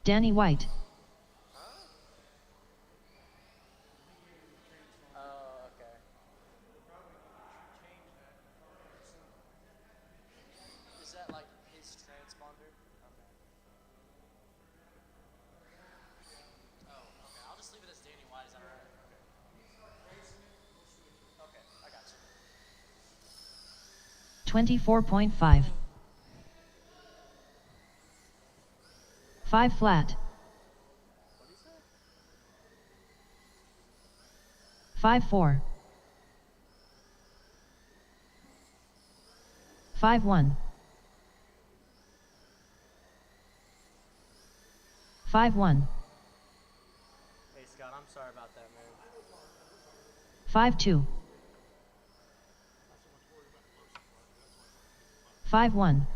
Danny White. Oh, okay. Is that like his transponder? Okay. Oh, okay. I'll just leave it as Danny White. Is that alright? Okay. Okay, I got you. 24.5. 5 flat. 5-4. 5-1. 5-1. Hey, Scott, I'm sorry about that, man. 5-2. 5-1.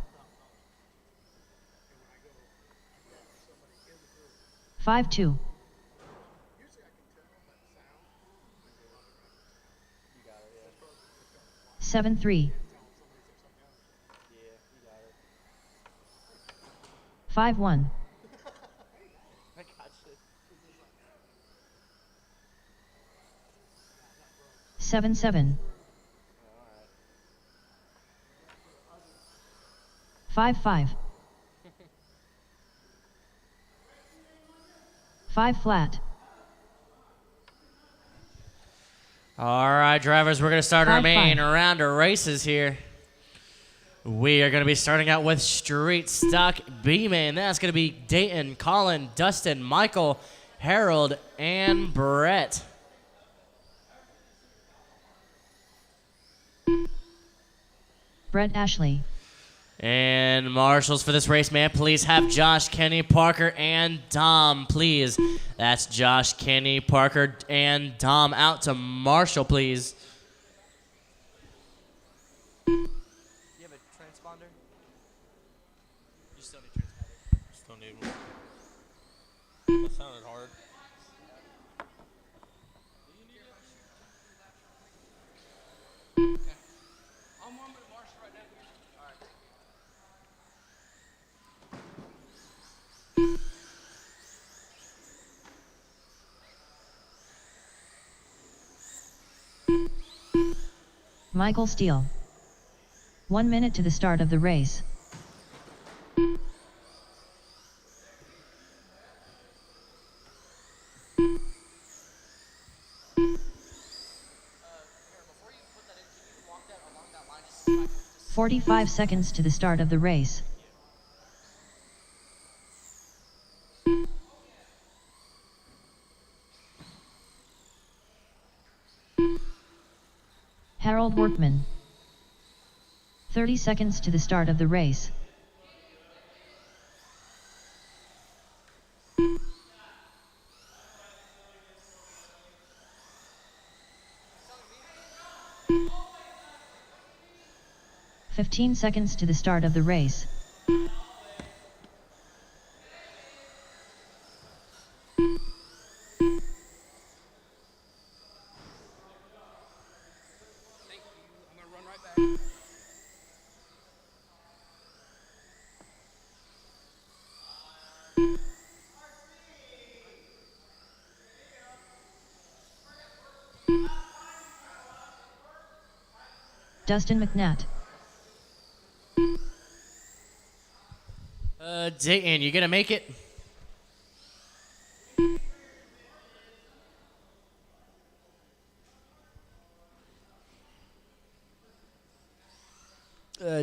5-2. You got it, yeah. 7-3. Yeah, you got it. 5-1. I got 7-7. 5-5. 5 flat. All right, drivers, we're going to start our 5-5. main round of races here. We are going to be starting out with Street Stock B-Main. That's going to be Dayton, Colin, Dustin, Michael, Harold, and Brett. Brett Ashley. And marshals for this race, man, please have Josh, Kenny, Parker, and Dom, please. That's Josh, Kenny, Parker, and Dom out to marshal, please. You have a transponder? You still need transponder. Still need one. That sounded hard. I'm on with Marshall right now. All right. Michael Steele. 1 minute to the start of the race. Before you put that in, can you walk that along that line just so I can just 45 seconds to the start of the race. Harold Workman. 30 seconds to the start of the race. "15 seconds to the start of the race. thank you. I'm gonna run right back. Dustin McNatt. Dayton, you gonna make it?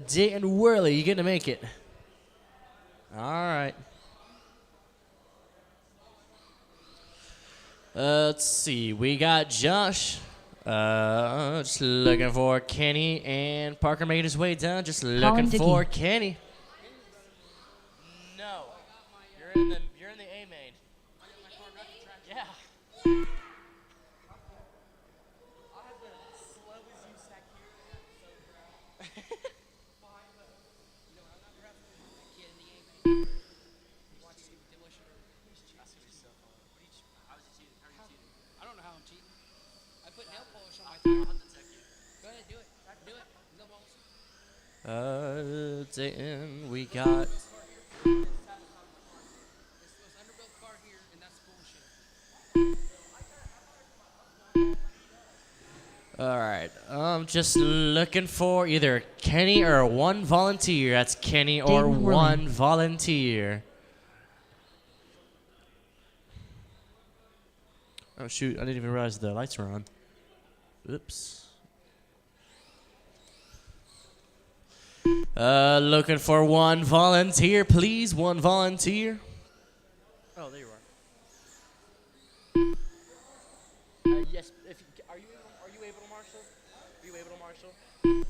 Dayton Worley, you gonna make it? All right. Let's see. We got Josh. Just looking for Kenny, and Parker made his way down. Just looking Dickey. for Kenny. No, you're in the A main. Yeah. I don't know how I'm cheating. I put nail polish on my thigh. Go ahead, do it. Do it. No balls. Dayton, we got. This underbuilt car here, and that's bullshit. All right. I'm just looking for either Kenny or one volunteer. That's Kenny or Dayton Worley. one volunteer. Oh shoot! I didn't even realize the lights were on. Oops. Looking for one volunteer, please. One volunteer. Oh, there you are. Yes. If you, are you able to marshal? Are you able to marshal? You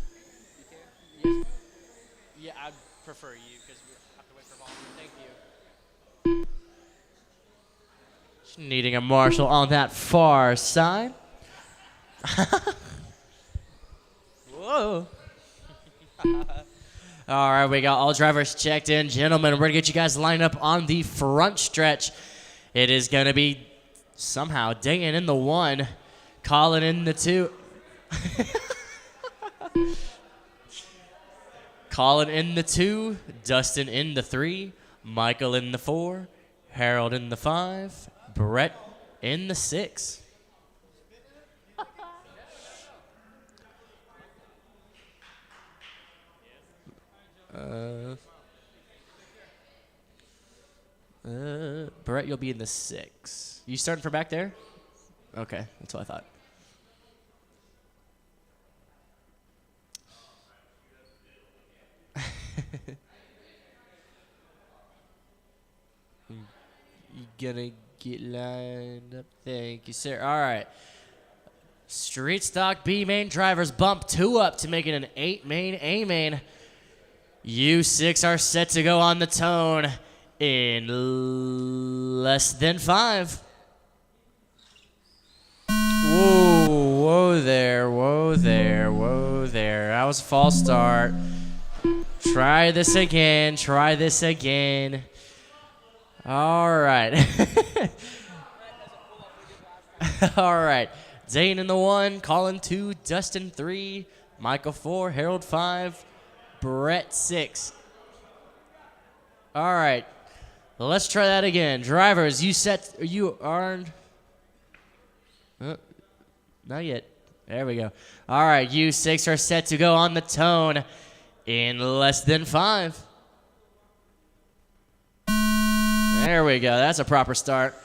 can. Yes. Yeah, I prefer you because we have to wait for volunteer. Thank you. Just needing a marshal on that far side. Whoa. All right, we got all drivers checked in. Gentlemen, we're going to get you guys lined up on the front stretch. It is going to be somehow Dayton in the 1, Colin in the 2. Colin in the 2, Dustin in the 3, Michael in the 4, Harold in the 5, Brett in the 6. Brett, you'll be in the 6. You starting from back there? Okay, that's what I thought. You gonna get lined up? Thank you, sir. All right. Street stock B main drivers bump 2 up to make it an 8 main A main. U6 are set to go on the tone in less than 5. Whoa there, whoa there, whoa there. That was a false start. Try this again, try this again. All right. All right. Zane in the 1, Colin 2, Dustin 3, Michael 4, Harold 5, Brett 6. All right. Let's try that again. Drivers, you aren't. Not yet. There we go. All right. You 6 are set to go on the tone in less than 5. There we go. That's a proper start.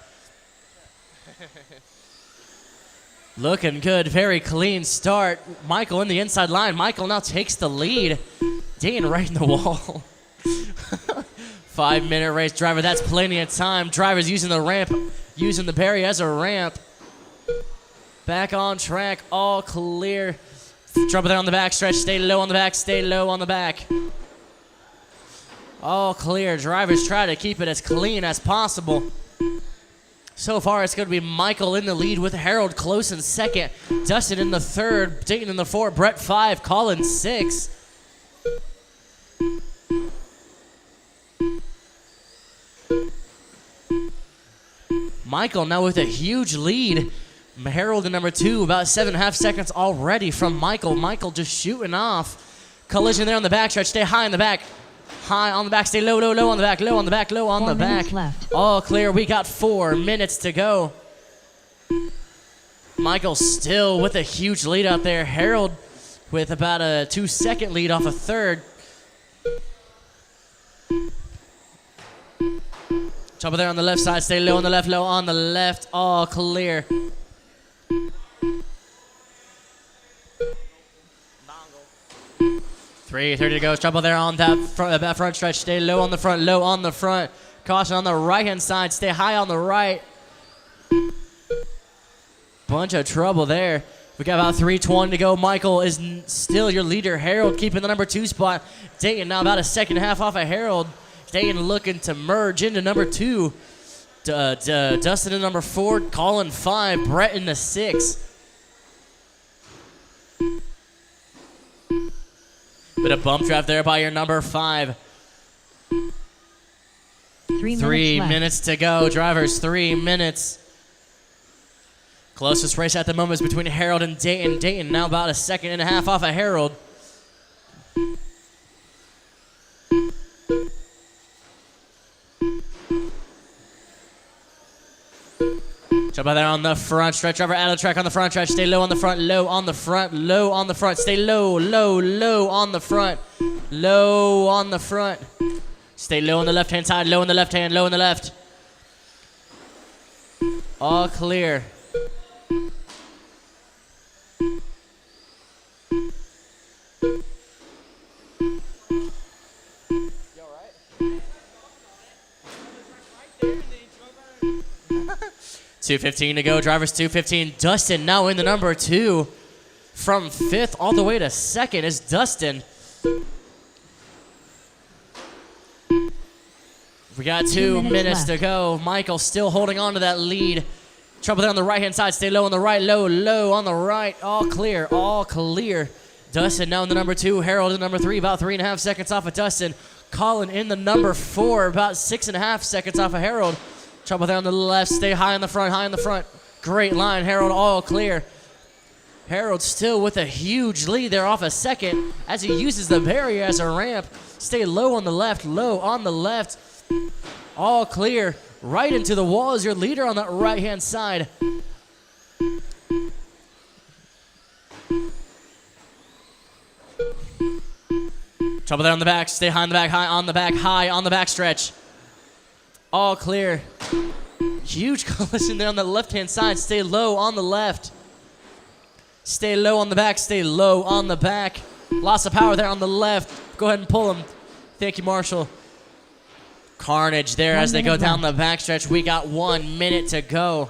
Looking good. Very clean start. Michael in the inside line. Michael now takes the lead. Dane right in the wall. 5-minute race. Driver, that's plenty of time. Driver's using the ramp, using the barrier as a ramp. Back on track. All clear. Trouble there on the back stretch. Stay low on the back. Stay low on the back. All clear. Drivers try to keep it as clean as possible. So far, it's going to be Michael in the lead with Harold close in second. Dustin in the 3rd. Dayton in the 4th. Brett 5. Colin 6. Michael now with a huge lead. Harold in number 2. About 7.5 seconds already from Michael. Michael just shooting off. Collision there on the backstretch. Stay high in the back. High on the back, stay low, low, low on the back, low on the back, low on the back. 4 minutes left. All clear. We got 4 minutes to go. Michael still with a huge lead out there. Harold with about a 2-second lead off a 3rd. Chopper there on the left side. Stay low on the left, low on the left. All clear. 3:30 to go. Trouble there on that front stretch. Stay low on the front, low on the front. Caution on the right-hand side. Stay high on the right. Bunch of trouble there. We got about 3:20 to go. Michael is still your leader. Harold keeping the number 2 spot. Dayton now about a second and a half off of Harold. Dayton looking to merge into number 2. Dustin in number 4. Colin 5. Brett in the 6. Bit of bump draft there by your number 5. 3 minutes to go. Drivers, 3 minutes. Closest race at the moment is between Harold and Dayton. Dayton now about a second and a half off of Harold. Jump out there on the front stretch. Driver out of the track on the front stretch. Stay low on the front, low on the front, low on the front. Stay low, low, low on the front, low on the front. Stay low on the left-hand side, low on the left hand, low on the left. All clear. You alright? 2:15 to go. Drivers 2:15. Dustin now in the number 2. From 5th all the way to 2nd is Dustin. We got 2 minutes to go. Michael still holding on to that lead. Trouble there on the right-hand side. Stay low on the right. Low, low on the right. All clear. All clear. Dustin now in the number 2. Harold in number 3. About 3.5 seconds off of Dustin. Colin in the number 4. About 6.5 seconds off of Harold. Trouble there on the left. Stay high in the front. High in the front. Great line. Harold all clear. Harold still with a huge lead there off a 2nd as he uses the barrier as a ramp. Stay low on the left. Low on the left. All clear. Right into the wall is your leader on that right-hand side. Trouble there on the back. Stay high on the back, high on the back, high on the back stretch. All clear. Huge collision there on the left-hand side. Stay low on the left. Stay low on the back. Stay low on the back. Loss of power there on the left. Go ahead and pull him. Thank you, Marshall. Carnage there as they go down the backstretch. We got 1 minute to go.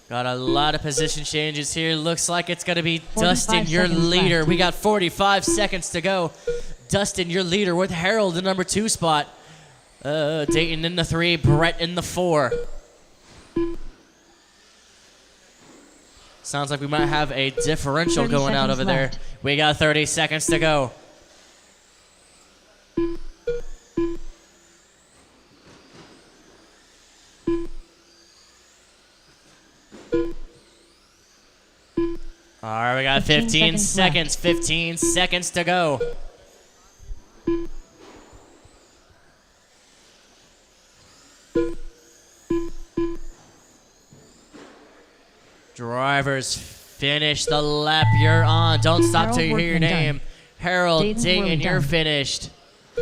Got a lot of position changes here. Looks like it's going to be Dustin, your leader. We got 45 seconds to go. Dustin, your leader, with Harold in number 2 spot. Dayton in the 3, Brett in the 4. Sounds like we might have a differential going out over there. We got 30 seconds to go. All right, we got 15 seconds. 15 seconds to go. Drivers, finish the lap. You're on. Don't stop till you hear your name. Harold Dayton, you're finished.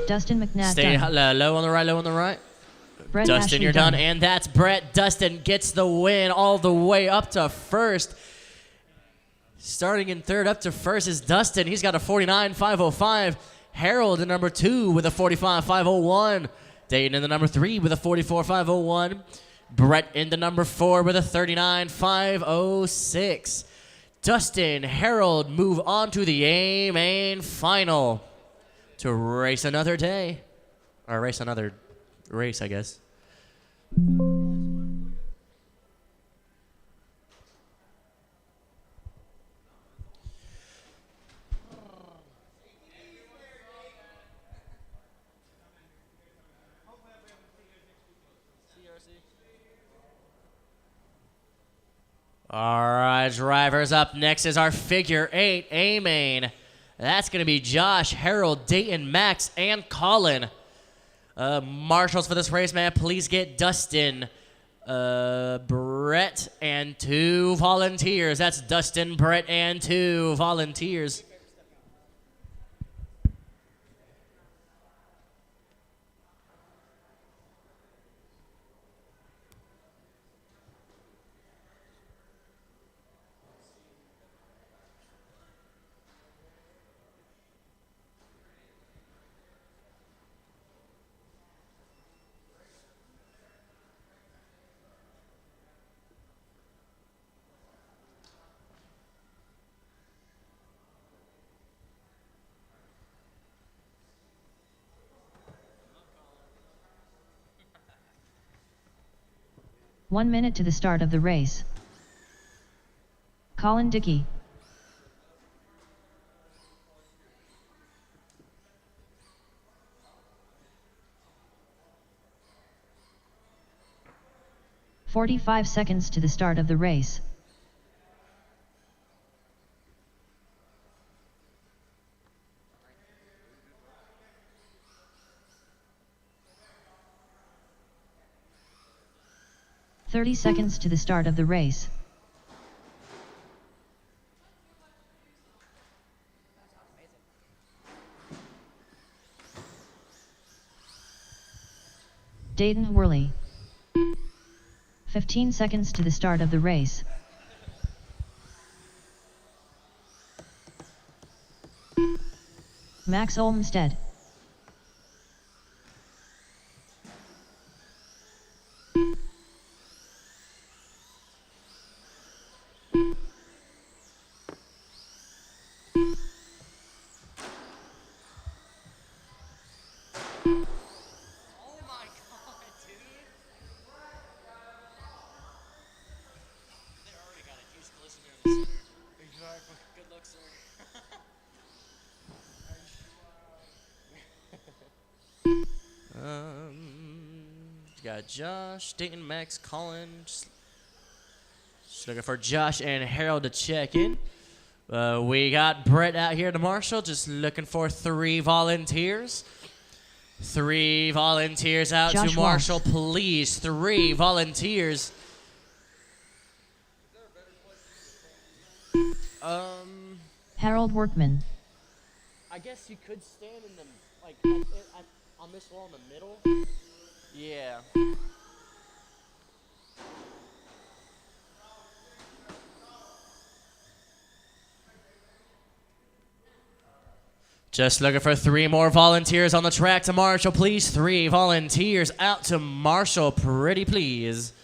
Dustin McNabb Stay done. low on the right, low on the right. Brett Dustin, Ashley you're done. And that's Brett. Dustin gets the win all the way up to first. Starting in third up to first is Dustin. He's got a 49.505. Harold in number 2 with a 45.501. Dayton in the number 3 with a 44.501. Brett in the number 4 with a 39.506. Dustin, Harold move on to the A-Main final to race another day. Or race another race, I guess. All right, drivers, up next is our figure 8 A-Main. That's going to be Josh, Harold, Dayton, Max, and Colin. Marshals for this race, man, please get Dustin, Brett, and 2 volunteers. That's Dustin, Brett, and 2 volunteers. One minute to the start of the race. Colin Dickey. "45 seconds to the start of the race. "30 seconds to the start of the race. Dayton Worley. 15 seconds to the start of the race. Max Olmstead. Got Josh, Dayton, Max, Colin. Just looking for Josh and Harold to check in. We got Brett out here to Marshall, just looking for 3 volunteers. 3 volunteers out Josh to Marshall, please. 3 volunteers. Harold Workman. I guess you could stand in the like on this wall in the middle. Yeah. Just looking for 3 more volunteers on the track to Marshall, please. 3 volunteers out to Marshall, pretty please.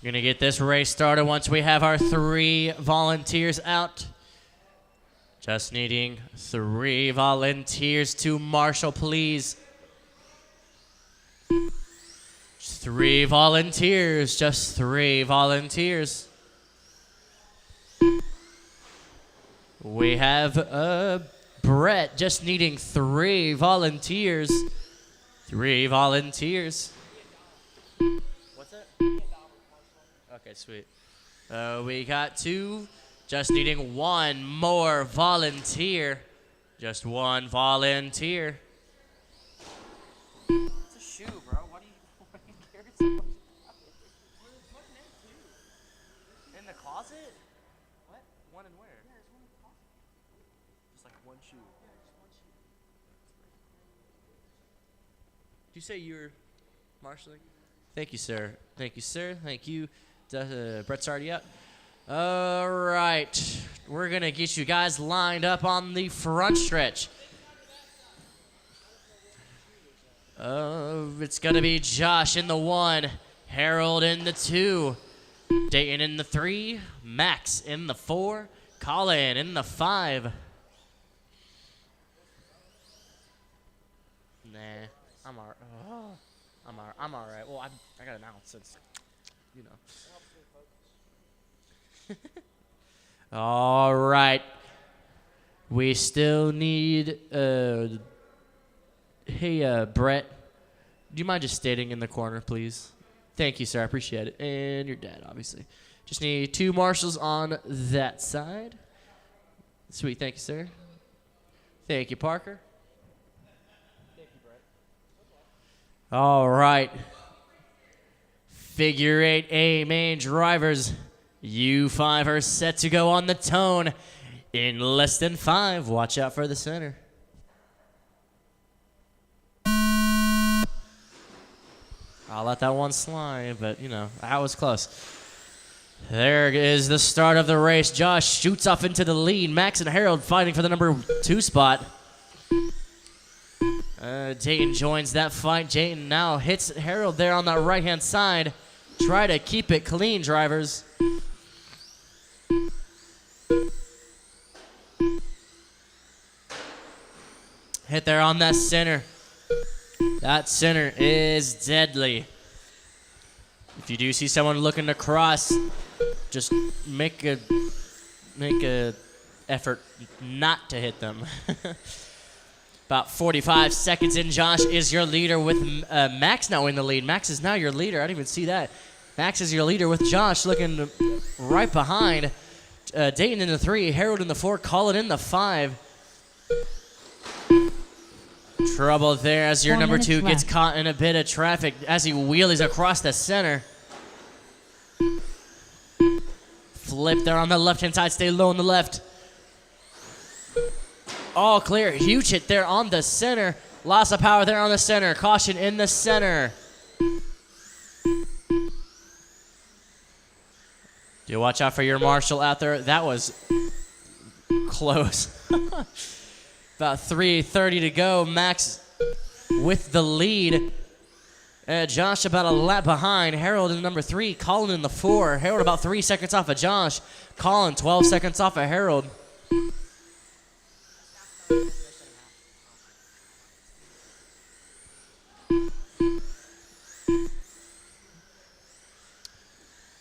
We're gonna get this race started once we have our 3 volunteers out. Just needing 3 volunteers to Marshall, please. 3 volunteers, just 3 volunteers. We have Brett just needing 3 volunteers. 3 volunteers. What's that? Okay, sweet. We got 2. Just needing 1 more volunteer. Just 1 volunteer. It's a shoe, bro. Why do you carry so much? In the closet? What? One in where? Yeah, there's one in the closet. Just like one shoe. Yeah, just one shoe. Did you say you're marshalling? Thank you, sir. Thank you, sir. Thank you. Brett's already up. All right. We're going to get you guys lined up on the front stretch. It's going to be Josh in the 1, Harold in the 2, Dayton in the 3, Max in the 4, Colin in the 5. Nah, I'm all right. I'm all right. Well, I got an ounce since, you know. All right. We still need, hey, Brett, do you mind just standing in the corner, please? Thank you, sir. I appreciate it. And your dad, obviously. Just need 2 marshals on that side. Sweet. Thank you, sir. Thank you, Parker. Thank you, Brett. All right. Figure 8A main drivers. You 5 are set to go on the tone in less than 5. Watch out for the center. I'll let that one slide, but, you know, that was close. There is the start of the race. Josh shoots off into the lead. Max and Harold fighting for the number 2 spot. Dayton joins that fight. Dayton now hits Harold there on the right-hand side. Try to keep it clean, drivers. Hit there on that center. That center is deadly. If you do see someone looking to cross, just make a effort not to hit them. About 45 seconds in, Josh is your leader with Max now in the lead. Max is now your leader. I didn't even see that. Max is your leader with Josh looking right behind. Dayton in the 3, Harold in the 4, Colin in the 5. Trouble there as your number 2 gets caught in a bit of traffic as he wheelies across the center. Flip there on the left-hand side. Stay low on the left. All clear. Huge hit there on the center. Loss of power there on the center. Caution in the center. Do watch out for your marshal out there. That was close. About 3:30 to go. Max with the lead. Josh about a lap behind. Harold in number 3. Colin in the 4. Harold about 3 seconds off of Josh. Colin 12 seconds off of Harold.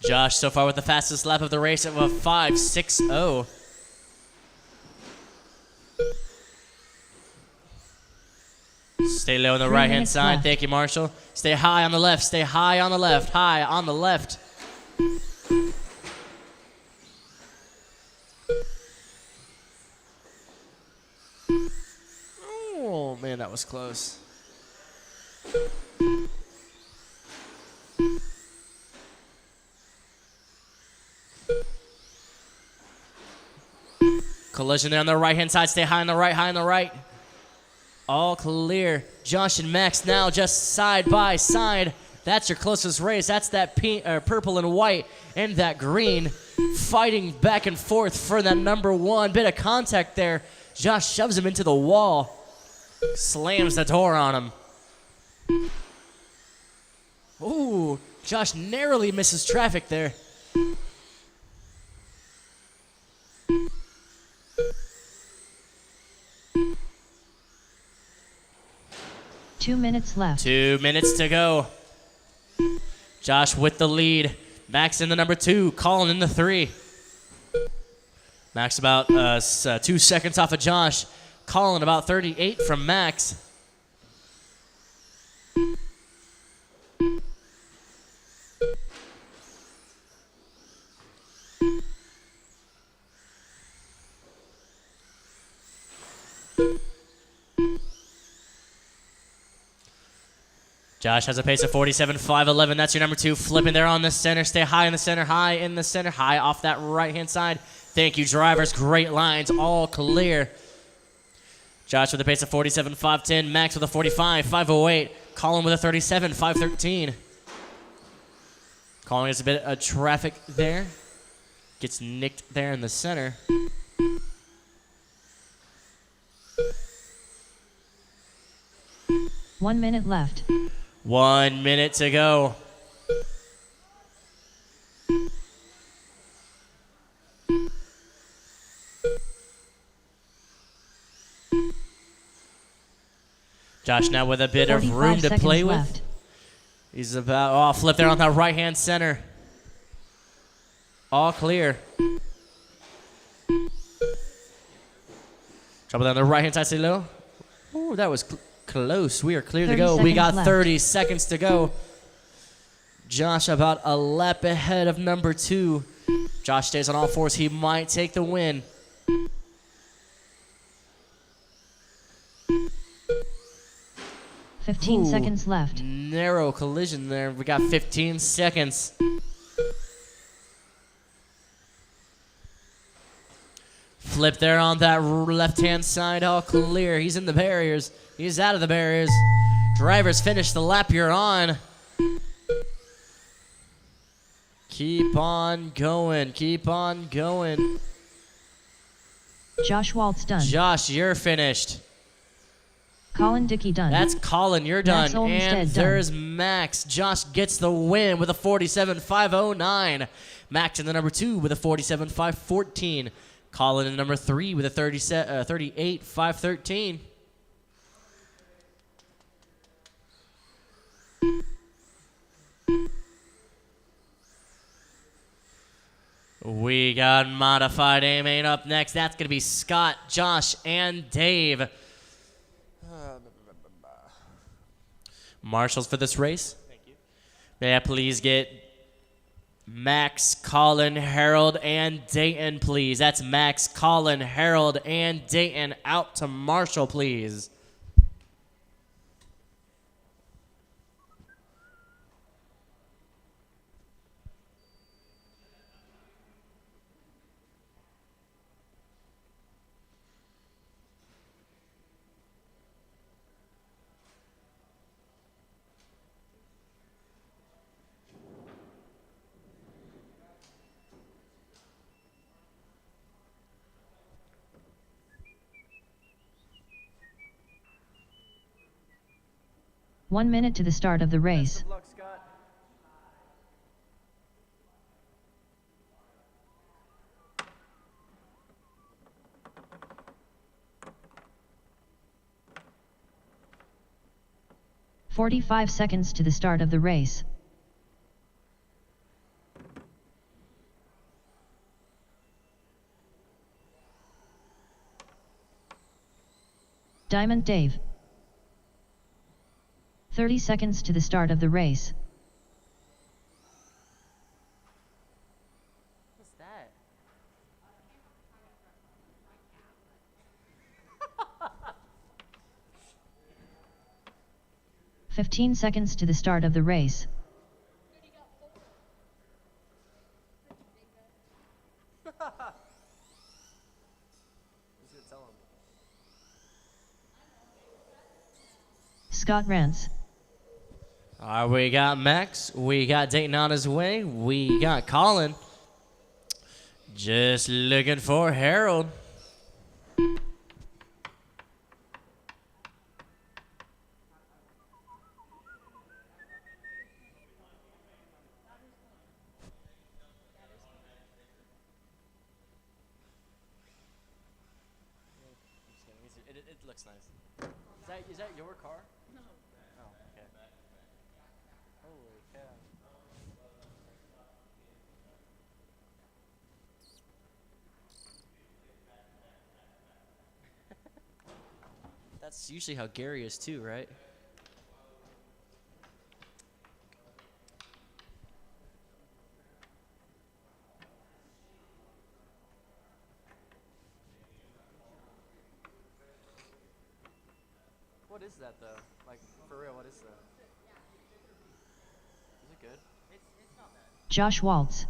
Josh so far with the fastest lap of the race of a 5.60. Stay low on the right-hand side. left. Thank you, Marshall. Stay high on the left. Stay high on the left. High on the left. Oh, man, that was close. collision there on the right-hand side. Stay high on the right, high on the right. All clear. Josh and Max now just side by side. That's your closest race. That's that purple and white and that green fighting back and forth for that number one. Bit of contact there. Josh shoves him into the wall. Slams the door on him. Ooh, Josh narrowly misses traffic there. Two minutes left. 2 minutes to go. Josh with the lead. Max in the number 2. Colin in the 3. Max about 2 seconds off of Josh. Colin about 38 from Max. Josh has a pace of 47.511. That's your number 2. Flipping there on the center. Stay high in the center. High in the center. High off that right-hand side. Thank you, drivers. Great lines. All clear. Josh with a pace of 47.510. Max with a 45.508. Colin with a 37.513. Colin gets a bit of traffic there. Gets nicked there in the center. One minute left. 1 minute to go. Josh now with a bit of 45 room to seconds play left. with. He's about, flip there on that right-hand center. All clear. Trouble down the right-hand side, stay low. Ooh, that was close. We are clear to 30 go. We got seconds left. 30 seconds to go. Josh about a lap ahead of number 2. Josh stays on all fours. He might take the win. Fifteen Ooh, seconds left. Narrow collision there. We got 15 seconds. Flip there on that left-hand side. All clear. He's in the barriers. He's out of the barriers. Drivers finish the lap you're on. Keep on going. Keep on going. Josh Waltz done. Josh, you're finished. Colin Dickey done. That's Colin, you're Max done. Olmstead And done. there's Max. Josh gets the win with a 47.509. Max in the number 2 with a 47.514. Colin in number 3 with a 38.513. We got modified A-Main up next. That's going to be Scott, Josh, and Dave. Marshals for this race. Thank you. May I please get Max, Colin, Harold, and Dayton, please. That's Max, Colin, Harold, and Dayton out to Marshall, please. One minute to the start of the race. Good luck, Scott. "45 seconds to the start of the race. Diamond Dave. 30 seconds to the start of the race. What's that? 15 seconds to the start of the race. Scott Rance. All right, we got Max. We got Dayton on his way. We got Colin. Just looking for Harold. It looks nice. Is that your car? No. Oh, okay. Holy cow. That's usually how Gary is too, right? What is that though? Like, for real, what is that? Is it good? Josh Waltz. It's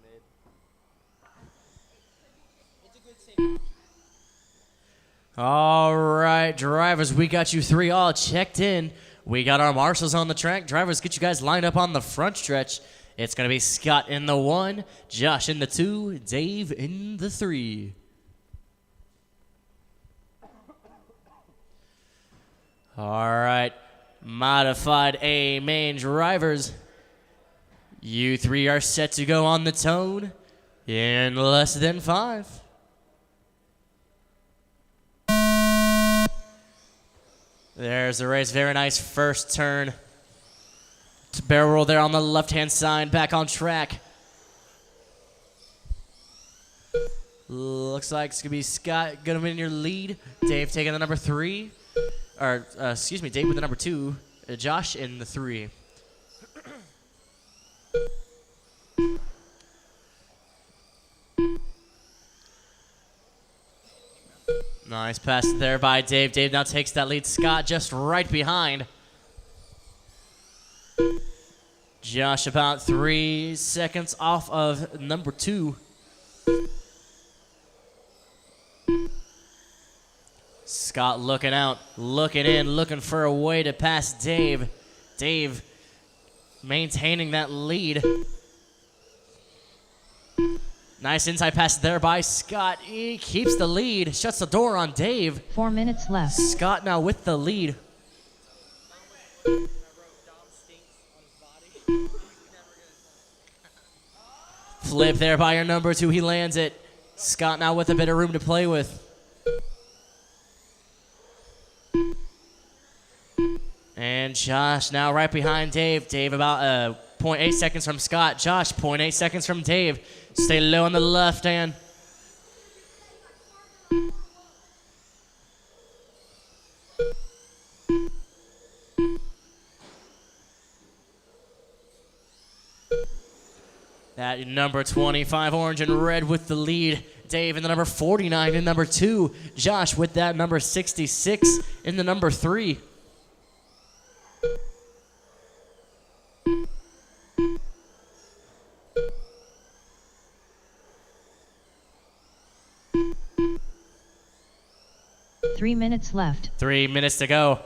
mid. It's a good safety. All right, drivers, we got you three all checked in. We got our marshals on the track. Drivers, get you guys lined up on the front stretch. It's going to be Scott in the 1, Josh in the 2, Dave in the 3. All right, modified A main drivers. You three are set to go on the tone in less than 5. There's the race. Very nice first turn. Barrel roll there on the left-hand side. Back on track. Looks like it's going to be Scott going to be in your lead. Dave taking the number 3. Or, excuse me, Dave with the number 2. Josh in the 3. Nice pass there by Dave. Dave now takes that lead. Scott just right behind. Josh about 3 seconds off of number 2. Scott looking out, looking in, looking for a way to pass Dave. Dave maintaining that lead. Nice inside pass there by Scott. He keeps the lead, shuts the door on Dave. 4 minutes left. Scott now with the lead. Flip there by your number 2. He lands it. Scott now with a bit of room to play with. And Josh now right behind Dave. Dave about 0.8 seconds from Scott. Josh 0.8 seconds from Dave. Stay low on the left hand. That number 25, orange and red with the lead. Dave in the number 49 in number 2. Josh with that number 66 in the number 3. Three minutes left. 3 minutes to go.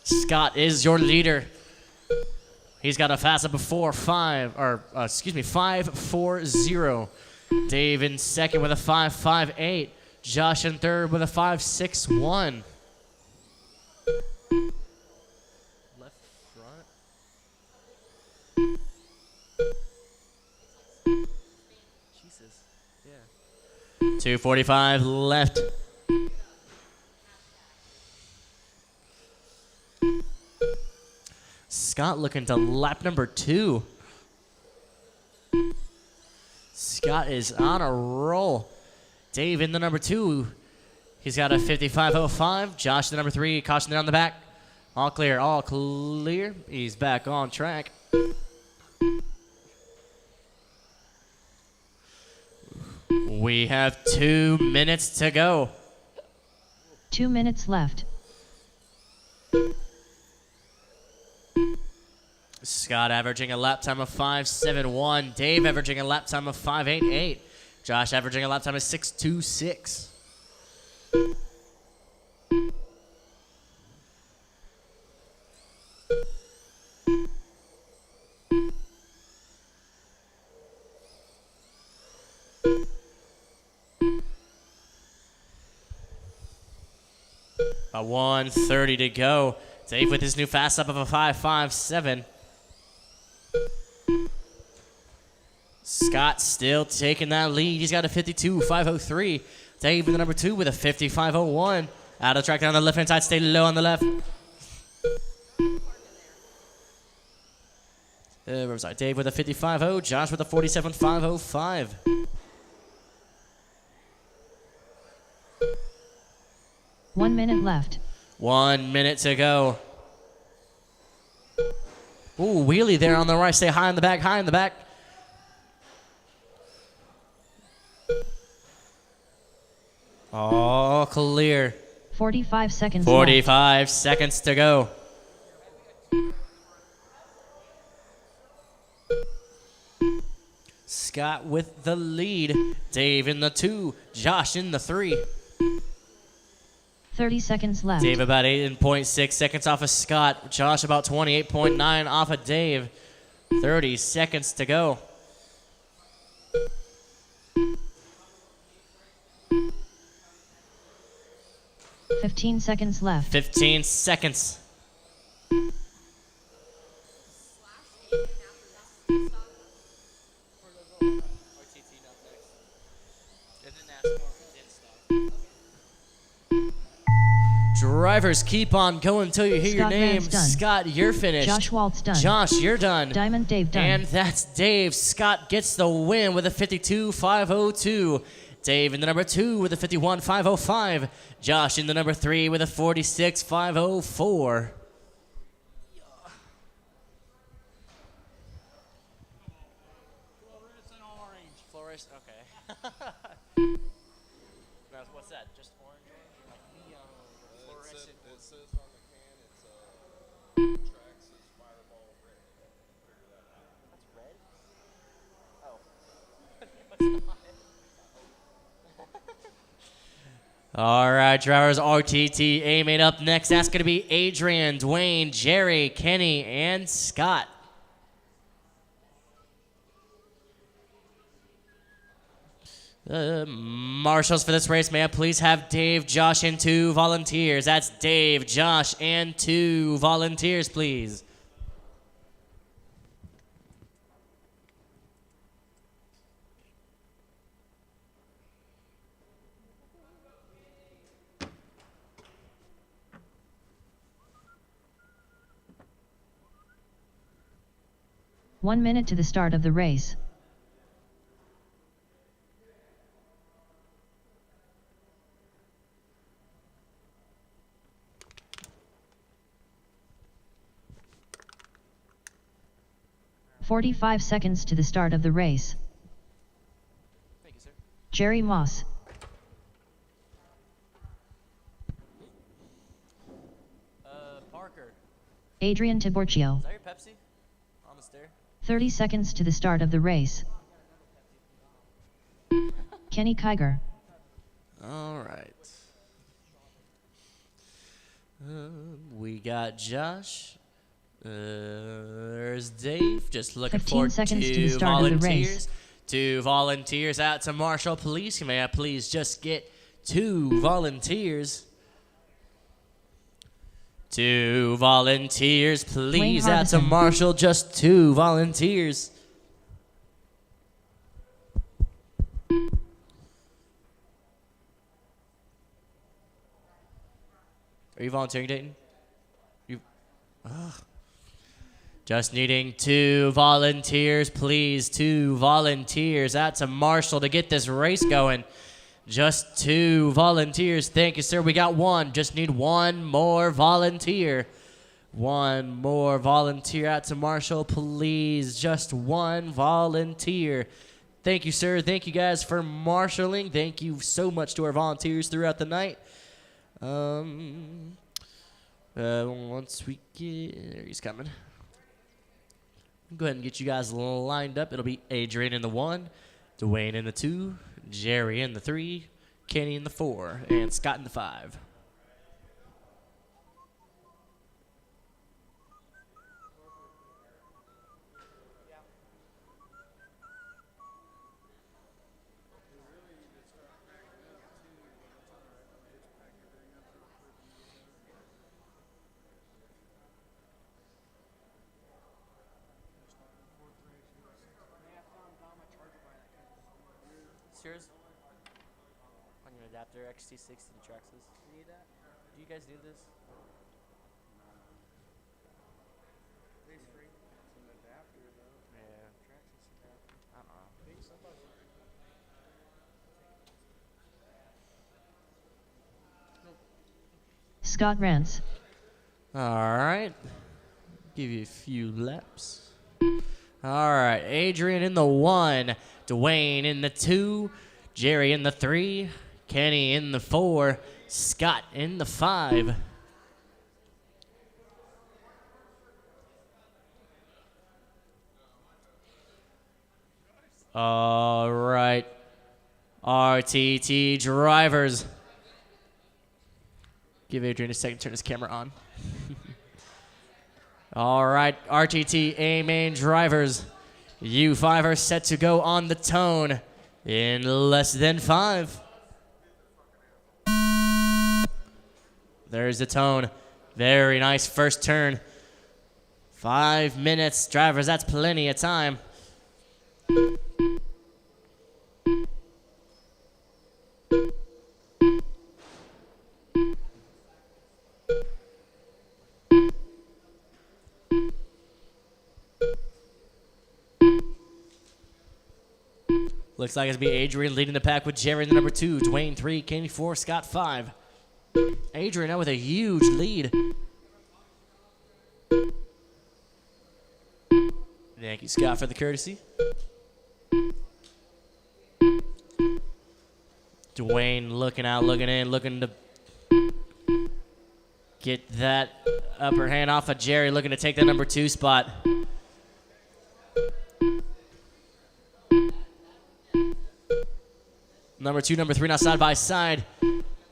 Scott is your leader. He's got a fast up of 5-4-0. Dave in second with a 5-5-8. Josh in third with a 5-6-1. Left front. Jesus. Yeah. 2:45 left. Scott looking to lap number 2. Scott is on a roll. Dave in the number 2. He's got a 55.05. Josh the number 3. Caution there on the back. All clear, all clear. He's back on track. We have 2 minutes to go. 2 minutes left. Scott averaging a lap time of 5.71. Dave averaging a lap time of 5.88. Josh averaging a lap time of 6.26. About 1:30 to go. Dave with his new fast up of a 5.57. Scott still taking that lead. He's got a 52.503. Dave in the number 2 with a 55.01. Out of track down the left-hand side. Stay low on the left. Where was I? Dave with a 55.0. Josh with a 47.505. 1 minute left. 1 minute to go. Ooh, wheelie there on the right. Stay high in the back, high in the back. Oh, clear. 45 seconds 45 seconds to go. Scott with the lead. Dave in the 2. Josh in the 3. 30 seconds left. Dave about 8.6 seconds off of Scott. Josh about 28.9 off of Dave. 30 seconds to go. $15 seconds left. 15 seconds. Drivers, keep on going until you hear your Scott name. Rance done. Scott, you're finished. Josh Waltz done. Josh, you're done. Diamond Dave done. And that's Dave. Scott gets the win with a 52.502. Dave in the number 2 with a 51.505. Josh in the number 3 with a 46.504. Fluorescent, okay. Now, what's that? Just orange? Like neon fluorescent. It says on the can it's Traxxas Fireball Red. Figure that out. That's red? Oh. It's not. All right, drivers, RTT aiming up next. That's going to be Adrian, Dwayne, Jerry, Kenny, and Scott. Marshals for this race, may I please have Dave, Josh, and 2 volunteers. That's Dave, Josh, and 2 volunteers, please. One minute to the start of the race. "45 seconds to the start of the race. Thank you, sir. Jerry Moss, Parker, Adrian Tiborcio. is that your Pepsi on the stair? 30 seconds to the start of the race. Kenny Kiger, All right. We got Josh. There's Dave. Just looking 15 for seconds to the 2 start of the race. volunteers. 2 volunteers out to Marshall Police. May I please just get 2 volunteers? 2 volunteers, please. Out to Harbison. Marshall, just 2 volunteers. Are you volunteering, Dayton? You. Just needing 2 volunteers, please. 2 volunteers out to Marshall to get this race going. Just 2 volunteers. Thank you, sir. We got 1. Just need 1 more volunteer. 1 more volunteer out to Marshall, please. Just 1 volunteer. Thank you, sir. Thank you guys for marshalling. Thank you so much to our volunteers throughout the night. Once we get... There he's coming. Go ahead and get you guys lined up. It'll be Adrian in the 1, Dwayne in the 2, Jerry in the 3, Kenny in the 4, and Scott in the 5. What's yours? On your adapter, XT60 Traxxas. You need that? Do you guys do this? It's free. It's an adapter though. Yeah. Traxxas adapter. I don't know. Scott Rance. All right. Give you a few laps. All right. Adrian in the 1. Dwayne in the 2. Jerry in the 3. Kenny in the 4. Scott in the 5. All right. RTT drivers. Give Adrian a second to turn his camera on. All right, RTT A-Main drivers. You 5 are set to go on the tone in less than 5. There's the tone. Very nice first turn. 5 minutes, drivers, that's plenty of time. Looks like it's be Adrian leading the pack with Jerry in the number 2, Dwayne 3, Kenny 4, Scott 5. Adrian now with a huge lead. Thank you, Scott, for the courtesy. Dwayne looking out, looking in, looking to get that upper hand off of Jerry, looking to take the number 2 spot. Number 2, number 3 now side by side.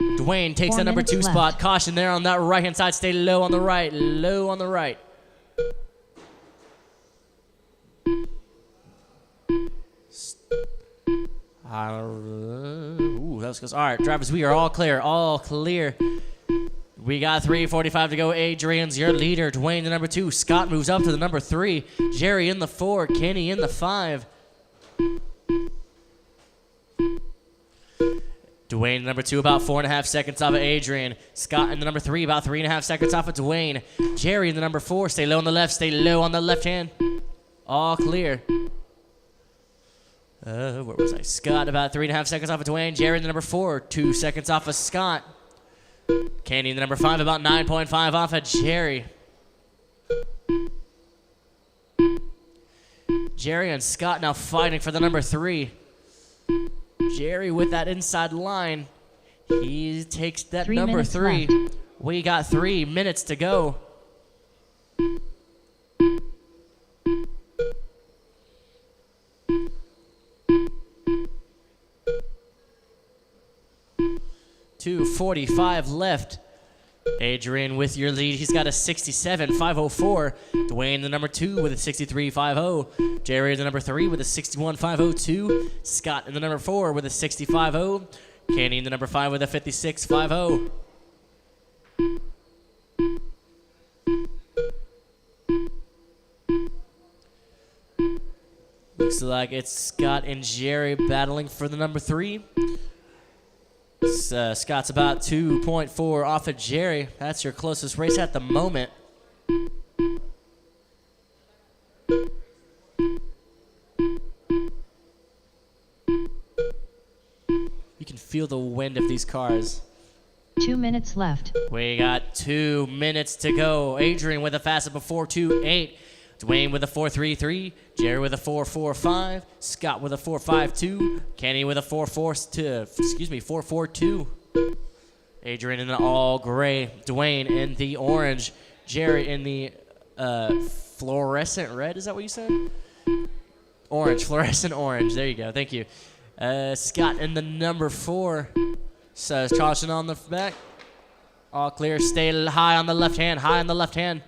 Dwayne takes 4 that number 2 minutes spot. left. Caution there on that right-hand side. Stay low on the right. Low on the right. Ooh, that was close. All right, drivers, we are all clear. All clear. We got 3:45 to go. Adrian's your leader. Dwayne the number 2. Scott moves up to the number 3. Jerry in the 4. Kenny in the 5. Dwayne, number 2, about 4.5 seconds off of Adrian. Scott in the number 3, about 3.5 seconds off of Dwayne. Jerry in the number 4, stay low on the left, stay low on the left hand. All clear. Where was I? Scott about 3.5 seconds off of Dwayne. Jerry in the number 4, 2 seconds off of Scott. Kenny in the number 5, about 9.5 off of Jerry. Jerry and Scott now fighting for the number 3. Jerry with that inside line. He takes that 3 number minutes 3. left. We got 3 minutes to go. .245 left. Adrian with your lead. He's got a 67.504. Dwayne the number 2 with a 63.50. Jerry the number 3 with a 61.502. Scott in the number 4 with a 60.50. Kenny in the number 5 with a 56.50. Looks like it's Scott and Jerry battling for the number 3. Scott's about 2.4 off of Jerry. That's your closest race at the moment. You can feel the wind of these cars. 2 minutes left. We got 2 minutes to go. Adrian with a fastest before 2.8. Dwayne with a 4.33. Jerry with a 4.45. Scott with a 4.52. Kenny with a 4.42. Adrian in the all gray. Dwayne in the orange. Jerry in the fluorescent red. Is that what you said? Orange, fluorescent orange. There you go. Thank you. Scott in the number 4. So caution on the back. All clear. Stay high on the left hand. High on the left hand.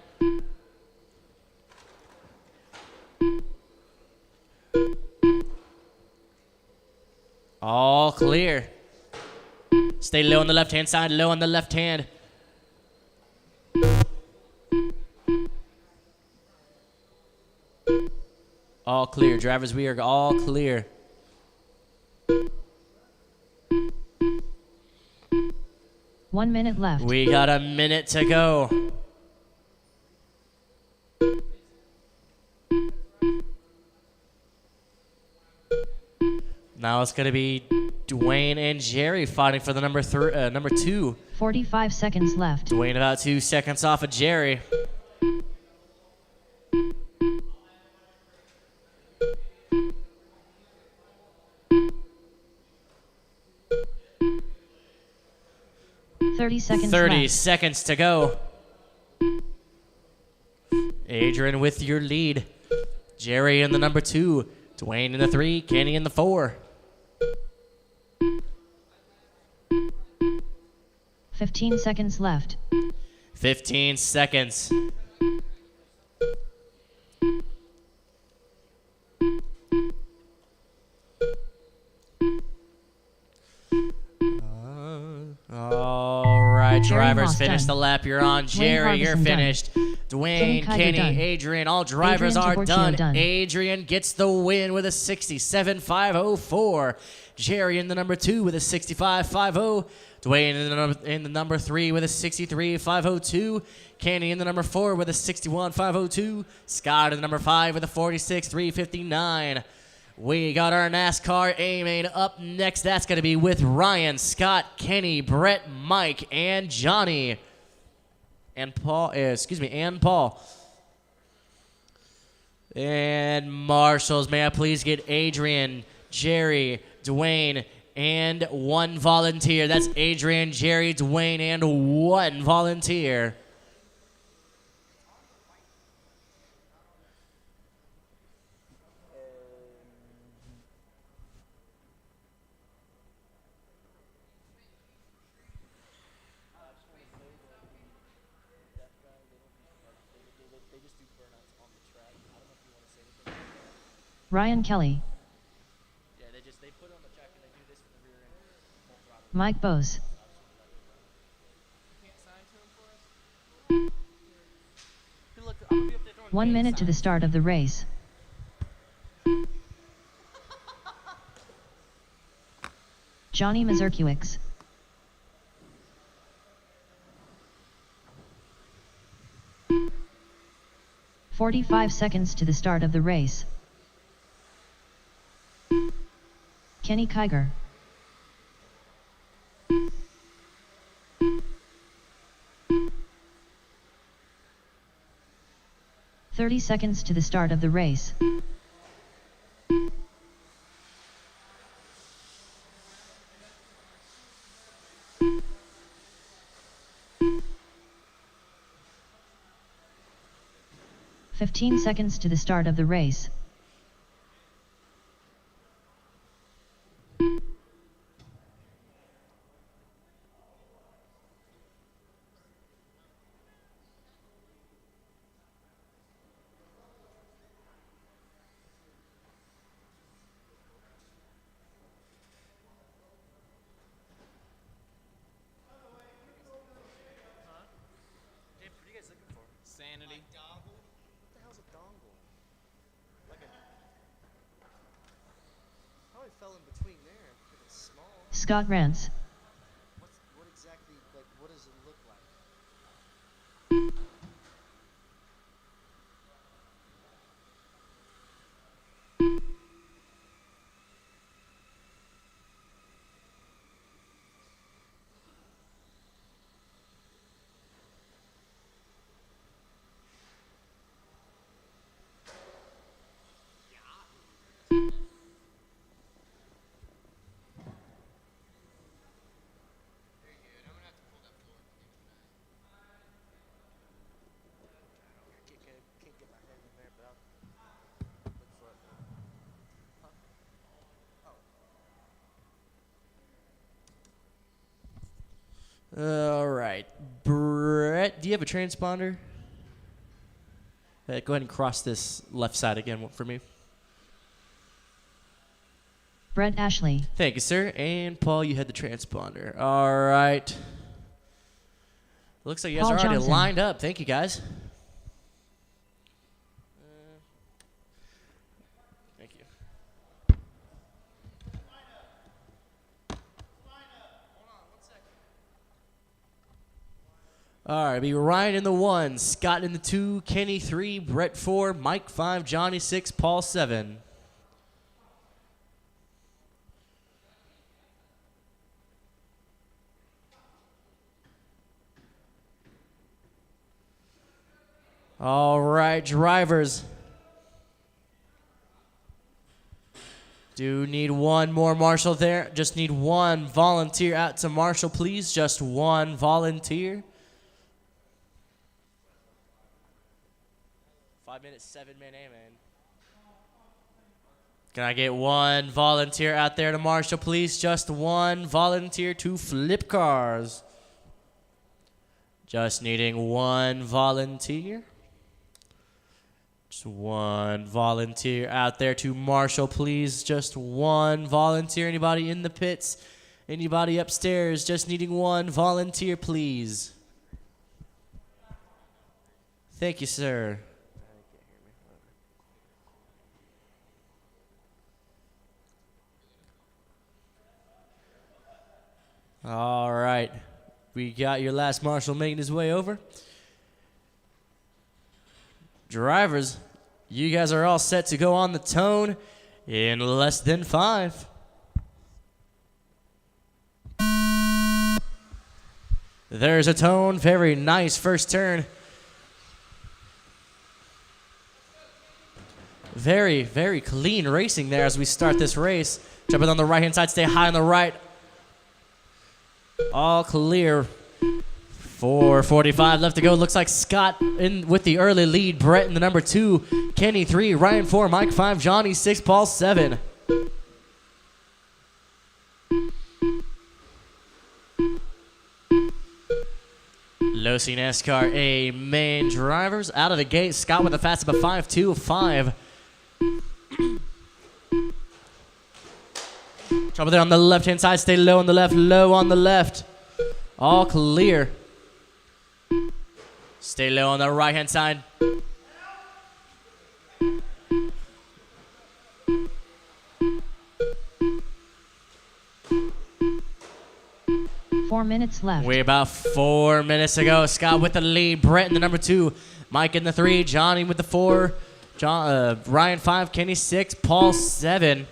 All clear. Stay low on the left hand side. Low on the left hand. All clear. Drivers, we are all clear. 1 minute left. We got a minute to go. Now it's going to be Dwayne and Jerry fighting for the number 2. 45 seconds left. Dwayne about 2 seconds off of Jerry. Thirty seconds 30 left. seconds to go. Adrian with your lead. Jerry in the number 2. Dwayne in the 3. Kenny in the 4. 15 seconds left. 15 seconds. All right, Jerry drivers, Moss finish done. the lap you're on. Jerry, you're Harbison done. finished. Dwayne, Kenny Kiger Kenny, done. Adrian, all drivers Adrian are Tiburcio done. done. Adrian gets the win with a 67.504. Jerry in the number 2 with a 65.50. Dwayne in the number 3 with a 63.502. Kenny in the number 4 with a 61.502. Scott in the number 5 with a 46.359. We got our NASCAR A-Main up next. That's going to be with Ryan, Scott, Kenny, Brett, Mike, and Johnny. And Paul, and Paul. And marshals, may I please get Adrian, Jerry, Dwayne, and 1 volunteer. That's Adrian, Jerry, Dwayne, and 1 volunteer. Ryan Kelly. Yeah, they put it on the track and they do this with the rear end. Full throttle. Mike Bose. Good luck. I'm gonna be up there throwing 1 hand minute to the signs. start of the race. Johnny Mazurkiewicz. "45 seconds to the start of the race. Kenny Kiger. "30 seconds to the start of the race. "15 seconds to the start of the race. Dave, what are you guys looking for? Sanity. What the hell's a dongle? Like a. Probably fell in between there. If it's small. Scott Rance. What exactly, like, what does it look like? Can't get my head in there, but I'll look for it. All right. Brett, do you have a transponder? Go ahead and cross this left side again for me. Brett Ashley. Thank you, sir. And Paul, you had the transponder. All right. Looks like you guys Paul are already Johnson. lined up. Thank you, guys. Thank you. All right, be Ryan in the 1, Scott in the 2, Kenny 3, Brett 4, Mike 5, Johnny 6, Paul 7. All right, drivers. Do need one more marshal there. Just need one volunteer out to marshal, please. Just one volunteer. 5 minutes, 7-man A-man. Can I get one volunteer out there to marshal, please? Just one volunteer to flip cars. Just needing one volunteer. Just one volunteer out there to marshal, please. Just one volunteer. Anybody in the pits? Anybody upstairs? Just needing one volunteer, please. Thank you, sir. All right. We got your last marshal making his way over. Drivers, you guys are all set to go on the tone in less than 5. There's a tone. Very nice first turn. Very, very clean racing there as we start this race. Jumping on the right-hand side, stay high on the right. All clear. 4:45 left to go. Looks like Scott in with the early lead. Brett in the number 2. Kenny 3. Ryan 4. Mike 5. Johnny 6. Paul 7. Losi NASCAR A main drivers out of the gate. Scott with a fast of a 5.25. Trouble there on the left-hand side. Stay low on the left. Low on the left. All clear. Stay low on the right-hand side. Four minutes left. We're about 4 minutes to go. Scott with the lead. Brett in the number 2. Mike in the 3. Johnny with the 4. Ryan 5. Kenny 6. Paul 7.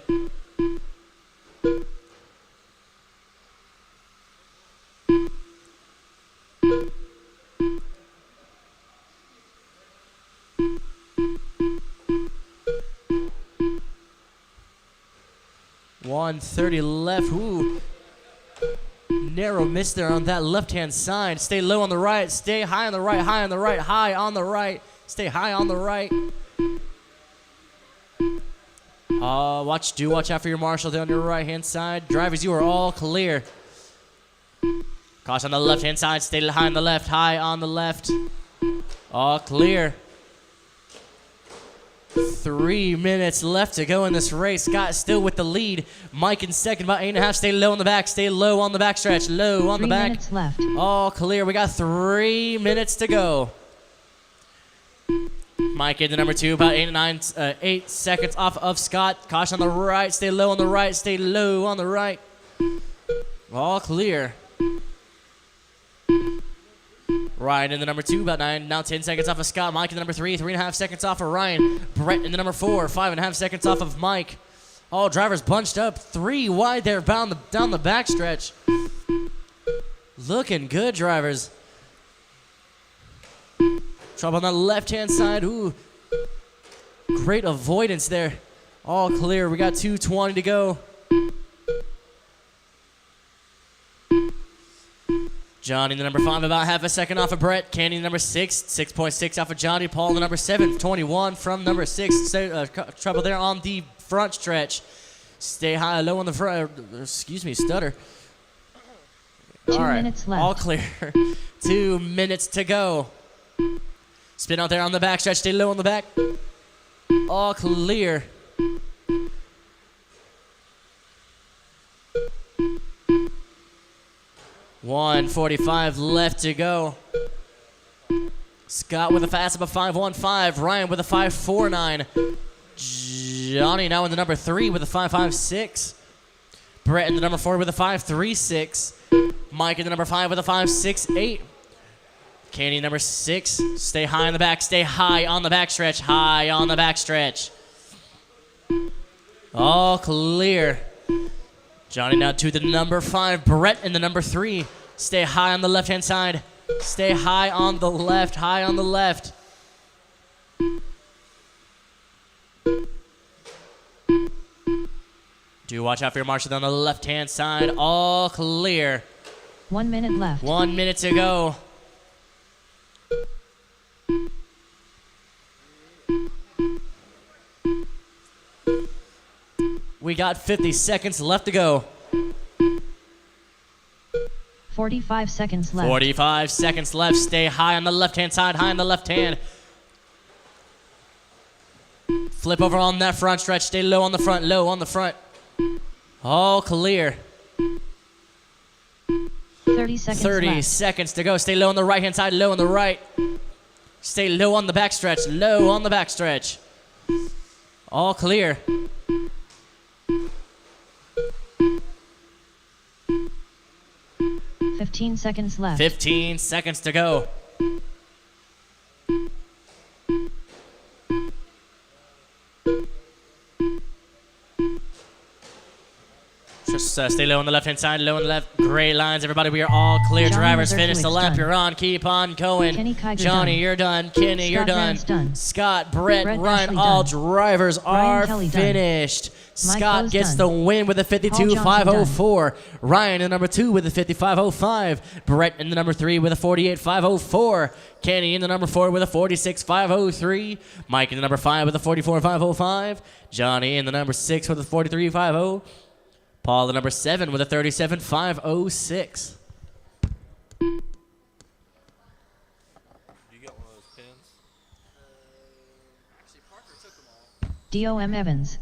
.130 left. Ooh. Narrow miss there on that left-hand side. Stay low on the right. Stay high on the right. High on the right. High on the right. Stay high on the right. Watch out for your marshal there on your right-hand side. Drivers, you are all clear. Caution on the left-hand side. Stay high on the left. High on the left. All clear. 3 minutes left to go in this race. Scott still with the lead. Mike in second, about 8.5. Stay low on the back. Stay low on the back stretch. Low on the back. 3 minutes left. All clear. We got 3 minutes to go. Mike in the number 2, about 8 seconds off of Scott. Caution on the right. Stay low on the right. Stay low on the right. All clear. Ryan in the number 2, about 9, now 10 seconds off of Scott. Mike in the number 3, 3.5 seconds off of Ryan. Brett in the number 4, 5.5 seconds off of Mike. All drivers bunched up, 3 wide there down the backstretch. Looking good, drivers. Trouble on the left-hand side. Ooh, great avoidance there. All clear. We got 2:20 to go. Johnny, the number 5, about half a second off of Brett. Kenny, the number 6, 6.6 off of Johnny. Paul, the number 7, 21 from number 6. Trouble there on the front stretch. Stay high, low on the front. Excuse me, stutter. 2 minutes left. All clear. 2 minutes to go. Spin out there on the back stretch. Stay low on the back. All clear. .145 left to go. Scott with a fast of a 5.15. Ryan with a 5.49. Johnny now in the number 3 with a 5.56. Brett in the number 4 with a 5.36. Mike in the number 5 with a 5.68. Kenny, number 6. Stay high on the back. Stay high on the backstretch. High on the backstretch. All clear. Johnny now to the number 5. Brett in the number 3. Stay high on the left-hand side. Stay high on the left. High on the left. Do watch out for your marshal on the left-hand side. All clear. 1 minute left. 1 minute to go. We got 50 seconds left to go. 45 seconds left. 45 seconds left. Stay high on the left-hand side. High on the left hand. Flip over on that front stretch. Stay low on the front. Low on the front. All clear. 30 seconds 30 left. seconds to go. Stay low on the right-hand side. Low on the right. Stay low on the backstretch. Low on the backstretch. All clear. 15 seconds left. 15 seconds to go. Just stay low on the left-hand side, low on the left. Gray lines, everybody. We are all clear. Johnny Drivers finish the Mazurkiewicz lap. done. You're on. Keep on going. Kenny Kiger Johnny, done. you're done. Kenny, you're Scott done. Rance done. Scott, Brett, Brett Ryan, Ashley all done. drivers are Kelly done. finished. Mike Scott Bose gets done. the win with a Paul Johnson 52.504. Ryan in number 2 with a 55.05. Brett in the number 3 with a 48.504. Kenny in the number 4 with a 46.503. Mike in the number 5 with a 44.505. Johnny in the number 6 with a 43.50. Paul the number 7 with a 37.506. You got one of those pins? See, Parker took them all. DOM Evans.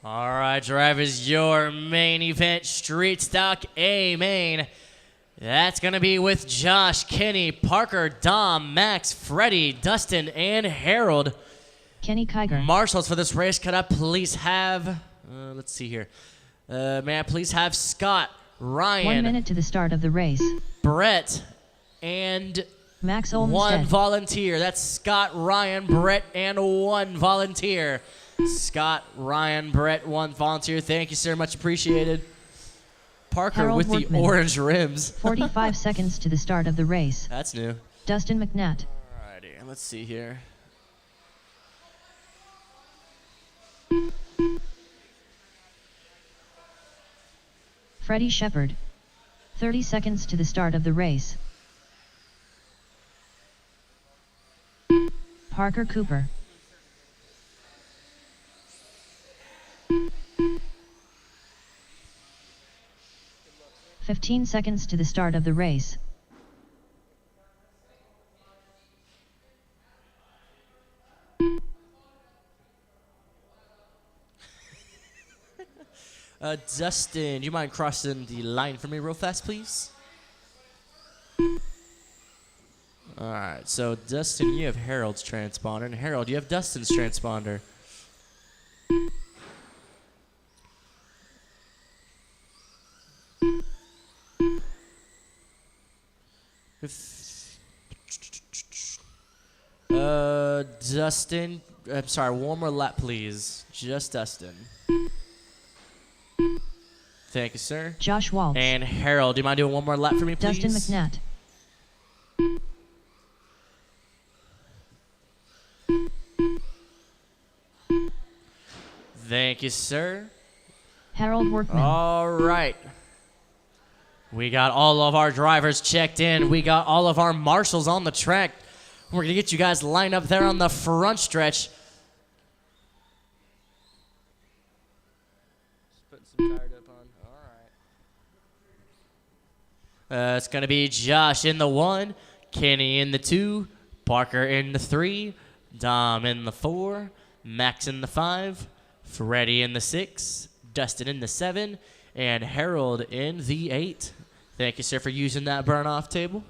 All right, drivers, your main event, Street Stock A main. That's going to be with Josh, Kenny, Parker, Dom, Max, Freddie, Dustin, and Harold. Kenny Kiger. Marshals for this race, could I please have, let's see here. May I please have Scott, 1 Ryan, minute to the start of the race. Brett, and Max one Olmstead. volunteer. That's Scott, Ryan, Brett, and one volunteer. Scott, Ryan, Brett, one volunteer. Thank you, sir. Much appreciated. Parker Harold with Workman. the orange rims. 45 seconds to the start of the race. That's new. Dustin McNatt. Alrighty, let's see here. Freddie Shepard. 30 seconds to the start of the race. Parker Cooper. "15 seconds to the start of the race. Dustin, do you mind crossing the line for me real fast, please? Alright, so Dustin, you have Harold's transponder, and Harold, you have Dustin's transponder. Dustin, I'm sorry, one more lap, please. Just Dustin. Thank you, sir. Josh Waltz. And Harold, do you mind doing one more lap for me, please? Dustin McNatt. Thank you, sir. Harold Workman. All right. We got all of our drivers checked in. We got all of our marshals on the track. We're going to get you guys lined up there on the front stretch. Just putting some tired up on. All right. It's going to be Josh in the 1, Kenny in the 2, Parker in the 3, Dom in the 4, Max in the 5, Freddie in the 6, Dustin in the 7, and Harold in the 8. Thank you, sir, for using that burn-off table.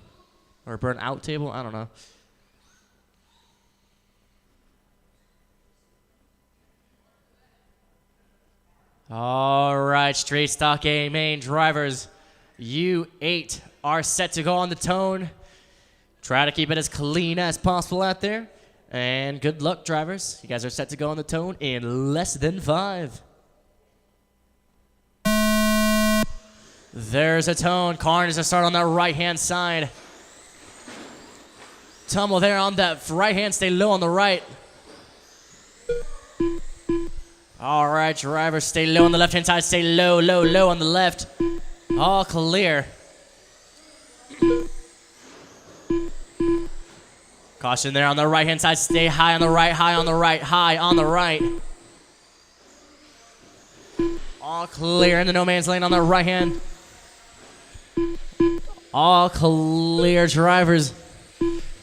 Or burn-out table, I don't know. All right, straight stock A main drivers. You 8 are set to go on the tone. Try to keep it as clean as possible out there. And good luck, drivers. You guys are set to go on the tone in less than 5. There's a tone. Karn is to start on that right-hand side. Tumble there on that right hand. Stay low on the right. All right, drivers, stay low on the left-hand side. Stay low, low, low on the left. All clear. Caution there on the right-hand side. Stay high on the right, high on the right, high on the right. All clear in the no man's lane on the right hand. All clear, drivers.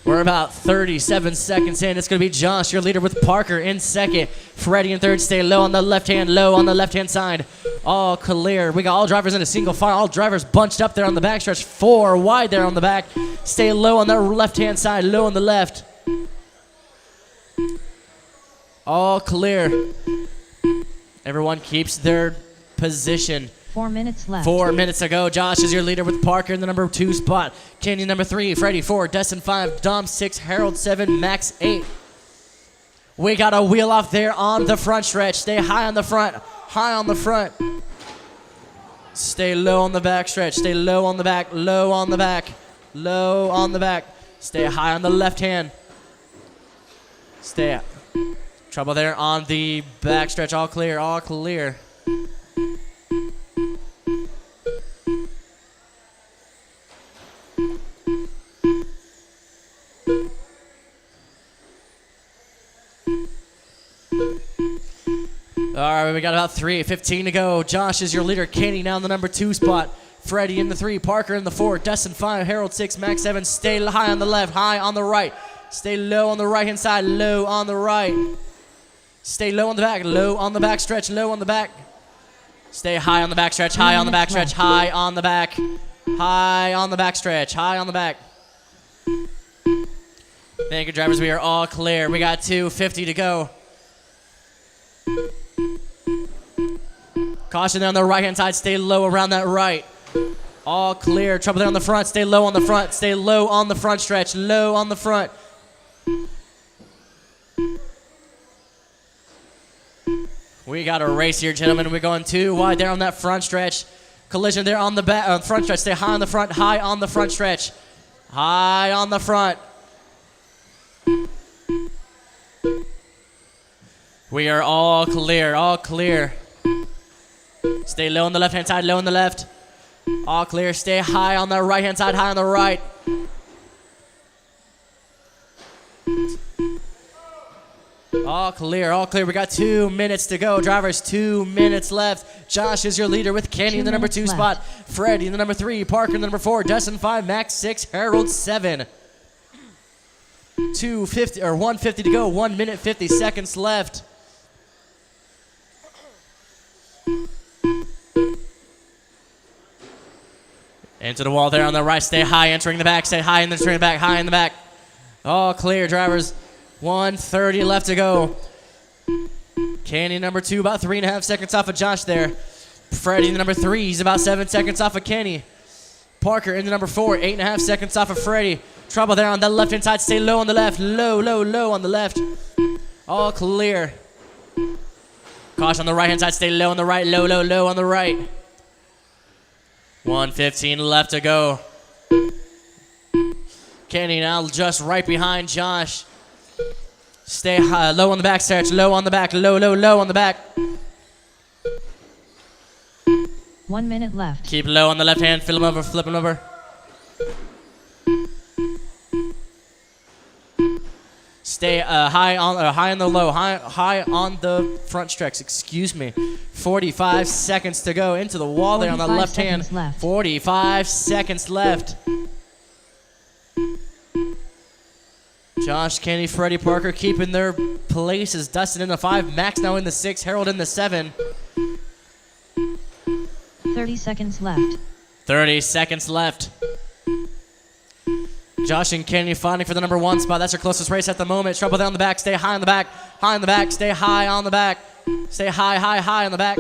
We're about 37 seconds in. It's going to be Josh, your leader, with Parker in second. Freddie in third. Stay low on the left hand, low on the left-hand side. All clear. We got all drivers in a single file. All drivers bunched up there on the backstretch. 4 wide there on the back. Stay low on the left-hand side, low on the left. All clear. Everyone keeps their position. 4 minutes left. 4 minutes to go. Josh is your leader with Parker in the number 2 spot. Kenny number 3, Freddie 4, Dustin 5, Dom 6, Harold 7, Max 8. We got a wheel off there on the front stretch. Stay high on the front. High on the front. Stay low on the back stretch. Stay low on the back. Low on the back. Low on the back. Stay high on the left hand. Stay up. Trouble there on the back stretch. All clear. All clear. All right, we got about 3:15 to go. Josh is your leader. Kenny now in the number 2 spot. Freddie in the 3. Parker in the 4. Dustin 5. Harold 6. Max 7. Stay high on the left. High on the right. Stay low on the right-hand side. Low on the right. Stay low on the back. Low on the back stretch. Low on the back. Stay high on the back stretch. High on the back stretch. High on the back. High on the back stretch. High on the back. Thank you, drivers. We are all clear. We got 2:50 to go. Caution there on the right-hand side. Stay low around that right. All clear. Trouble there on the front. Stay low on the front. Stay low on the front stretch. Low on the front. We got a race here, gentlemen. We're going 2 wide there on that front stretch. Collision there on the back, front stretch. Stay high on the front. High on the front stretch. High on the front. We are all clear. All clear. Stay low on the left-hand side, low on the left. All clear. Stay high on the right-hand side, high on the right. All clear, all clear. We got 2 minutes to go. Drivers, 2 minutes left. Josh is your leader with Kenny in the number 2 spot. Freddie in the number 3. Parker in the number 4. Dustin 5. Max 6. Harold 7. 1:50 to go. 1 minute 50 seconds left. Into the wall there on the right. Stay high, entering the back. Stay high, entering the back. High in the back. All clear, drivers. 1:30 left to go. Kenny number 2, about 3.5 seconds off of Josh there. Freddie in the number 3, he's about 7 seconds off of Kenny. Parker in the number 4, 8.5 seconds off of Freddie. Trouble there on the left-hand side. Stay low on the left. Low, low, low on the left. All clear. Caution on the right-hand side. Stay low on the right. Low, low, low on the right. 1:15 left to go. Kenny now just right behind Josh. Stay high, low on the back stretch. Low on the back. Low, low, low on the back. 1 minute left. Keep low on the left hand. Flip him over. Flip him over. Stay high on the low, high on the front stretch. Excuse me. 45 seconds to go. Into the wall there on the left hand. Left. 45 seconds left. Josh, Kenny, Freddie, Parker keeping their places. Dustin in the 5, Max now in the 6, Harold in the 7. 30 seconds left. 30 seconds left. Josh and Kenny fighting for the number 1 spot. That's our closest race at the moment. Trouble down the back. Stay high on the back. High on the back. Stay high on the back. Stay high, high, high on the back.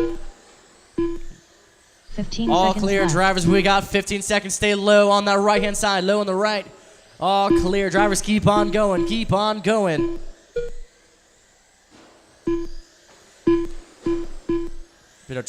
15 All seconds clear, left. drivers. We got 15 seconds. Stay low on that right-hand side. Low on the right. All clear. Drivers, keep on going. Keep on going. Bit of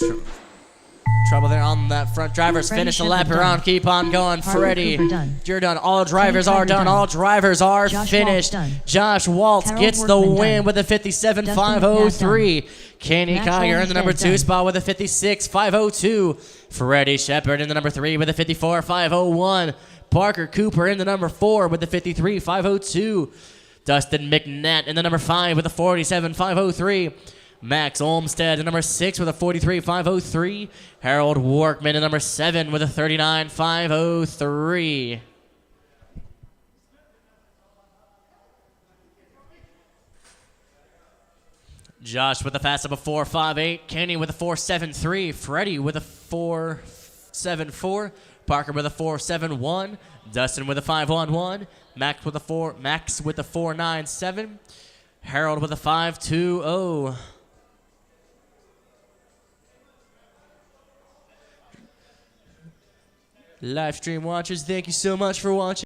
trouble there on that front. Drivers, Freddie finish the Shepard lap done. around. Keep on going. Harper Freddie, Cooper done. you're done. All drivers Kenny are Tiger done. done. All drivers are Josh Waltz finished. done. Josh Waltz Harold gets the Workman win done. with a Dustin 57.503. Kenny Max Collier in the number Olmsted 2 done. spot with a 56.502. Freddie Shepard in the number 3 with a 54.501. Parker Cooper in the number 4 with a 53.502. Dustin McNatt in the number 5 with a 47.503. Max Olmsted in number 6 with a 43.503. Harold Workman in number 7 with a 39.503. Josh with a fast up of 4.58. Kenny with a 4.73. Freddie with a 4.74. Parker with a 4.71. Dustin with a 5.11. Max with a 4.97. Harold with a 5.20. Live stream watchers, thank you so much for watching.